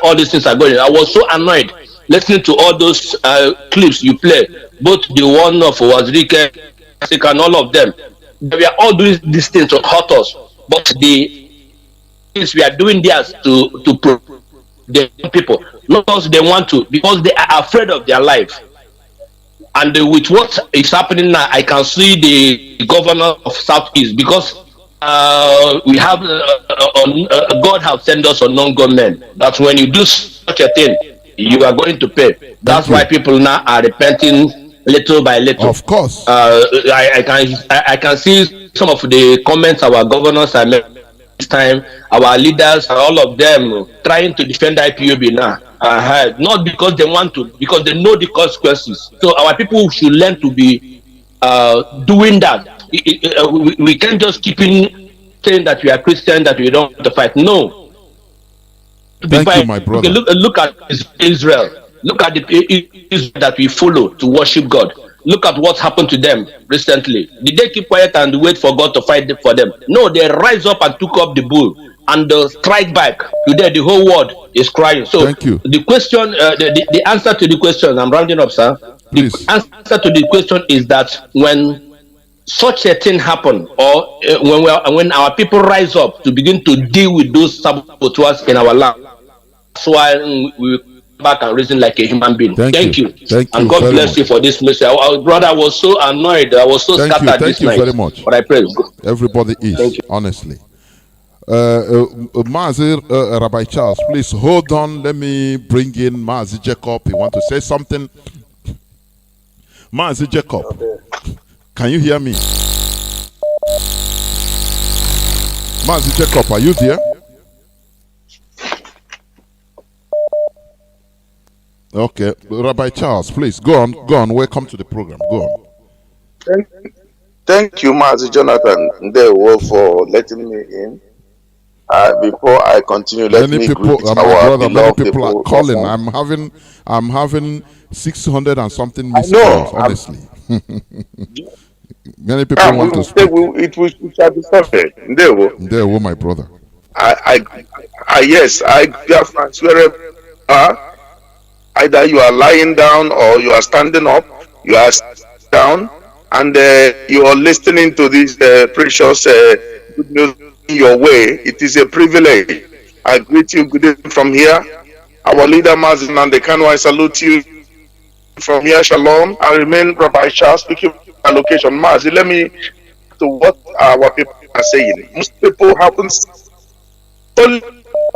all these things are going. I was so annoyed listening to all those clips you play, both the one of Wazirike and all of them. They are all doing these things to hurt us. but the things we are doing there to the people, not because they want to, because they are afraid of their life. And with what is happening now, I can see the governor of Southeast, because we have God have sent us unknown government. That when you do such a thing, you are going to pay. That's why people now are repenting little by little. Of course. I can see some of the comments our governors are making this time. Our leaders and all of them trying to defend IPOB now. Not because they want to, because they know the consequences. So our people should learn to be doing that. We can't just keep in saying that we are Christian, that we don't want to fight. No. Thank you, my brother. Look at Israel. Look at the Israel that we follow to worship God. Look at what happened to them recently. Did they keep quiet and wait for God to fight for them? No, they rise up and took up the bull and strike back. Today, the whole world is crying. So, thank you. The question, the answer to the question, I'm rounding up, sir. Please. The answer to the question is that when such a thing happen, or when our people rise up to begin to deal with those saboteurs in our land, that's why we back and reason like a human being. Thank you. And God bless you for this message. Our brother, I was so annoyed. I was so scattered this night. Thank you very much. But I pray. Everybody is, honestly. Mazi, Rabbi Charles, please hold on. Let me bring in Mazi Jacob. He want to say something. Mazi Jacob, can you hear me? Mazi Jacob, are you there? Okay, Rabbi Charles, please go on. Welcome to the program. Go on. Thank you, Mazi Johnathan, for letting me in. Before I continue, let me greet our beloved people are calling. I'm having 600 and something missed calls, honestly. Many people want to speak. It shall be sorted. There, my brother. Yes, Biafrans, wherever you are, either you are lying down or you are standing up, you are down, and you are listening to this precious good news your way. It is a privilege. I greet you good evening from here. Our leader Mazi Johnathan, Kanu, I salute you from here. Shalom. I remain Rabbi Charles speaking from location. Mazi, let me to what our people are saying. Most people haven't told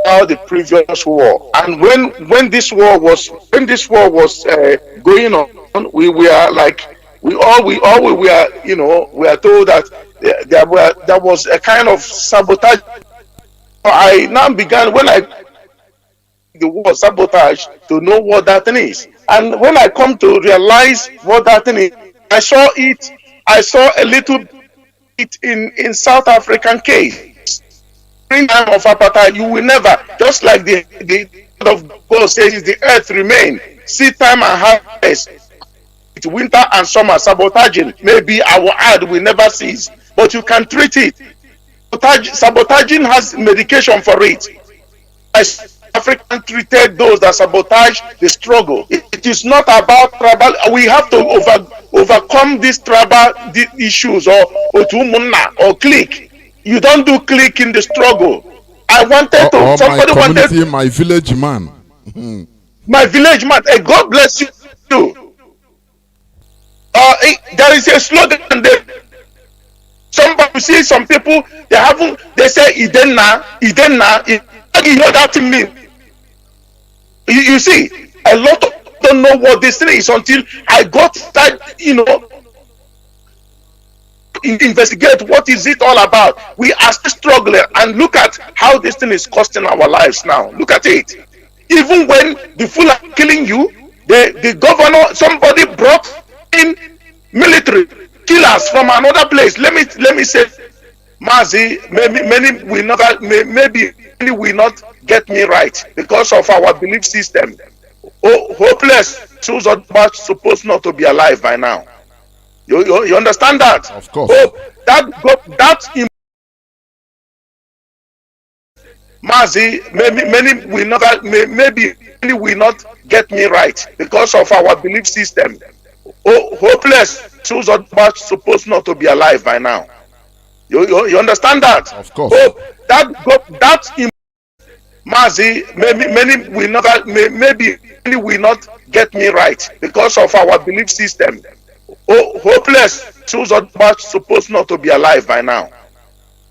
about the previous war, and when this war was going on, we were like we are we are told that there was a kind of sabotage. I now began when I the word sabotage to know what that thing is, and when I come to realize what that thing is, I saw a little bit in South African case. In time of apartheid, you will never, just like the word of God says, the earth remain, seed time and harvest, winter and summer, sabotaging maybe our ad will never cease, but you can treat it. Sabotaging has medication for it. As African treated those that sabotage the struggle. It is not about tribal. We have to overcome these tribal issues or clique. You don't do clique in the struggle. I wanted to. Somebody my community, wanted my village man. My village man. Hey, God bless you too. There is a slogan there. Somebody see some people they say Idenna. You know that to me. You see, a lot of people don't know what this thing is until I got that, investigate what is it all about. We are still struggling, and look at how this thing is costing our lives now. Look at it. Even when the fool are killing you, the governor, somebody brought in military killers from another place. Let me say, Mazi, many will not get me right because of our belief system. Hopeless souls are supposed not to be alive by now. You understand that? Of course. That Mazi, many will not get me right because of our belief system. Hopeless souls are supposed not to be alive by now. You understand that? Of course. So that Mazi, many will not, maybe will not get me right because of our belief system. Hopeless choose much supposed not to be alive by now.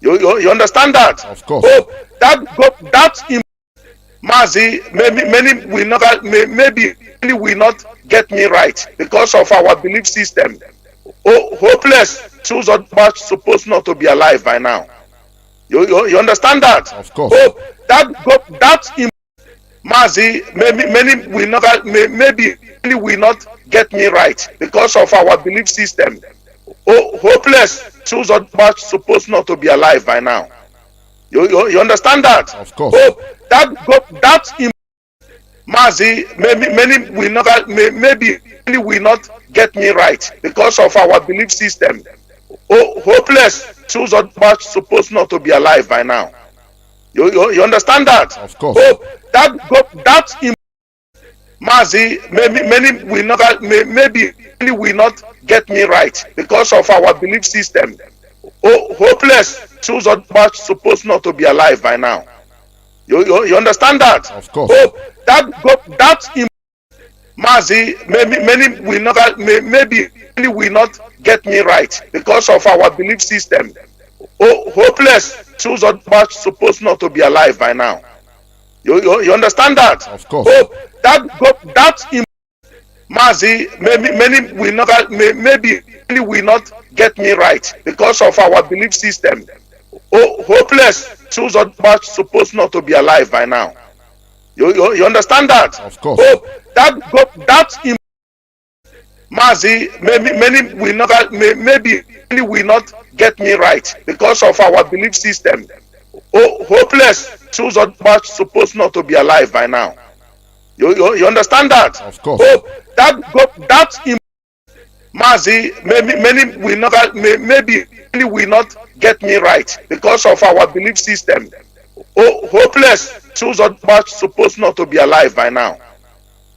You understand that? Of course. So that Mazi, many will not, maybe will not get me right because of our belief system. Hopeless choose much supposed not to be alive by now. You understand that? Of course. So that Mazi, many will not, maybe will not get me right because of our belief system. Hopeless choose much supposed not to be alive by now. You understand that? Of course. So that Mazi, many will not, maybe will not get me right because of our belief system. Hopeless choose much supposed not to be alive by now. You understand that? Of course. So that Mazi, many will not, maybe will not get me right because of our belief system. Hopeless choose much supposed not to be alive by now. You understand that? Of course. So that Mazi, many will not, maybe will not get me right because of our belief system. Hopeless choose much supposed not to be alive by now. You understand that? Of course. So that Mazi, many will not, maybe will not get me right because of our belief system. Hopeless choose much supposed not to be alive by now. You understand that? Of course. So that Mazi, many will not, maybe will not get me right because of our belief system. Hopeless choose much supposed not to be alive by now. You understand that? Of course. So that Mazi, many will not, maybe will not get me right because of our belief system. Hopeless choose much supposed not to be alive by now.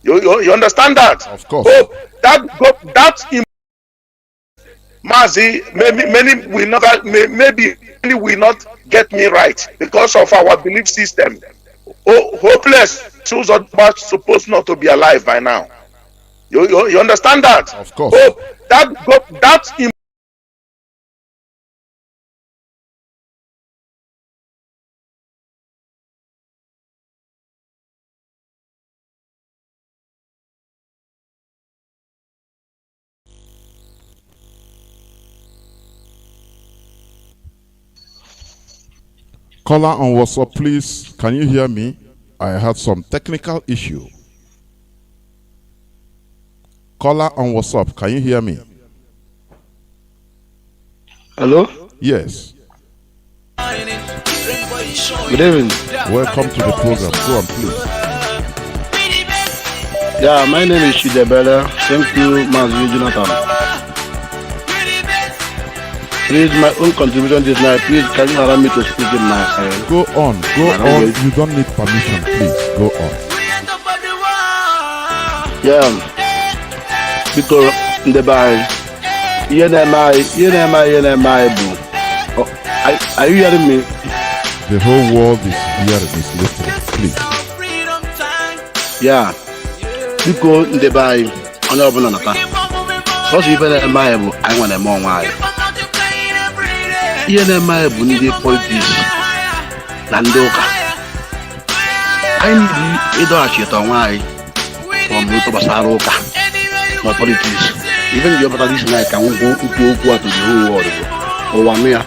You understand that? Of course. So that Mazi, many will not, maybe will not get me right because of our belief system. Hopeless choose much supposed not to be alive by now. You understand that? Of course. So that Caller on WhatsApp, please. Can you hear me? I had some technical issue. Caller on WhatsApp, can you hear me? Hello? Yes. Good evening. Welcome to the program. Go on, please. Yeah, my name is Shidebele. Thank you, Mazi Johnathan. Please, my own contribution this night. Please, can you allow me to speak in my Go on. You don't need permission. Please, go on. Yeah. Because in the Bible, are you hearing me? The whole world is hearing, is listening. Please. Yeah. Because in the Bible, on the open on the so even in the Bible, I want a more while. Here in my Bundy politics, Landoka. I need either a shit on why from Mutobasaroka, my politics. Even the other this night, I won't go to the whole world or one year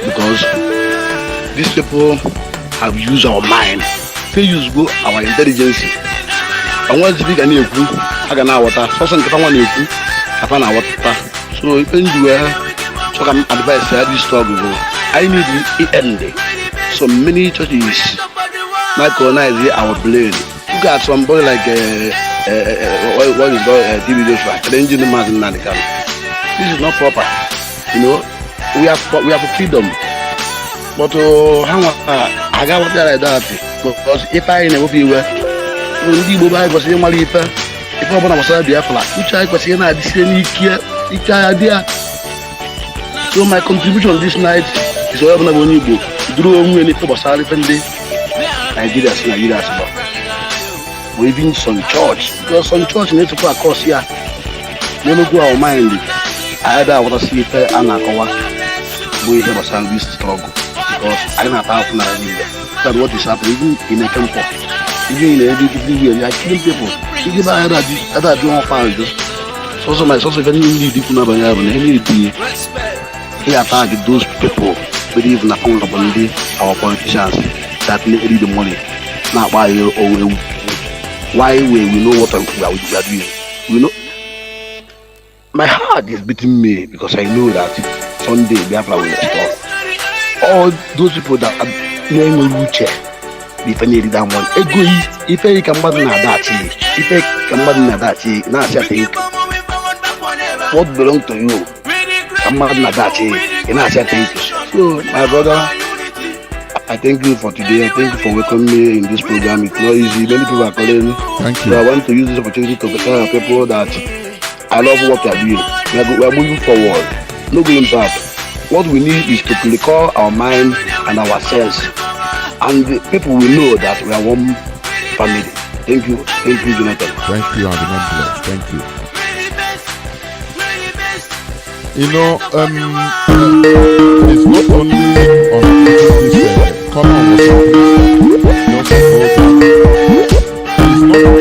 because these people have used our mind. They use our intelligence. I want to speak a new group. I can now water. So, I can now water. So, even you so I'm advice this struggle. I need to end it. So many churches micronize our brain. You got somebody like what is called TV Joshua, challenging the man in Nanikan. This is not proper. You know, we have freedom. But I got what like that because if I never be well, when was in Malipa, if I want to Biafra, which I was in a idea. So my contribution this night is all about when you go. Draw only to Basari Fendi. Nigeria, or even some church. Because some church needs to go across here. Never go our mind. Either I want to see it and I we have a service struggle. Because I don't have Nigeria. That's what is happening in a temple. Even in every are killing people. Even I don't find this. Also, my source of any people they attack those people, believe in our politicians that need the money. Not why we know what we are doing. We know. My heart is beating me because I know that Sunday Biafra will restore. All those people that are in the wheelchair, if I need that one, if I can badly that, if I can badly that, now I think what belongs to you. I'm mad at that, and I say thank you. So, my brother, I thank you for today. I thank you for welcoming me in this program. It's not easy. Many people are calling. Thank you. So I want to use this opportunity to tell people that I love what we are doing. We are moving forward. No going back. What we need is to recall our mind and our sense, and the people will know that we are one family. Thank you, Jonathan. Thank you, and remember, thank you. You know, it's not only on this Kanu was talking,